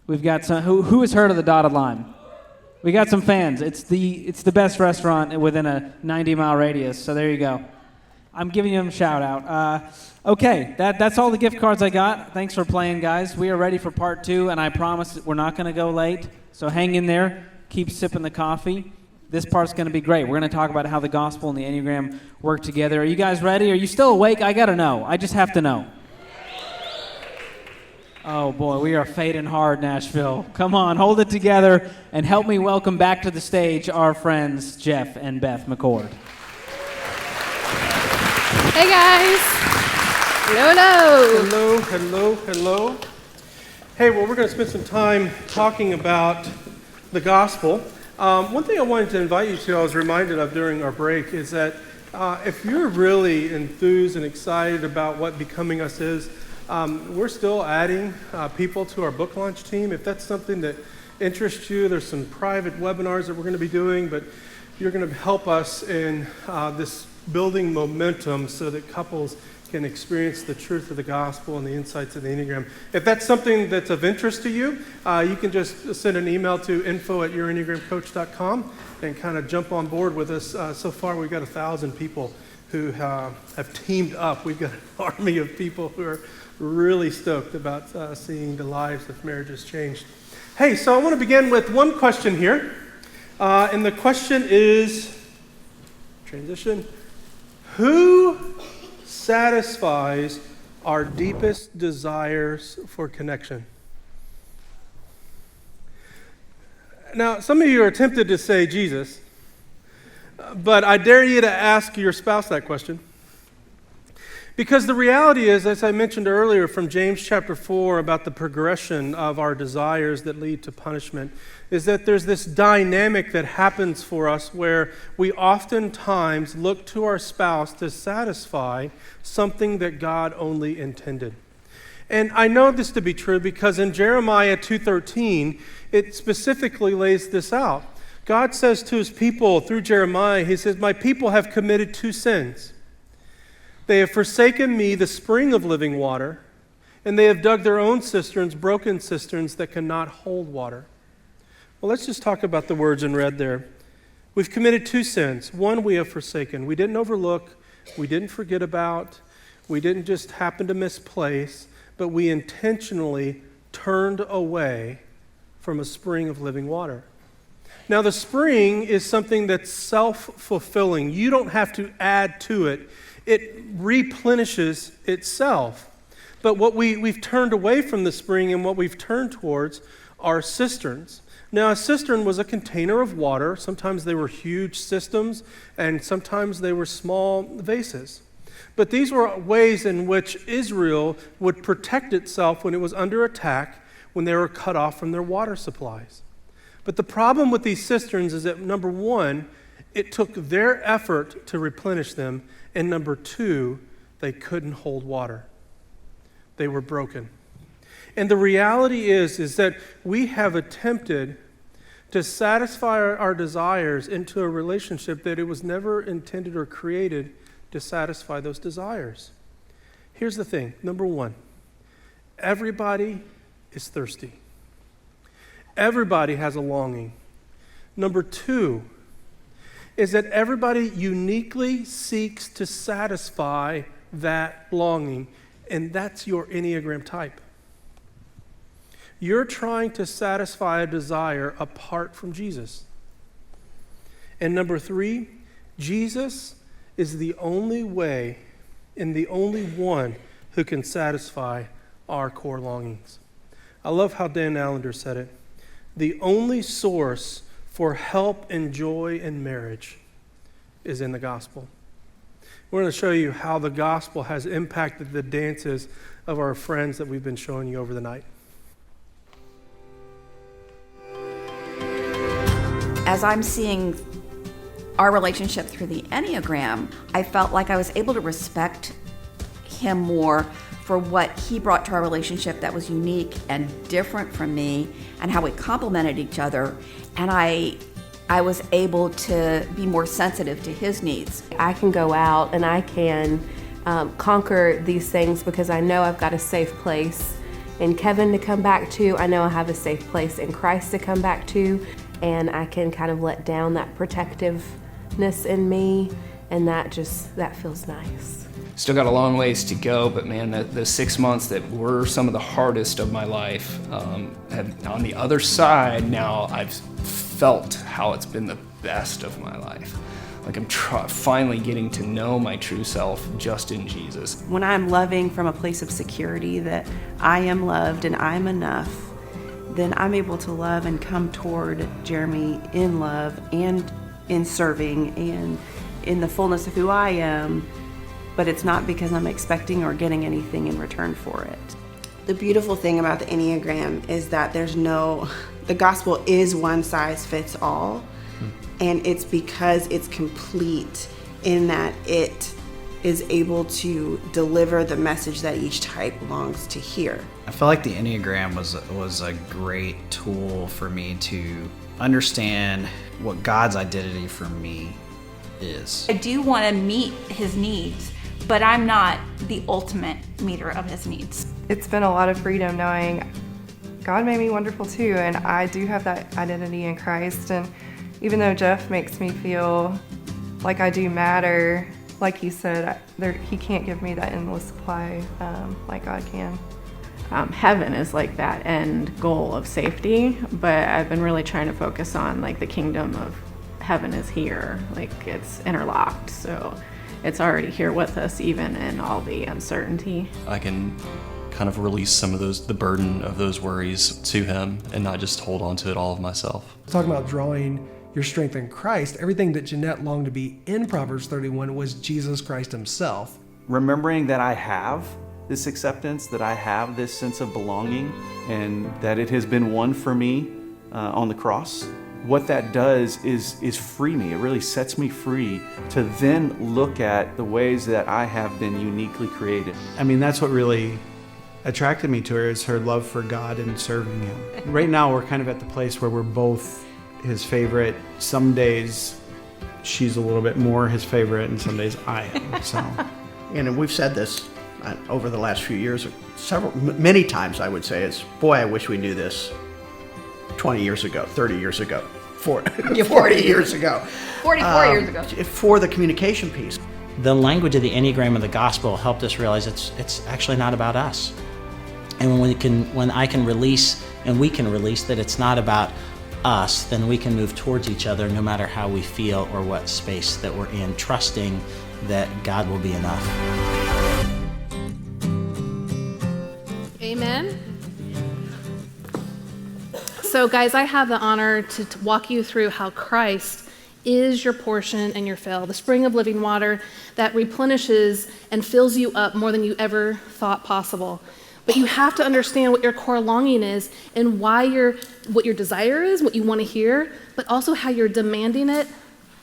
We've got some... Who has heard of the Dotted Line? We got some fans. It's the best restaurant within a 90-mile radius, so there you go. I'm giving them a shout-out. Okay, that's all the gift cards I got. Thanks for playing, guys. We are ready for part 2, and I promise we're not going to go late, so hang in there. Keep sipping the coffee. This part's going to be great. We're going to talk about how the gospel and the Enneagram work together. Are you guys ready? Are you still awake? I got to know. I just have to know. Oh, boy, we are fading hard, Nashville. Come on, hold it together, and help me welcome back to the stage our friends Jeff and Beth McCord. Hey, guys. Hello. Hello. Hey, well, we're going to spend some time talking about the gospel. One thing I wanted to invite you to, I was reminded of during our break, is that if you're really enthused and excited about what Becoming Us is, we're still adding people to our book launch team. If that's something that interests you, there's some private webinars that we're going to be doing, but you're going to help us in this building momentum so that couples can experience the truth of the gospel and the insights of the Enneagram. If that's something that's of interest to you, you can just send an email to info@yourenneagramcoach.com and kind of jump on board with us. So far, we've got 1,000 people who have teamed up. We've got an army of people who are really stoked about seeing the lives of marriages changed. Hey, so I want to begin with one question here. And the question is, transition. Who satisfies our deepest desires for connection? Now, some of you are tempted to say Jesus, but I dare you to ask your spouse that question. Because the reality is, as I mentioned earlier from James chapter 4 about the progression of our desires that lead to punishment, is that there's this dynamic that happens for us where we oftentimes look to our spouse to satisfy something that God only intended. And I know this to be true because in Jeremiah 2:13, it specifically lays this out. God says to his people through Jeremiah, he says, "My people have committed 2 sins. They have forsaken me, the spring of living water, and they have dug their own cisterns, broken cisterns that cannot hold water." Well, let's just talk about the words in red there. We've committed 2 sins. One, we have forsaken. We didn't overlook, we didn't forget about, we didn't just happen to misplace, but we intentionally turned away from a spring of living water. Now, the spring is something that's self-fulfilling. You don't have to add to it. It replenishes itself. But what we've turned away from the spring and what we've turned towards are cisterns. Now, a cistern was a container of water. Sometimes they were huge systems, and sometimes they were small vases. But these were ways in which Israel would protect itself when it was under attack, when they were cut off from their water supplies. But the problem with these cisterns is that, number one, it took their effort to replenish them, and number two, they couldn't hold water. They were broken. And the reality is that we have attempted to satisfy our desires into a relationship that it was never intended or created to satisfy those desires. Here's the thing. Number one, everybody is thirsty. Everybody has a longing. Number two is that everybody uniquely seeks to satisfy that longing, and that's your Enneagram type. You're trying to satisfy a desire apart from Jesus. And number three, Jesus is the only way and the only one who can satisfy our core longings. I love how Dan Allender said it. The only source for help and joy in marriage is in the gospel. We're going to show you how the gospel has impacted the dances of our friends that we've been showing you over the night. As I'm seeing our relationship through the Enneagram, I felt like I was able to respect him more for what he brought to our relationship that was unique and different from me, and how we complemented each other. And I was able to be more sensitive to his needs. I can go out and I can conquer these things because I know I've got a safe place in Kevin to come back to. I know I have a safe place in Christ to come back to, and I can kind of let down that protectiveness in me, and that feels nice. Still got a long ways to go, but man, the 6 months that were some of the hardest of my life, have, on the other side now, I've felt how it's been the best of my life. Like I'm finally getting to know my true self just in Jesus. When I'm loving from a place of security that I am loved and I'm enough, then I'm able to love and come toward Jeremy in love and in serving and in the fullness of who I am, but it's not because I'm expecting or getting anything in return for it. The beautiful thing about the Enneagram is that the gospel is one size fits all, and it's because it's complete in that it is able to deliver the message that each type longs to hear. I feel like the Enneagram was a great tool for me to understand what God's identity for me is. I do want to meet his needs, but I'm not the ultimate meter of his needs. It's been a lot of freedom knowing God made me wonderful too, and I do have that identity in Christ. And even though Jeff makes me feel like I do matter, like he said, he can't give me that endless supply like God can. Heaven is like that end goal of safety, but I've been really trying to focus on like the kingdom of heaven is here. Like, it's interlocked. So it's already here with us, even in all the uncertainty. I can kind of release some of the burden of those worries to him and not just hold on to it all of myself. Talking about drawing your strength in Christ, everything that Jeanette longed to be in Proverbs 31 was Jesus Christ himself. Remembering that I have this acceptance, that I have this sense of belonging, and that it has been won for me on the cross. What that does is free me. It really sets me free to then look at the ways that I have been uniquely created. I mean, that's what really attracted me to her, is her love for God and serving him. Right now, we're kind of at the place where we're both his favorite. Some days she's a little bit more his favorite, and some days I am. So, and we've said this over the last few years, many times I would say, is, boy, I wish we knew this 20 years ago, 30 years ago, 40 years ago. 44 years ago. For the communication piece. The language of the Enneagram and the gospel helped us realize it's actually not about us. And when I can release, and we can release, that it's not about us, then we can move towards each other no matter how we feel or what space that we're in, trusting that God will be enough. Amen. So guys, I have the honor to walk you through how Christ is your portion and your fill, the spring of living water that replenishes and fills you up more than you ever thought possible. But you have to understand what your core longing is and what your desire is, what you want to hear, but also how you're demanding it,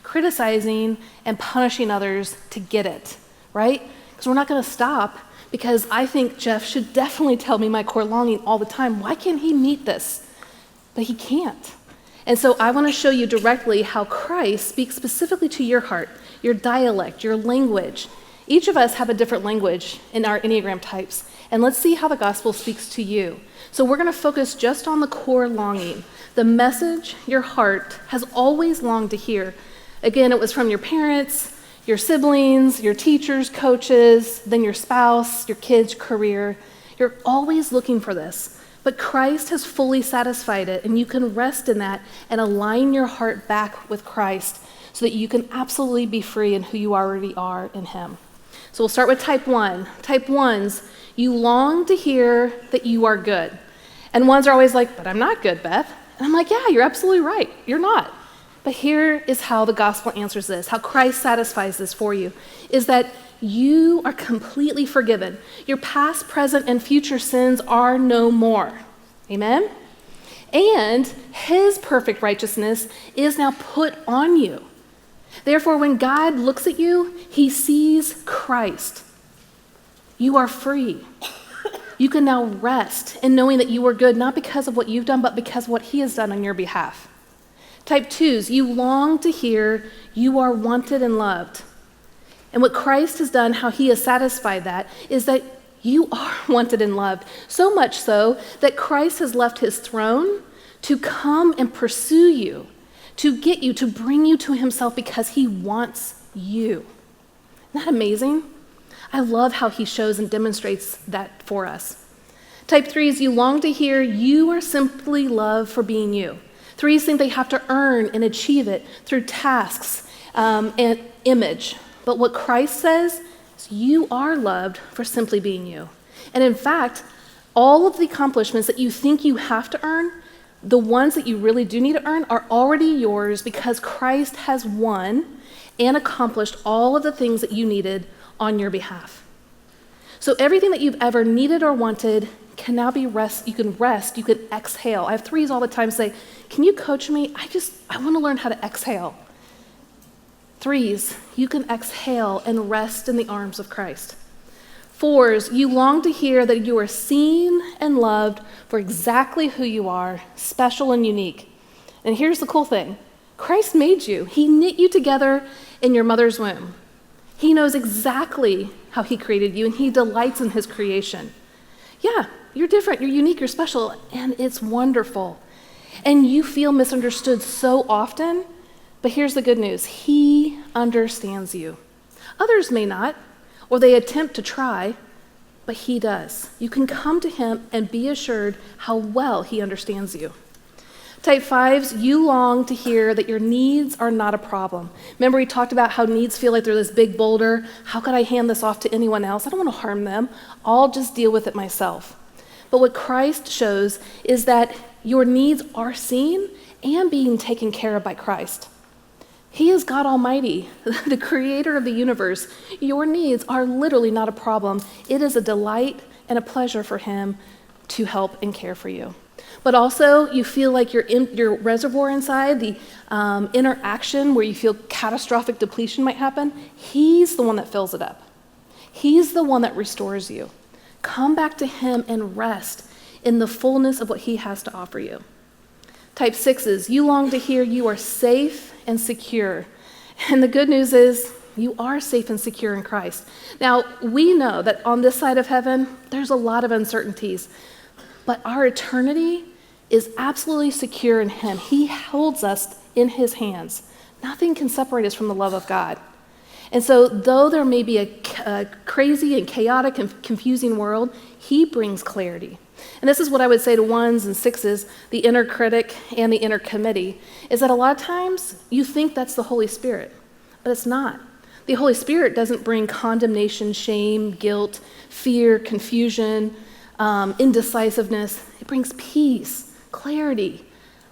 criticizing, and punishing others to get it, right? Because we're not going to stop, because I think Jeff should definitely tell me my core longing all the time. Why can't he meet this? But he can't. And so I want to show you directly how Christ speaks specifically to your heart, your dialect, your language. Each of us have a different language in our Enneagram types. And let's see how the gospel speaks to you. So we're going to focus just on the core longing, the message your heart has always longed to hear. Again, it was from your parents, your siblings, your teachers, coaches, then your spouse, your kids' career. You're always looking for this. But Christ has fully satisfied it, and you can rest in that and align your heart back with Christ so that you can absolutely be free in who you already are in him. So we'll start with type 1. Type 1s, you long to hear that you are good. And ones are always like, but I'm not good, Beth. And I'm like, yeah, you're absolutely right. You're not. But here is how the gospel answers this, how Christ satisfies this for you, is that you are completely forgiven. Your past, present, and future sins are no more. Amen? And his perfect righteousness is now put on you. Therefore, when God looks at you, he sees Christ. You are free. You can now rest in knowing that you are good, not because of what you've done, but because of what he has done on your behalf. Type 2s, you long to hear you are wanted and loved. And what Christ has done, how he has satisfied that, is that you are wanted and loved. So much so that Christ has left his throne to come and pursue you, to get you, to bring you to himself because he wants you. Isn't that amazing? I love how he shows and demonstrates that for us. Type 3s, you long to hear you are simply loved for being you. 3s think they have to earn and achieve it through tasks and image. But what Christ says is you are loved for simply being you. And in fact, all of the accomplishments that you think you have to earn, the ones that you really do need to earn, are already yours because Christ has won and accomplished all of the things that you needed on your behalf. So everything that you've ever needed or wanted can now be rest. You can rest, you can exhale. I have 3s all the time say, can you coach me? I want to learn how to exhale. 3s, you can exhale and rest in the arms of Christ. 4s, you long to hear that you are seen and loved for exactly who you are, special and unique. And here's the cool thing. Christ made you. He knit you together in your mother's womb. He knows exactly how he created you, and he delights in his creation. Yeah, you're different, you're unique, you're special, and it's wonderful. And you feel misunderstood so often, but here's the good news. He understands you. Others may not, or they attempt to try, but he does. You can come to him and be assured how well he understands you. Type 5s, you long to hear that your needs are not a problem. Remember we talked about how needs feel like they're this big boulder. How could I hand this off to anyone else? I don't want to harm them. I'll just deal with it myself. But what Christ shows is that your needs are seen and being taken care of by Christ. He is God Almighty, the creator of the universe. Your needs are literally not a problem. It is a delight and a pleasure for him to help and care for you. But also, you feel like your reservoir inside, the interaction where you feel catastrophic depletion might happen, he's the one that fills it up. He's the one that restores you. Come back to him and rest in the fullness of what he has to offer you. Type 6s, you long to hear you are safe and secure. And the good news is, you are safe and secure in Christ. Now, we know that on this side of heaven, there's a lot of uncertainties. But our eternity is absolutely secure in him. He holds us in his hands. Nothing can separate us from the love of God. And so though there may be a crazy and chaotic and confusing world, he brings clarity. And this is what I would say to 1s and 6s, the inner critic and the inner committee, is that a lot of times you think that's the Holy Spirit, but it's not. The Holy Spirit doesn't bring condemnation, shame, guilt, fear, confusion, indecisiveness. It brings peace, clarity,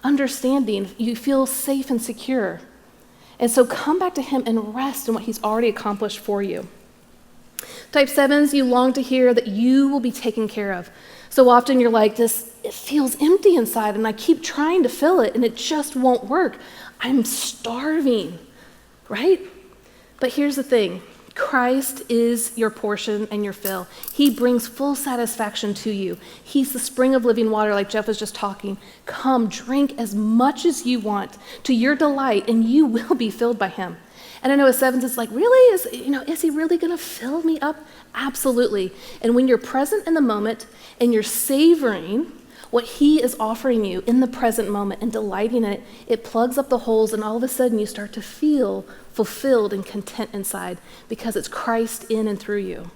understanding. You feel safe and secure. And so come back to him and rest in what he's already accomplished for you. Type 7s, you long to hear that you will be taken care of. So often you're like, it feels empty inside and I keep trying to fill it and it just won't work. I'm starving, right? But here's the thing. Christ is your portion and your fill. He brings full satisfaction to you. He's the spring of living water like Jeff was just talking. Come, drink as much as you want to your delight and you will be filled by him. And I know as 7s, it's like, really? Is he really going to fill me up? Absolutely. And when you're present in the moment and you're savoring what he is offering you in the present moment and delighting in it, it plugs up the holes and all of a sudden you start to feel fulfilled and content inside because it's Christ in and through you.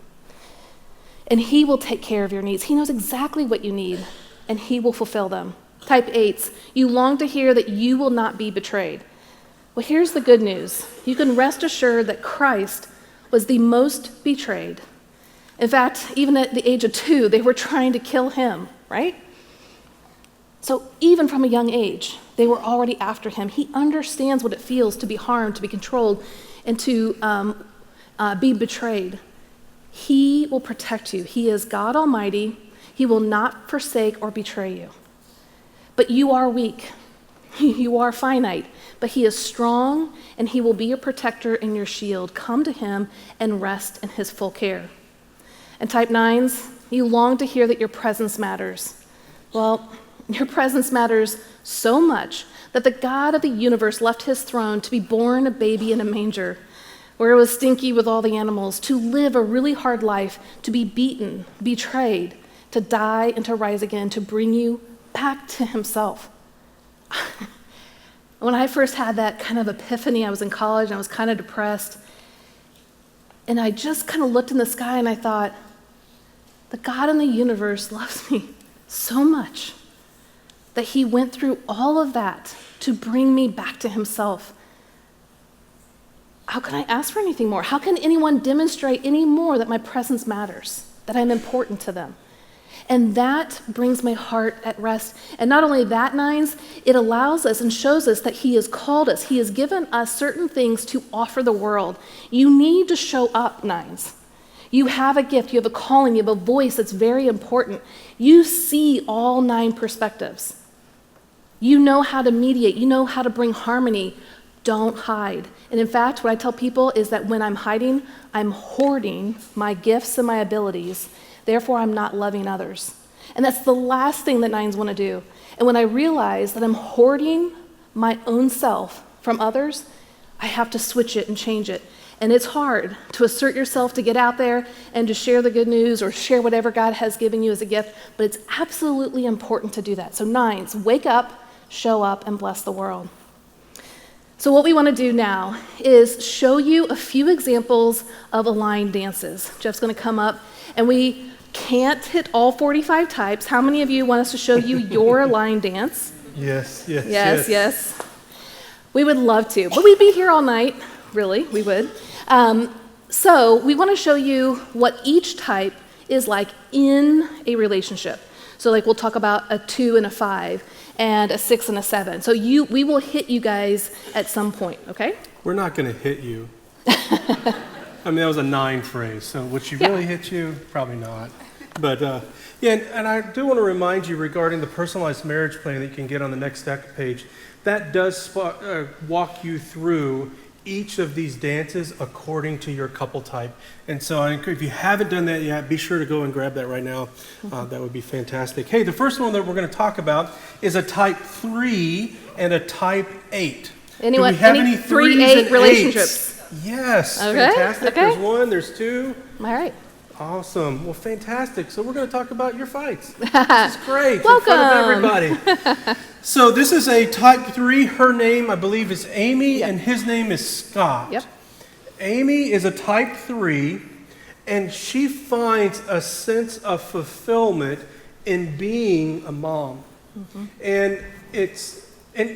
And he will take care of your needs. He knows exactly what you need and he will fulfill them. Type 8s, you long to hear that you will not be betrayed. Well, here's the good news. You can rest assured that Christ was the most betrayed. In fact, even at the age of 2, they were trying to kill him, right? So even from a young age, they were already after him. He understands what it feels to be harmed, to be controlled, and to be betrayed. He will protect you. He is God Almighty. He will not forsake or betray you. But you are weak. You are finite. But he is strong, and he will be your protector and your shield. Come to him and rest in his full care. And type 9s, you long to hear that your presence matters. Well, your presence matters so much that the God of the universe left his throne to be born a baby in a manger, where it was stinky with all the animals, to live a really hard life, to be beaten, betrayed, to die and to rise again, to bring you back to himself. When I first had that kind of epiphany, I was in college and I was kind of depressed. And I just kind of looked in the sky and I thought, the God in the universe loves me so much that he went through all of that to bring me back to himself. How can I ask for anything more? How can anyone demonstrate any more that my presence matters, that I'm important to them? And that brings my heart at rest. And not only that, 9s, it allows us and shows us that he has called us. He has given us certain things to offer the world. You need to show up, 9s. You have a gift, you have a calling, you have a voice that's very important. You see all 9 perspectives. You know how to mediate, you know how to bring harmony. Don't hide. And in fact, what I tell people is that when I'm hiding, I'm hoarding my gifts and my abilities. Therefore, I'm not loving others. And that's the last thing that 9s want to do. And when I realize that I'm hoarding my own self from others, I have to switch it and change it. And it's hard to assert yourself, to get out there and to share the good news or share whatever God has given you as a gift, but it's absolutely important to do that. So 9s, wake up, show up, and bless the world. So what we want to do now is show you a few examples of aligned dances. Jeff's going to come up, and we can't hit all 45 types. How many of you want us to show you your aligned dance? Yes, yes, Yes, yes. We would love to, but we'd be here all night. Really, we would. So we want to show you what each type is like in a relationship. So like we'll talk about a 2 and a 5 and a 6 and a 7. So we will hit you guys at some point, okay? We're not going to hit you. I mean, that was a 9 phrase, so would she really hit you? Probably not. But yeah, and I do want to remind you regarding the personalized marriage plan that you can get on the next stack page. That does walk you through each of these dances according to your couple type. And so if you haven't done that yet, be sure to go and grab that right now. That would be fantastic. Hey, the first one that we're going to talk about is a type 3 and a type 8. Anyone, Do we have any any 3-8 relationships? Yes, Okay, fantastic. okay. There's 1, there's 2. All right. Awesome. Well, fantastic. So we're going to talk about your fights. This is great. Welcome. In front of everybody. So this is a type 3. Her name, I believe, is Amy, and his name is Scott. Yep. Amy is a type 3, and she finds a sense of fulfillment in being a mom. And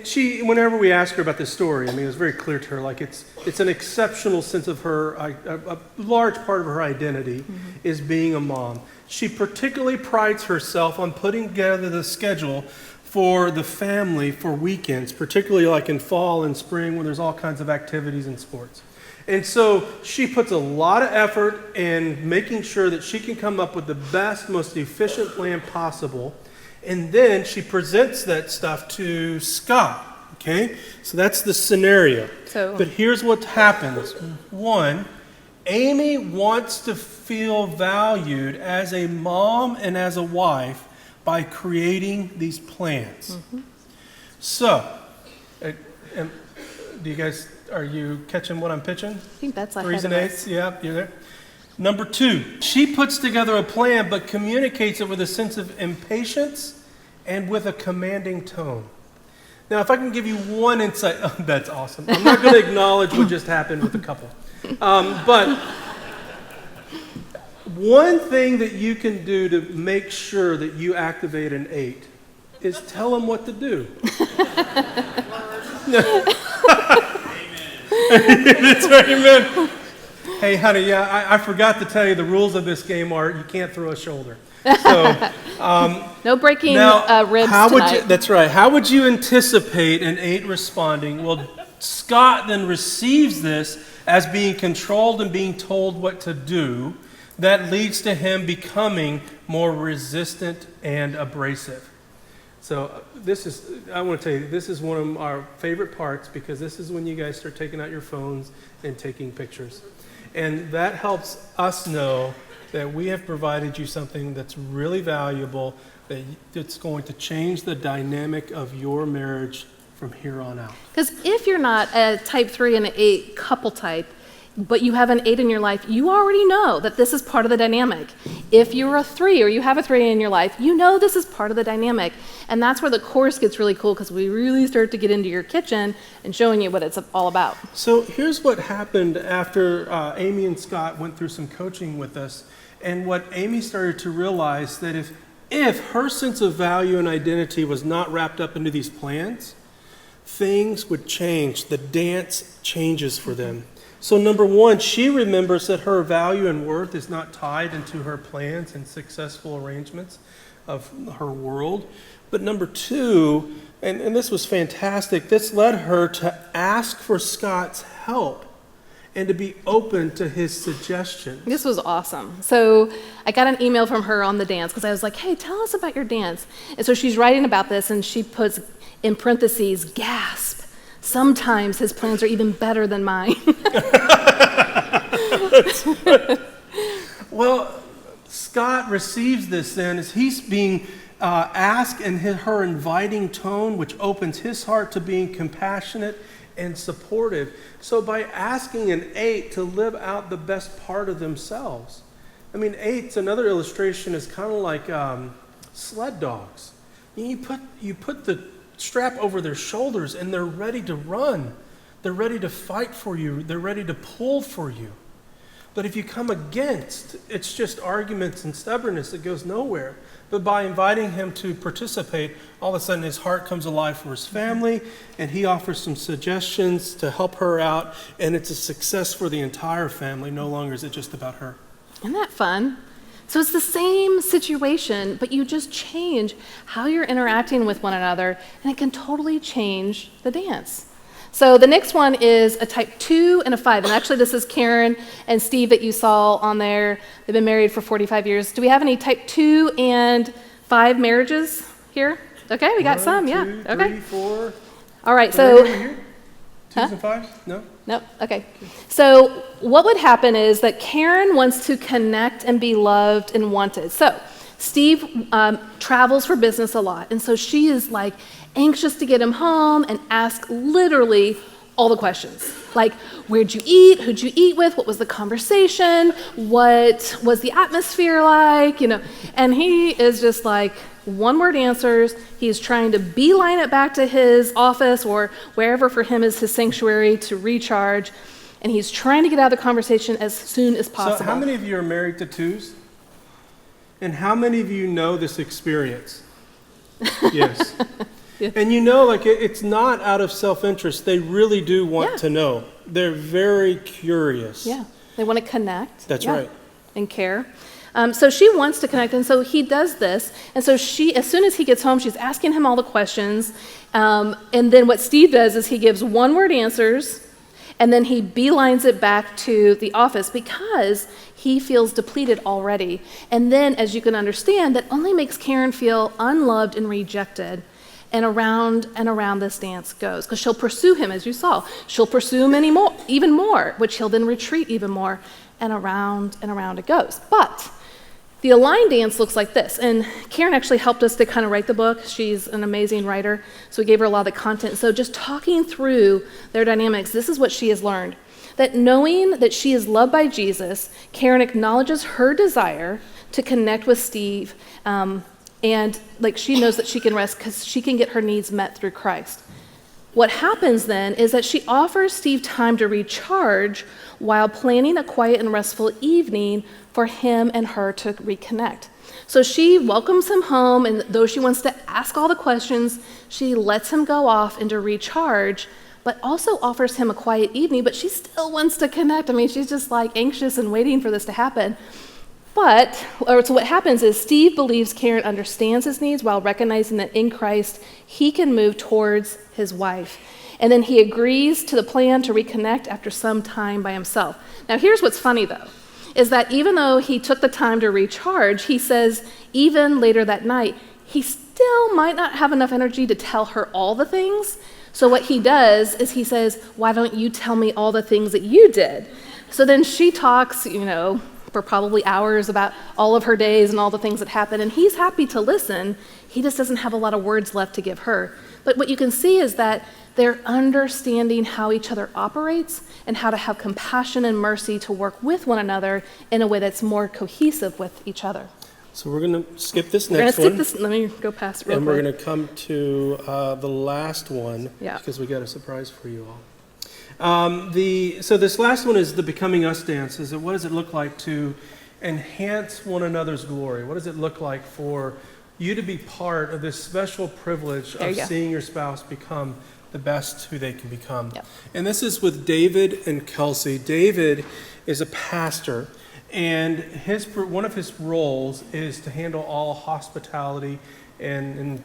she, whenever we ask her about this story, I mean, it was very clear to her, like it's an exceptional sense of her, a large part of her identity is being a mom. She particularly prides herself on putting together the schedule for the family for weekends, particularly like in fall and spring when there's all kinds of activities and sports. And so she puts a lot of effort in making sure that she can come up with the best, most efficient plan possible. And then she presents that stuff to Scott, okay? So that's the scenario. But here's what happens. 1, Amy wants to feel valued as a mom and as a wife by creating these plans. So, do you guys, are you catching what I'm pitching? I think that's like 3s and 8s, yeah, you're there. Number 2, she puts together a plan but communicates it with a sense of impatience and with a commanding tone. Now, if I can give you one insight, oh, that's awesome. I'm not going to acknowledge what just happened with the couple. But one thing that you can do to make sure that you activate an 8 is tell them what to do. That's right, amen. Hey, honey, yeah, I forgot to tell you the rules of this game are you can't throw a shoulder. So, no breaking ribs tonight. That's right. How would you anticipate an 8 responding? Well, Scott then receives this as being controlled and being told what to do. That leads to him becoming more resistant and abrasive. So I want to tell you, this is one of our favorite parts because this is when you guys start taking out your phones and taking pictures. And that helps us know that we have provided you something that's really valuable, that's going to change the dynamic of your marriage from here on out. Because if you're not a type 3 and an 8 couple type, but you have an 8 in your life, you already know that this is part of the dynamic. If you're a 3 or you have a 3 in your life, you know this is part of the dynamic. And that's where the course gets really cool because we really start to get into your kitchen and showing you what it's all about. So here's what happened after Amy and Scott went through some coaching with us. And what Amy started to realize that if her sense of value and identity was not wrapped up into these plans, things would change. The dance changes for them. So number 1, she remembers that her value and worth is not tied into her plans and successful arrangements of her world. But number 2, and this was fantastic, this led her to ask for Scott's help and to be open to his suggestions. This was awesome. So I got an email from her on the dance because I was like, hey, tell us about your dance. And so she's writing about this and she puts in parentheses, gasp. Sometimes his plans are even better than mine. Well, Scott receives this then as he's being asked in her inviting tone, which opens his heart to being compassionate and supportive. So by asking an 8 to live out the best part of themselves. I mean, 8's another illustration is kind of like sled dogs. You put the strap over their shoulders and they're ready to run. They're ready to fight for you. They're ready to pull for you. But if you come against, it's just arguments and stubbornness that goes nowhere. But by inviting him to participate, all of a sudden his heart comes alive for his family, and he offers some suggestions to help her out, and it's a success for the entire family. No longer is it just about her. Isn't that fun? So it's the same situation, but you just change how you're interacting with one another, and it can totally change the dance. So the next one is a type 2 and a 5. And actually, this is Karen and Steve that you saw on there. They've been married for 45 years. Do we have any type 2 and 5 marriages here? Okay, we got some, yeah. 2, Okay. 3, 4. All right, Are so... they over here? 2s and 5s? No? No? Okay. So what would happen is that Karen wants to connect and be loved and wanted. So Steve travels for business a lot, and so she is like anxious to get him home and ask literally all the questions. Like, where'd you eat? Who'd you eat with? What was the conversation? What was the atmosphere like? You know, and he is just like one-word answers. He's trying to beeline it back to his office or wherever for him is his sanctuary to recharge. And he's trying to get out of the conversation as soon as possible. So how many of you are married to 2s? And how many of you know this experience? Yes. Yeah. And you know, like, it's not out of self-interest. They really do want to know. They're very curious. Yeah, they want to connect. That's right. And care. So she wants to connect, and so he does this. And so she, as soon as he gets home, she's asking him all the questions. And then what Steve does is he gives one-word answers, and then he beelines it back to the office because he feels depleted already. And then, as you can understand, that only makes Karen feel unloved and rejected. And around this dance goes, because she'll pursue him, as you saw. She'll pursue him even more, which he'll then retreat even more, and around it goes. But the aligned dance looks like this, and Karen actually helped us to kind of write the book. She's an amazing writer, so we gave her a lot of the content. So just talking through their dynamics, this is what she has learned. That knowing that she is loved by Jesus, Karen acknowledges her desire to connect with Steve, and like she knows that she can rest because she can get her needs met through Christ. What happens then is that she offers Steve time to recharge while planning a quiet and restful evening for him and her to reconnect. So she welcomes him home, and though she wants to ask all the questions, she lets him go off into recharge, but also offers him a quiet evening, but she still wants to connect. I mean, she's just like anxious and waiting for this to happen. So what happens is Steve believes Karen understands his needs while recognizing that in Christ he can move towards his wife. And then he agrees to the plan to reconnect after some time by himself. Now here's what's funny though, is that even though he took the time to recharge, he says even later that night, he still might not have enough energy to tell her all the things. So what he does is he says, why don't you tell me all the things that you did? So then she talks, for probably hours about all of her days and all the things that happened, and he's happy to listen. He just doesn't have a lot of words left to give her. But what you can see is that they're understanding how each other operates and how to have compassion and mercy to work with one another in a way that's more cohesive with each other. So we're going to skip this next one. We're going to skip this. Let me go past it real quick. And we're going to come to the last one because we got a surprise for you all. So this last one is the Becoming Us dance. What does it look like to enhance one another's glory? What does it look like for you to be part of this special privilege of seeing your spouse become the best who they can become? Yep. And this is with David and Kelsey. David is a pastor, and one of his roles is to handle all hospitality and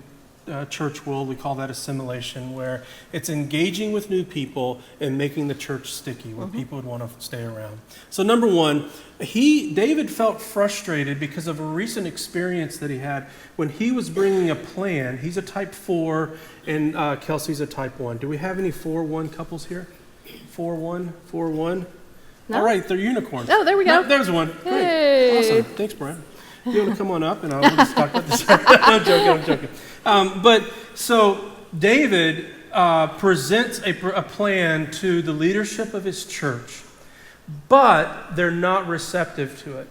church world, we call that assimilation, where it's engaging with new people and making the church sticky, where people would want to stay around. So number one, David felt frustrated because of a recent experience that he had when he was bringing a plan. He's a type 4 and Kelsey's a type 1. Do we have any 4-1 couples here? 4-1? 4-1? No? All right, they're unicorns. Oh, there we go. No, there's one. Hey. Great. Awesome. Thanks, Brian. You want to come on up and I'll just talk about this? I'm joking. But so David presents a plan to the leadership of his church, but they're not receptive to it.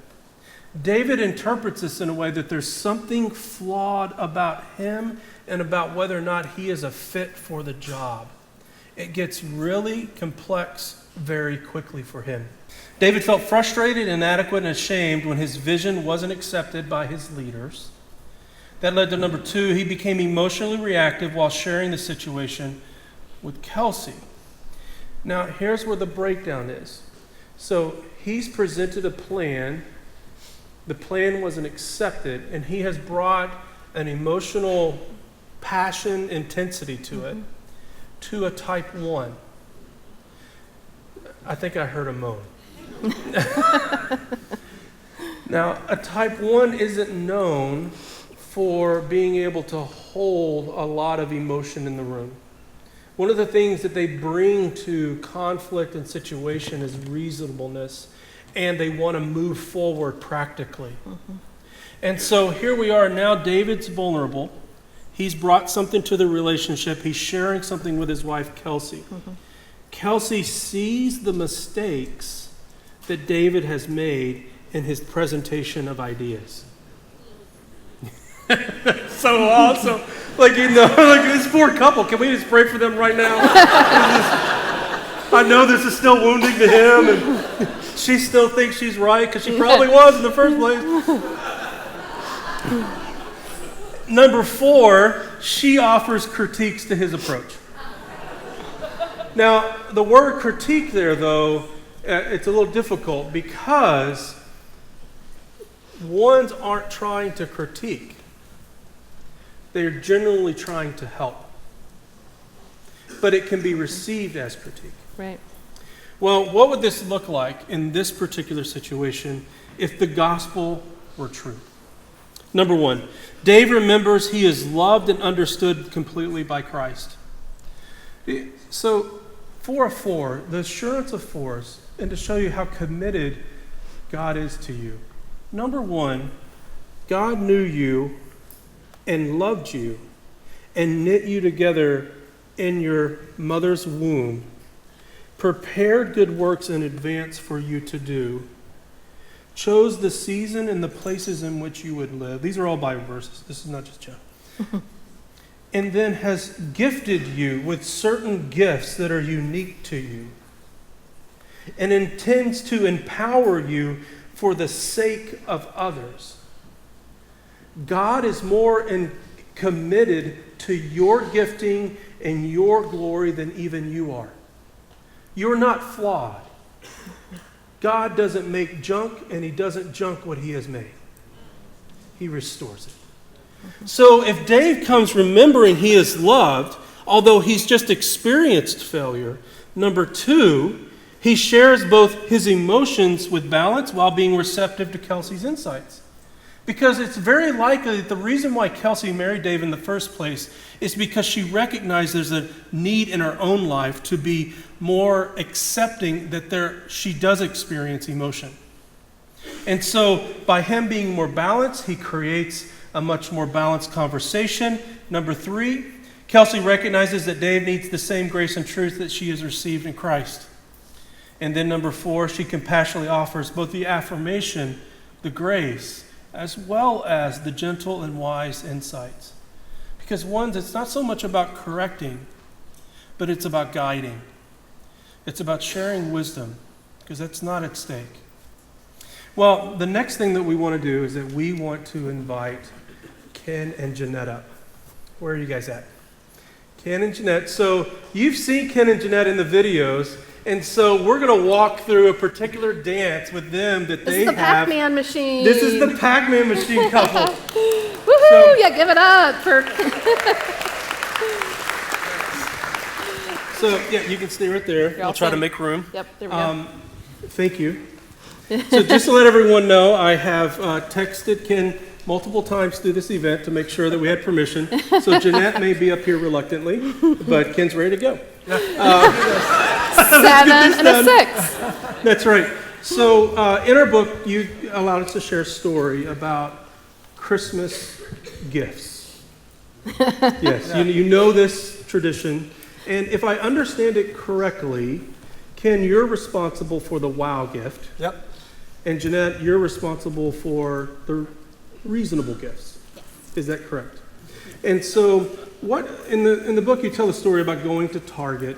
David interprets this in a way that there's something flawed about him and about whether or not he is a fit for the job. it gets really complex very quickly for him. David felt frustrated, inadequate, and ashamed when his vision wasn't accepted by his leaders. That led to number 2, he became emotionally reactive while sharing the situation with Kelsey. Now, here's where the breakdown is. So he's presented a plan. The plan wasn't accepted, and he has brought an emotional passion, intensity to it, to a type 1. I think I heard a moan. Now, a type 1 isn't known for being able to hold a lot of emotion in the room. One of the things that they bring to conflict and situation is reasonableness, and they want to move forward practically. And so here we are now. David's vulnerable. He's brought something to the relationship. He's sharing something with his wife, Kelsey. Kelsey sees the mistakes that David has made in his presentation of ideas. So awesome. Like, you know, like this poor couple, can we just pray for them right now? I know this is still wounding to him, and she still thinks she's right, because she probably was in the first place. Number 4, she offers critiques to his approach. Now, the word critique there, though, it's a little difficult, because ones aren't trying to critique. They're generally trying to help. But it can be received as critique. Right. Well, what would this look like in this particular situation if the gospel were true? Number 1, Dave remembers he is loved and understood completely by Christ. So, 4 of 4, the assurance of 4s, and to show you how committed God is to you. Number 1, God knew you and loved you and knit you together in your mother's womb, prepared good works in advance for you to do, chose the season and the places in which you would live. These are all Bible verses. This is not just Joe. And then has gifted you with certain gifts that are unique to you, and intends to empower you for the sake of others. God is more committed to your gifting and your glory than even you are. You're not flawed. God doesn't make junk, and he doesn't junk what he has made. He restores it. So if Dave comes remembering he is loved, although he's just experienced failure, number 2, he shares both his emotions with balance while being receptive to Kelsey's insights. Because it's very likely that the reason why Kelsey married Dave in the first place is because she recognized there's a need in her own life to be more accepting that she does experience emotion. And so by him being more balanced, he creates a much more balanced conversation. Number 3, Kelsey recognizes that Dave needs the same grace and truth that she has received in Christ. And then number 4, she compassionately offers both the affirmation, the grace, as well as the gentle and wise insights. Because it's not so much about correcting, but it's about guiding. It's about sharing wisdom, because that's not at stake. Well, the next thing that we want to do is that we want to invite Ken and Jeanette up. Where are you guys at? Ken and Jeanette. So you've seen Ken and Jeanette in the videos, and so we're going to walk through a particular dance with them that they have. This is the Pac-Man machine. This is the Pac-Man machine couple. Woohoo! Yeah, give it up for... So, yeah, you can stay right there. You're I'll all try set. to make room. Yep, there we go. Thank you. So just to let everyone know, I have texted Ken multiple times through this event to make sure that we had permission. So Jeanette may be up here reluctantly, but Ken's ready to go. 7 and a 6. That's right. So in our book, you allowed us to share a story about Christmas gifts. Yes, you know this tradition. And if I understand it correctly, Ken, you're responsible for the wow gift. Yep. And Jeanette, you're responsible for the reasonable gifts. Yes. Is that correct? And so, what in the book you tell a story about going to Target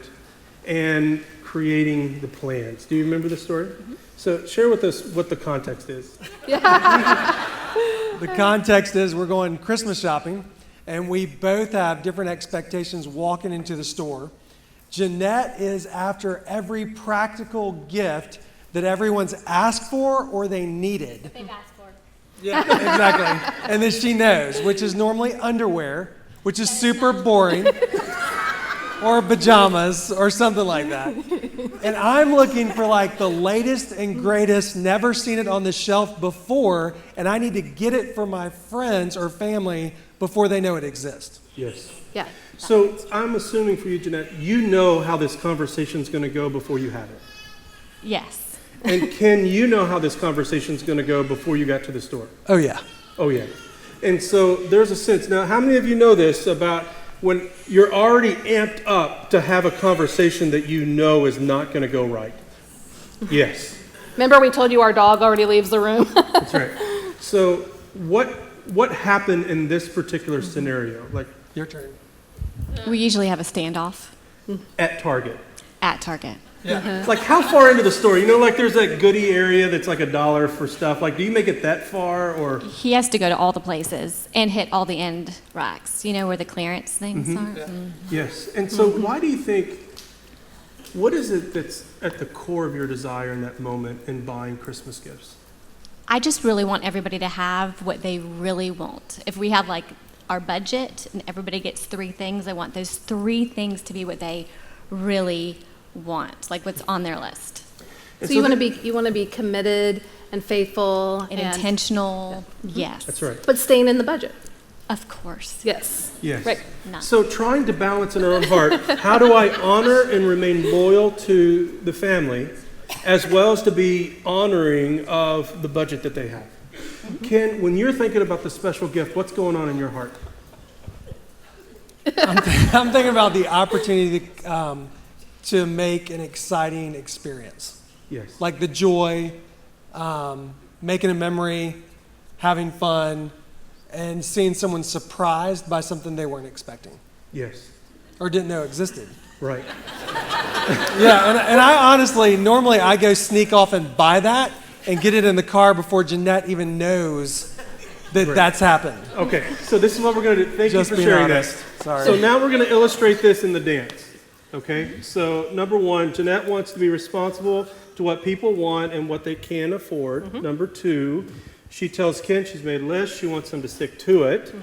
and creating the plans. Do you remember the story? So share with us what the context is. The context is we're going Christmas shopping, and we both have different expectations walking into the store. Jeanette is after every practical gift that everyone's asked for or they needed. They've asked for. Yeah, exactly. And then she knows, which is normally underwear, which is super boring, or pajamas, or something like that. And I'm looking for like the latest and greatest, never seen it on the shelf before, and I need to get it for my friends or family before they know it exists. Yes. Yeah. So I'm assuming for you, Jeanette, you know how this conversation is going to go before you have it. Yes. And Ken, you know how this conversation is going to go before you got to the store. Oh, yeah. Oh, yeah. And so there's a sense. Now, how many of you know this about when you're already amped up to have a conversation that you know is not going to go right? Yes. Remember we told you our dog already leaves the room? That's right. So what happened in this particular scenario? Like your turn. We usually have a standoff. At Target. At Target. Yeah. Like how far into the store? You know, like there's that goodie area that's like $1 for stuff. Like, do you make it that far or? He has to go to all the places and hit all the end racks, you know, where the clearance things are. Yeah. Yes. And so why do you think, what is it that's at the core of your desire in that moment in buying Christmas gifts? I just really want everybody to have what they really want. If we have like our budget and everybody gets 3 things, I want those 3 things to be what they really want, like what's on their list. So you want to be committed and faithful and intentional. Yes. That's right. But staying in the budget. Of course. Yes. Yes. Right. So trying to balance in our own heart, how do I honor and remain loyal to the family as well as to be honoring of the budget that they have? Ken, when you're thinking about the special gift, what's going on in your heart? I'm thinking about the opportunity to make an exciting experience. Yes. Like the joy, making a memory, having fun, and seeing someone surprised by something they weren't expecting. Yes. Or didn't know existed. Right. Yeah, and I honestly, normally I go sneak off and buy that and get it in the car before Jeanette even knows that that's happened. Okay, so this is what we're going to do. Thank you for sharing honest. that. Sorry. So now we're going to illustrate this in the dance. Okay, so number 1, Jeanette wants to be responsible to what people want and what they can afford. Number 2, she tells Ken she's made a list. She wants him to stick to it.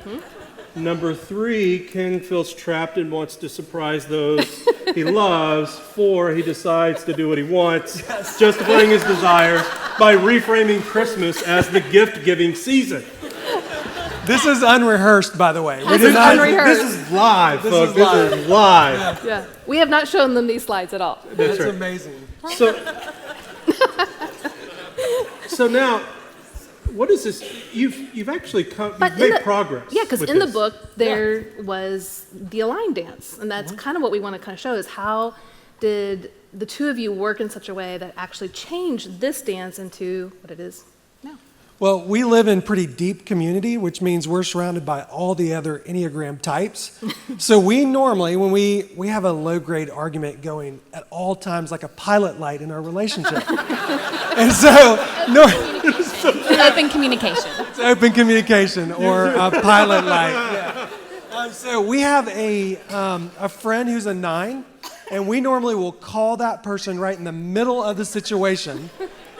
Number 3, Ken feels trapped and wants to surprise those he loves. 4, he decides to do what he wants, justifying his desire by reframing Christmas as the gift-giving season. This is unrehearsed, by the way. This is unrehearsed. This is live, This folks. is live. This is live. Yeah. We have not shown them these slides at all. That's right. amazing. So now, what is this? You've actually you've made progress. Yeah, because with in the this. book there was the Align dance, and that's kind of what we want to kind of show is how did the two of you work in such a way that actually changed this dance into what it is now. Well, we live in pretty deep community, which means we're surrounded by all the other Enneagram types. So we normally, when we have a low-grade argument going at all times like a pilot light in our relationship. And so, Open communication. It's open communication or a pilot light. Yeah. So we have a friend who's a 9, and we normally will call that person right in the middle of the situation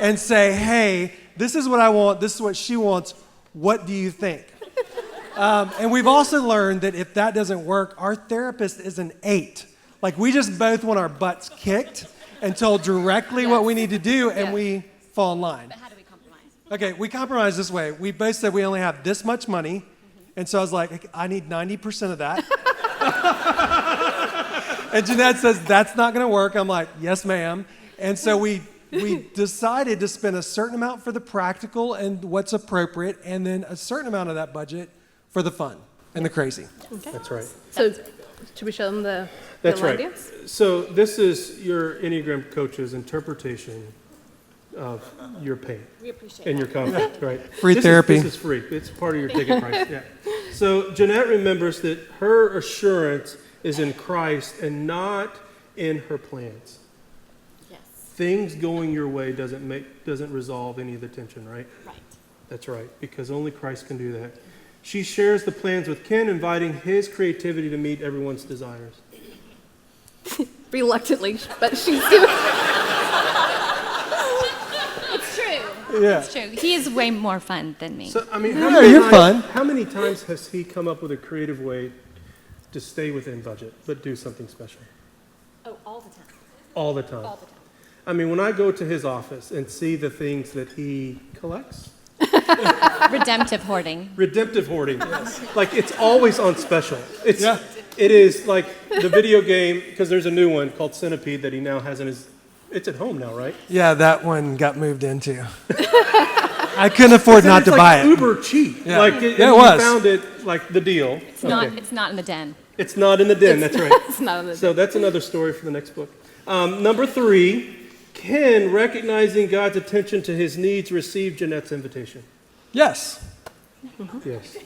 and say, hey, this is what I want, this is what she wants, what do you think? And we've also learned that if that doesn't work, our therapist is an 8. Like we just both want our butts kicked and told directly what we need to do, and we fall in line. But how do we compromise? Okay, we compromise this way. We both said we only have this much money, and so I was like, I need 90% of that. And Jeanette says, that's not going to work. I'm like, yes, ma'am. And so we decided to spend a certain amount for the practical and what's appropriate, and then a certain amount of that budget for the fun and the crazy. Okay. That's right. So should we show them the That's Align right. dance? So this is your Enneagram coach's interpretation of your pain and your conflict, right? Free therapy. This is free. It's part of your ticket price. Yeah. So Jeanette remembers that her assurance is in Christ and not in her plans. Yes. Things going your way doesn't resolve any of the tension, right? Right. That's right, because only Christ can do that. She shares the plans with Ken, inviting his creativity to meet everyone's desires. Reluctantly, but she's doing. It's true. Yeah. It's true. He is way more fun than me. So, I mean, how many times has he come up with a creative way to stay within budget, but do something special? Oh, all the time. All the time. All the time. I mean, when I go to his office and see the things that he collects. Redemptive hoarding. Redemptive hoarding. Yes. Like, it's always on special. It is like the video game, because there's a new one called Centipede that he now has in his, it's at home now, right? Yeah, that one got moved into. I couldn't afford not to buy it. Uber cheap. Yeah. Like, It was. You found it, like, the deal. It's not in the den. It's not in the den, that's right. It's not in the den. So that's another story for the next book. Number 3, Ken, recognizing God's attention to his needs, received Jeanette's invitation. Yes. Yes.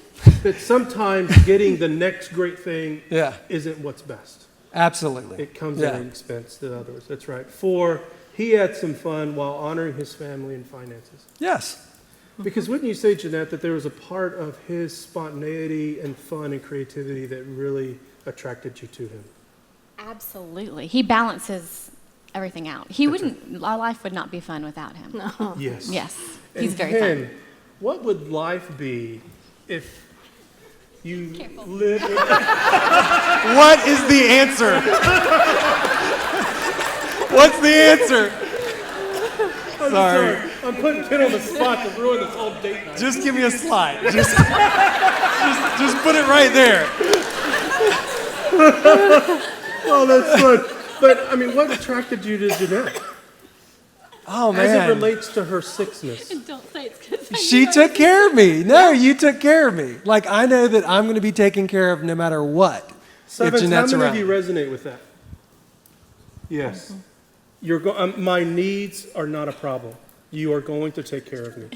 That sometimes getting the next great thing isn't what's best. Absolutely. It comes at an expense to others. That's right. 4, he had some fun while honoring his family and finances. Yes. Because wouldn't you say, Jeanette, that there was a part of his spontaneity and fun and creativity that really attracted you to him? Absolutely. He balances everything out. Our life would not be fun without him. No. Yes. Yes. And He's very Ken, fun. what would life be if you lived... What is the answer? What's the answer? I'm sorry. I'm putting Ken on the spot to ruin this whole date night. Just give me a slide. Just put it right there. Oh, that's fun. But, I mean, what attracted you to Jeanette? Oh, As man. it relates to her sickness. Don't say it's because She took care of me. No, you took care of me. Like, I know that I'm going to be taken care of no matter what. Sevens, if Jeanette's how many around. of you resonate with that? Yes. My needs are not a problem. You are going to take care of me.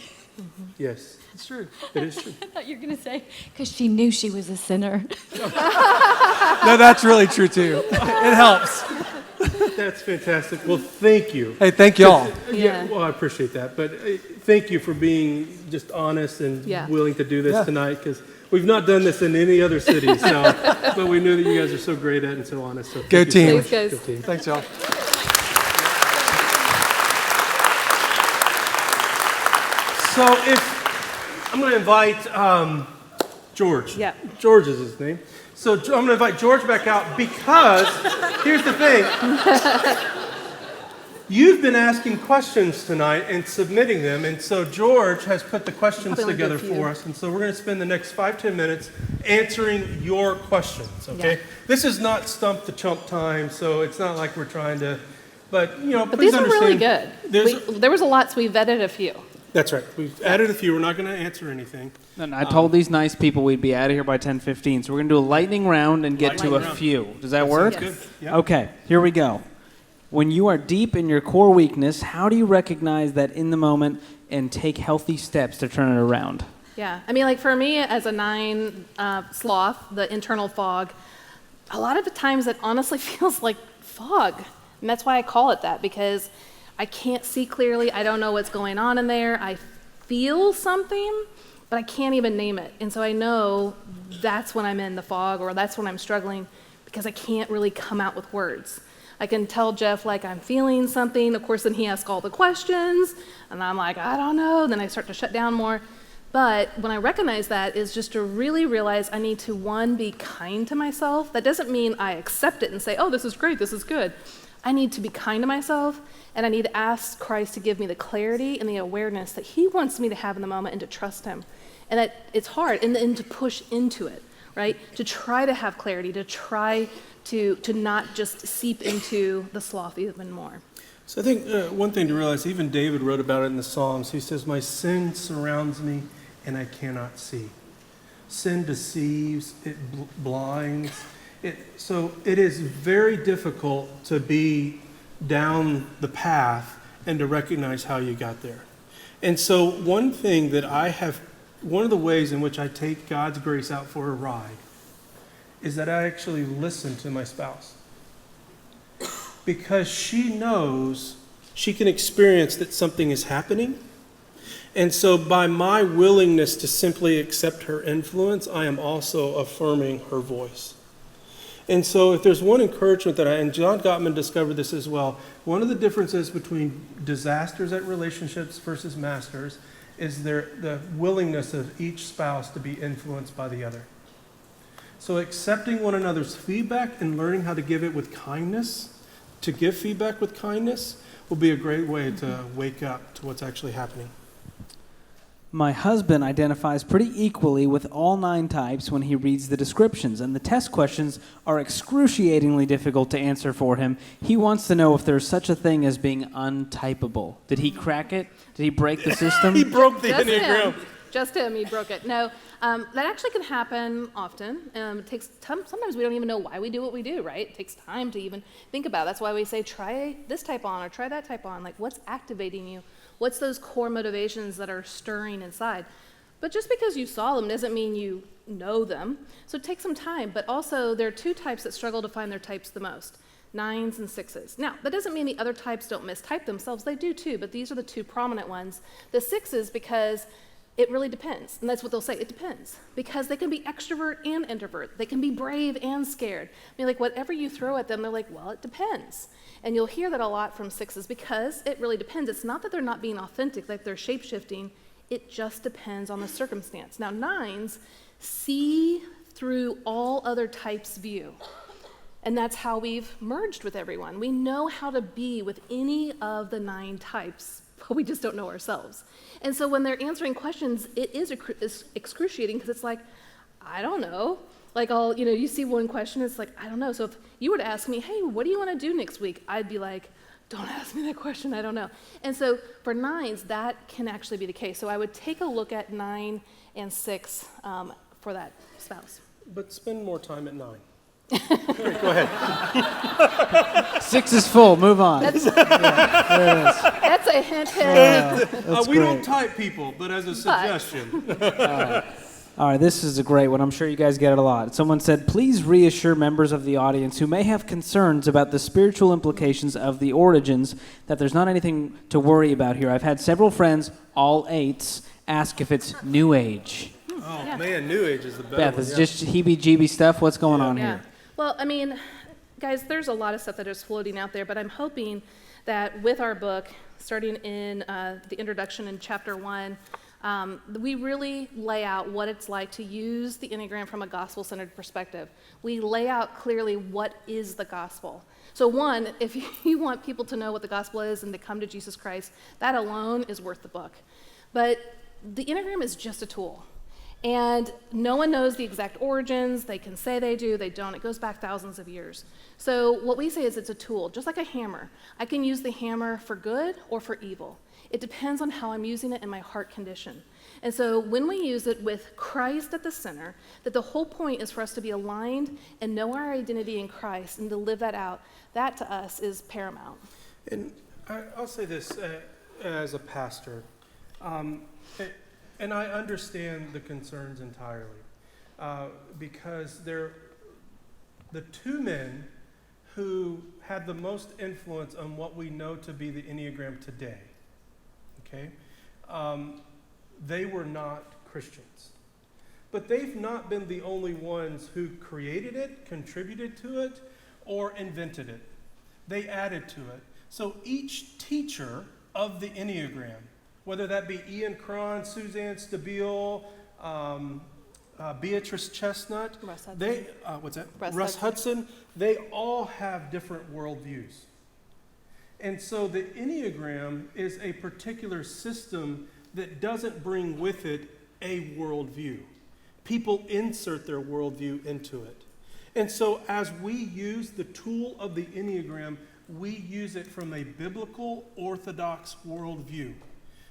Yes. It's true. It is true. I thought you were going to say, because she knew she was a sinner. No, that's really true, too. It helps. That's fantastic. Well, thank you. Hey, thank y'all. Yeah, well, I appreciate that. But thank you for being just honest and willing to do this tonight, because we've not done this in any other cities. But we knew that you guys are so great at it and so honest. So Go thank you team. so much. Thanks, Go guys. team. Thanks, y'all. So if I'm going to invite George. Yeah. George is his name. So I'm going to invite George back out because here's the thing. You've been asking questions tonight and submitting them, and so George has put the questions Probably only together do a few. for us, and so we're going to spend the next 5-10 minutes answering your questions, okay? Yeah. This is not stump the chump time, so it's not like we're trying to, but But please these are really understand. good. There was a lot, so we vetted a few. That's right. We've added a few. We're not going to answer anything. And I told these nice people we'd be out of here by 10:15, so we're going to do a lightning round and get to a few. Does that work? Sounds good. Yeah. Okay, here we go. When you are deep in your core weakness, how do you recognize that in the moment and take healthy steps to turn it around? Yeah, I mean, like for me as a 9 sloth, the internal fog, a lot of the times it honestly feels like fog. And that's why I call it that, because I can't see clearly. I don't know what's going on in there. I feel something, but I can't even name it. And so I know that's when I'm in the fog, or that's when I'm struggling, because I can't really come out with words. I can tell Jeff, like, I'm feeling something. Of course, then he asks all the questions, and I'm like, I don't know. Then I start to shut down more. But when I recognize that is just to really realize I need to, 1, be kind to myself. That doesn't mean I accept it and say, oh, this is great, this is good. I need to be kind to myself, and I need to ask Christ to give me the clarity and the awareness that he wants me to have in the moment, and to trust him. And that it's hard, and to push into it, right? To try to have clarity, to try to not just seep into the sloth even more. So I think one thing to realize, even David wrote about it in the Psalms. He says, my sin surrounds me and I cannot see. Sin deceives, it blinds. So it is very difficult to be down the path and to recognize how you got there. And so one of the ways in which I take God's grace out for a ride is that I actually listen to my spouse. because she knows she can experience that something is happening. And so by my willingness to simply accept her influence, I am also affirming her voice. And so if there's one encouragement and John Gottman discovered this as well, one of the differences between disasters at relationships versus masters is the willingness of each spouse to be influenced by the other. So accepting one another's feedback and learning how to give it with kindness, to give feedback with kindness, will be a great way to wake up to what's actually happening. My husband identifies pretty equally with all 9 types when he reads the descriptions, and the test questions are excruciatingly difficult to answer for him. He wants to know if there's such a thing as being untypable. Did he crack it? Did he break the system? He broke the Just Enneagram. Just him, he broke it. No, that actually can happen often. It takes time. Sometimes we don't even know why we do what we do, right? It takes time to even think about it. That's why we say, try this type on or try that type on. Like, what's activating you? What's those core motivations that are stirring inside? But just because you saw them doesn't mean you know them. So take some time. But also, there are 2 types that struggle to find their types the most. 9s and 6s. Now, that doesn't mean the other types don't mistype themselves. They do too, but these are the 2 prominent ones. The 6s, because it really depends. And that's what they'll say, it depends. Because they can be extrovert and introvert. They can be brave and scared. I mean, like, whatever you throw at them, they're like, well, it depends. And you'll hear that a lot from 6s because it really depends. It's not that they're not being authentic, like they're shape-shifting. It just depends on the circumstance. Now, 9s see through all other types' view. And that's how we've merged with everyone. We know how to be with any of the 9 types, but we just don't know ourselves. And so when they're answering questions, it is excruciating because it's like, I don't know. Like, you see one question, it's like, I don't know. So if you were to ask me, hey, what do you want to do next week? I'd be like, don't ask me that question, I don't know. And so for 9s, that can actually be the case. So I would take a look at 9 and 6 for that spouse. But spend more time at 9. Go ahead. 6 is full, move on. That's, there it is. That's a hint. We don't type people, but as a suggestion. All right, this is a great one. I'm sure you guys get it a lot. Someone said, please reassure members of the audience who may have concerns about the spiritual implications of the origins that there's not anything to worry about here. I've had several friends, all 8s, ask if it's New Age. Oh, man, New Age is the best. Beth, it's just heebie-jeebie stuff. What's going on here? Well, I mean, guys, there's a lot of stuff that is floating out there, but I'm hoping that with our book, starting in the introduction in chapter 1, we really lay out what it's like to use the Enneagram from a gospel-centered perspective. We lay out clearly what is the gospel. So 1, if you want people to know what the gospel is and to come to Jesus Christ, that alone is worth the book. But the Enneagram is just a tool. And no one knows the exact origins. They can say they do, they don't. It goes back thousands of years. So what we say is it's a tool, just like a hammer. I can use the hammer for good or for evil. It depends on how I'm using it and my heart condition. And so when we use it with Christ at the center, that the whole point is for us to be aligned and know our identity in Christ and to live that out, that to us is paramount. And I'll say this as a pastor. And I understand the concerns entirely because they're the 2 men who had the most influence on what we know to be the Enneagram today. Okay? They were not Christians. But they've not been the only ones who created it, contributed to it, or invented it. They added to it. So each teacher of the Enneagram, whether that be Ian Cron, Suzanne Stabile, Beatrice Chestnut, Russ Hudson. Russ Hudson, they all have different worldviews. And so the Enneagram is a particular system that doesn't bring with it a worldview. People insert their worldview into it. And so as we use the tool of the Enneagram, we use it from a biblical, orthodox worldview.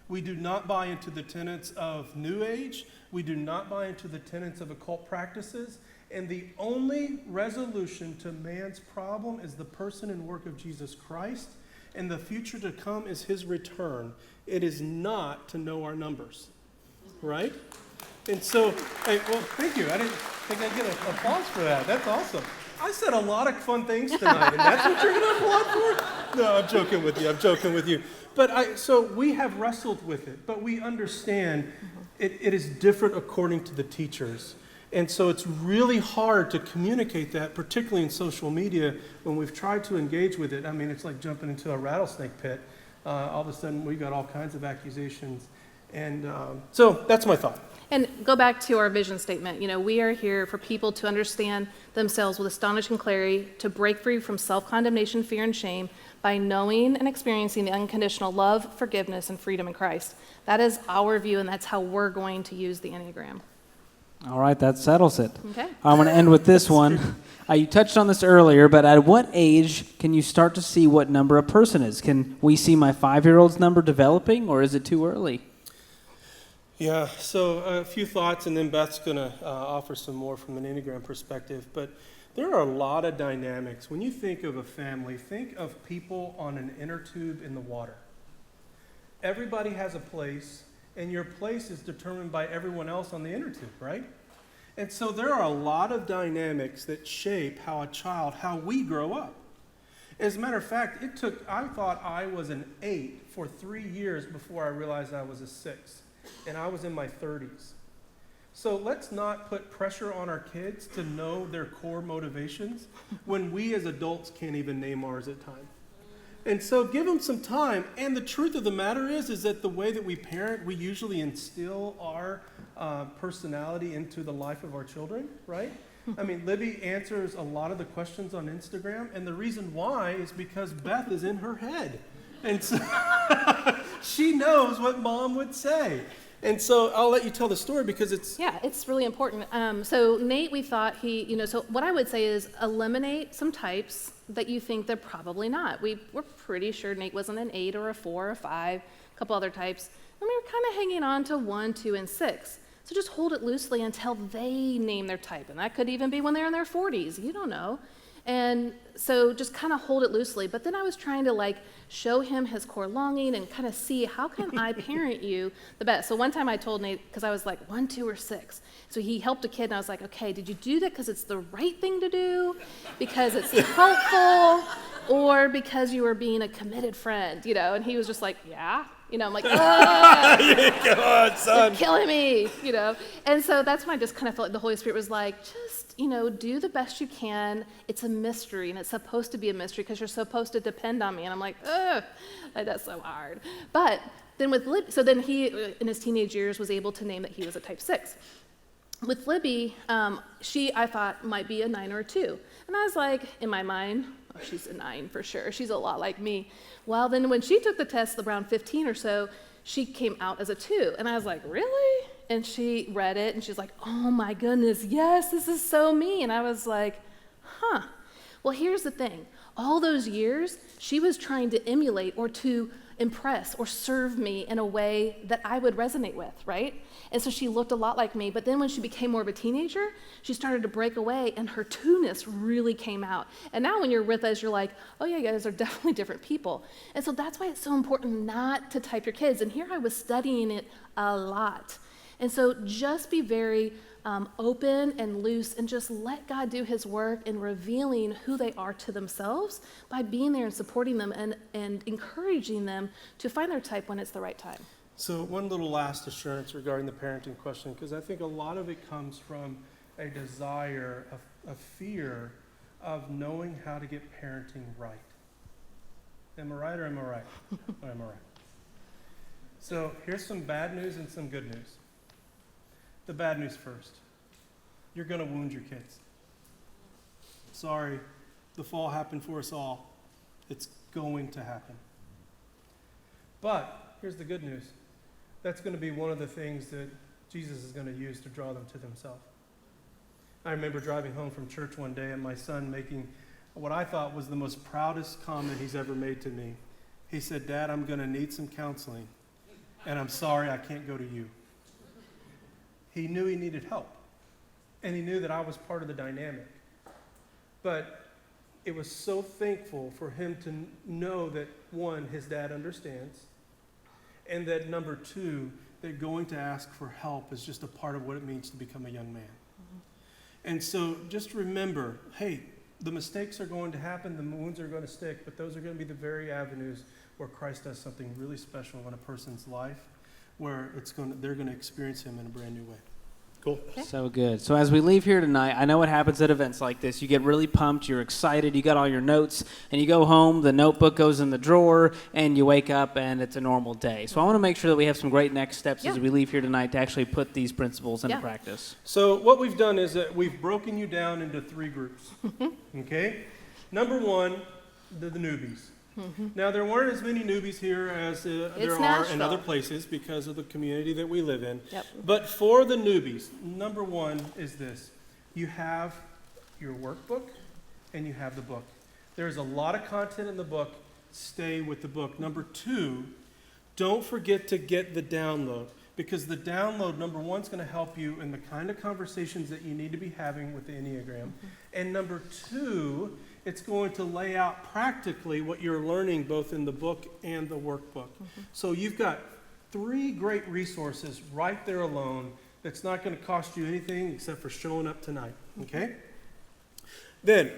We do not buy into the tenets of New Age. We do not buy into the tenets of occult practices. And the only resolution to man's problem is the person and work of Jesus Christ. And the future to come is his return. It is not to know our numbers. Right? And so, well, thank you. I didn't think I'd get an applause for that. That's awesome. I said a lot of fun things tonight, and that's what you're going to applaud for? No, I'm joking with you. But so we have wrestled with it, but we understand it is different according to the teachers. And so it's really hard to communicate that, particularly in social media, when we've tried to engage with it. I mean, it's like jumping into a rattlesnake pit. All of a sudden, we got all kinds of accusations. And so that's my thought. And go back to our vision statement. You know, we are here for people to understand themselves with astonishing clarity, to break free from self-condemnation, fear, and shame by knowing and experiencing the unconditional love, forgiveness, and freedom in Christ. That is our view, and that's how we're going to use the Enneagram. All right, that settles it. Okay. I'm going to end with this one. You touched on this earlier, but at what age can you start to see what number a person is? Can we see my 5-year-old's number developing, or is it too early? Yeah, so a few thoughts, and then Beth's going to offer some more from an Enneagram perspective. But there are a lot of dynamics. When you think of a family, think of people on an inner tube in the water. Everybody has a place, and your place is determined by everyone else on the inner tube, right? And so there are a lot of dynamics that shape how we grow up. As a matter of fact, I thought I was an 8 for 3 years before I realized I was a 6. And I was in my 30s. So let's not put pressure on our kids to know their core motivations when we as adults can't even name ours at times. And so give them some time. And the truth of the matter is that the way that we parent, we usually instill our personality into the life of our children, right? I mean, Libby answers a lot of the questions on Instagram, and the reason why is because Beth is in her head. And so she knows what mom would say. And so I'll let you tell the story because it's... Yeah, it's really important. So Nate, we thought so what I would say is eliminate some types that you think they're probably not. We're pretty sure Nate wasn't an 8 or a 4 or a 5, a couple other types. And we were kind of hanging on to 1, 2, and 6. So just hold it loosely until they name their type. And that could even be when they're in their 40s. You don't know. And so just kind of hold it loosely. But then I was trying to show him his core longing and kind of see how can I parent you the best. So one time I told Nate, because I was like 1, 2, or 6. So he helped a kid and I was like, okay, did you do that because it's the right thing to do? Because it's helpful? Or because you were being a committed friend? And he was just like, yeah. I'm like, oh, come on, son. You're killing me, And so that's when I just kind of felt like the Holy Spirit was like, just, do the best you can. It's a mystery, and it's supposed to be a mystery because you're supposed to depend on me. And I'm like, ugh, that's so hard. But then with Libby, so then he, in his teenage years, was able to name that he was a type 6. With Libby, she, I thought, might be a 9 or a 2. And I was like, in my mind, oh, she's a 9 for sure. She's a lot like me. Well, then when she took the test around 15 or so, she came out as a 2. And I was like, really? And she read it, and she's like, oh my goodness, yes, this is so me. And I was like, huh. Well, here's the thing. All those years, she was trying to emulate or to impress or serve me in a way that I would resonate with, right? And so she looked a lot like me, but then when she became more of a teenager, she started to break away, and her 2-ness really came out. And now when you're with us, you're like, oh yeah, you guys are definitely different people. And so that's why it's so important not to type your kids. And here I was studying it a lot. And so just be very open and loose and just let God do his work in revealing who they are to themselves by being there and supporting them and encouraging them to find their type when it's the right time. So one little last assurance regarding the parenting question, because I think a lot of it comes from a desire, a fear of knowing how to get parenting right. Am I right or am I right? Or am I right? So here's some bad news and some good news. The bad news first. You're going to wound your kids. Sorry, the fall happened for us all. It's going to happen. But here's the good news. That's going to be one of the things that Jesus is going to use to draw them to himself. I remember driving home from church one day and my son making what I thought was the most proudest comment he's ever made to me. He said, Dad, I'm going to need some counseling, and I'm sorry I can't go to you. He knew he needed help, and he knew that I was part of the dynamic. But it was so thankful for him to know that, one, his dad understands, and that number 2, that going to ask for help is just a part of what it means to become a young man. Mm-hmm. And so just remember, hey, The mistakes are going to happen, the wounds are going to stick, but those are going to be the very avenues where Christ does something really special in a person's life, where they're going to experience him in a brand new way. Cool. So good. So as we leave here tonight, I know what happens at events like this. You get really pumped, you're excited, you got all your notes, and you go home, the notebook goes in the drawer, and you wake up, and it's a normal day. So I want to make sure that we have some great next steps as we leave here tonight to actually put these principles into practice. So what we've done is that we've broken you down into 3 groups. Okay? Number 1, the newbies. Now, there weren't as many newbies here as there are in other places because of the community that we live in. But for the newbies, number 1 is this. You have your workbook and you have the book. There's a lot of content in the book. Stay with the book. Number 2, don't forget to get the download, because the download, number 1, is going to help you in the kind of conversations that you need to be having with the Enneagram. And number 2, it's going to lay out practically what you're learning both in the book and the workbook. So you've got 3 great resources right there alone that's not going to cost you anything except for showing up tonight, okay? Then,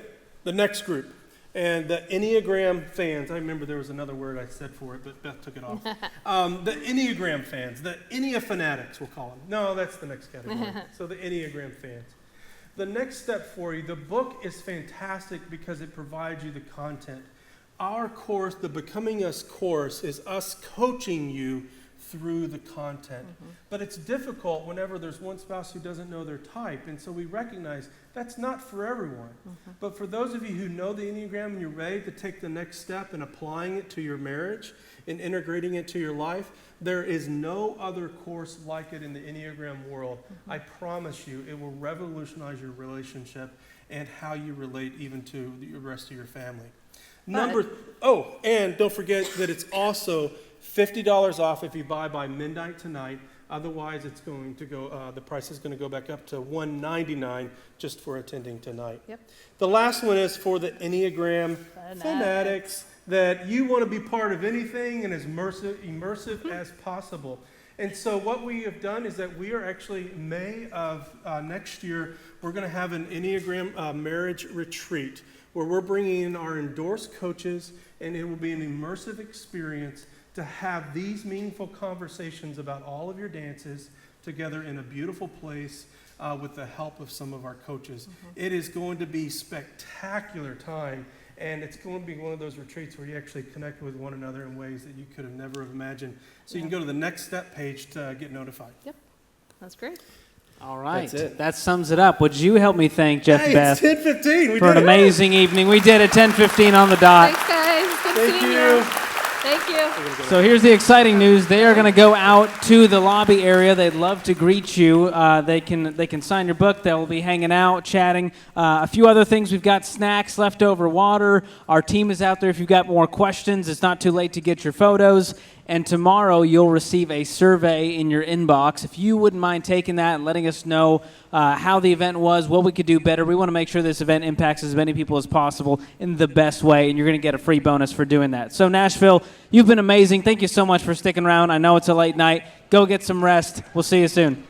the next group, and the Enneagram fans. I remember there was another word I said for it, but Beth took it off. The Enneagram fans, the Ennea fanatics, we'll call them. No, that's the next category. So the Enneagram fans. The next step for you, the book is fantastic because it provides you the content. Our course, the Becoming Us course, is us coaching you through the content. But it's difficult whenever there's one spouse who doesn't know their type, and so we recognize that's not for everyone. But for those of you who know the Enneagram and you're ready to take the next step in applying it to your marriage and integrating it to your life, there is no other course like it in the Enneagram world. I promise you, it will revolutionize your relationship and how you relate even to the rest of your family. And don't forget that it's also $50 off if you buy by midnight tonight. Otherwise, it's going to go. The price is going to go back up to $199 just for attending tonight. The last one is for the Enneagram fanatics, that you want to be part of anything and as immersive as possible. And so what we have done is that we are actually, May of next year, we're going to have an Enneagram marriage retreat where we're bringing in our endorsed coaches, and it will be an immersive experience to have these meaningful conversations about all of your dances together in a beautiful place with the help of some of our coaches. It is going to be a spectacular time, and it's going to be one of those retreats where you actually connect with one another in ways that you could have never imagined. So you can go to the Next Step page to get notified. That's great. All right. That's it. That sums it up. Would you help me thank Jeff and Beth it's 10:15. for an amazing evening? We did it 10:15 on the dot. Thanks, guys. Good Thank seeing you. Thank you. So here's the exciting news. They are going to go out to the lobby area. They'd love to greet you. They can sign your book. They'll be hanging out, chatting. A few other things. We've got snacks, leftover water. Our team is out there if you've got more questions. It's not too late to get your photos. And tomorrow you'll receive a survey in your inbox. If you wouldn't mind taking that and letting us know how the event was, what we could do better. We want to make sure this event impacts as many people as possible in the best way, and you're going to get a free bonus for doing that. So Nashville, you've been amazing. Thank you so much for sticking around. I know it's a late night. Go get some rest. We'll see you soon.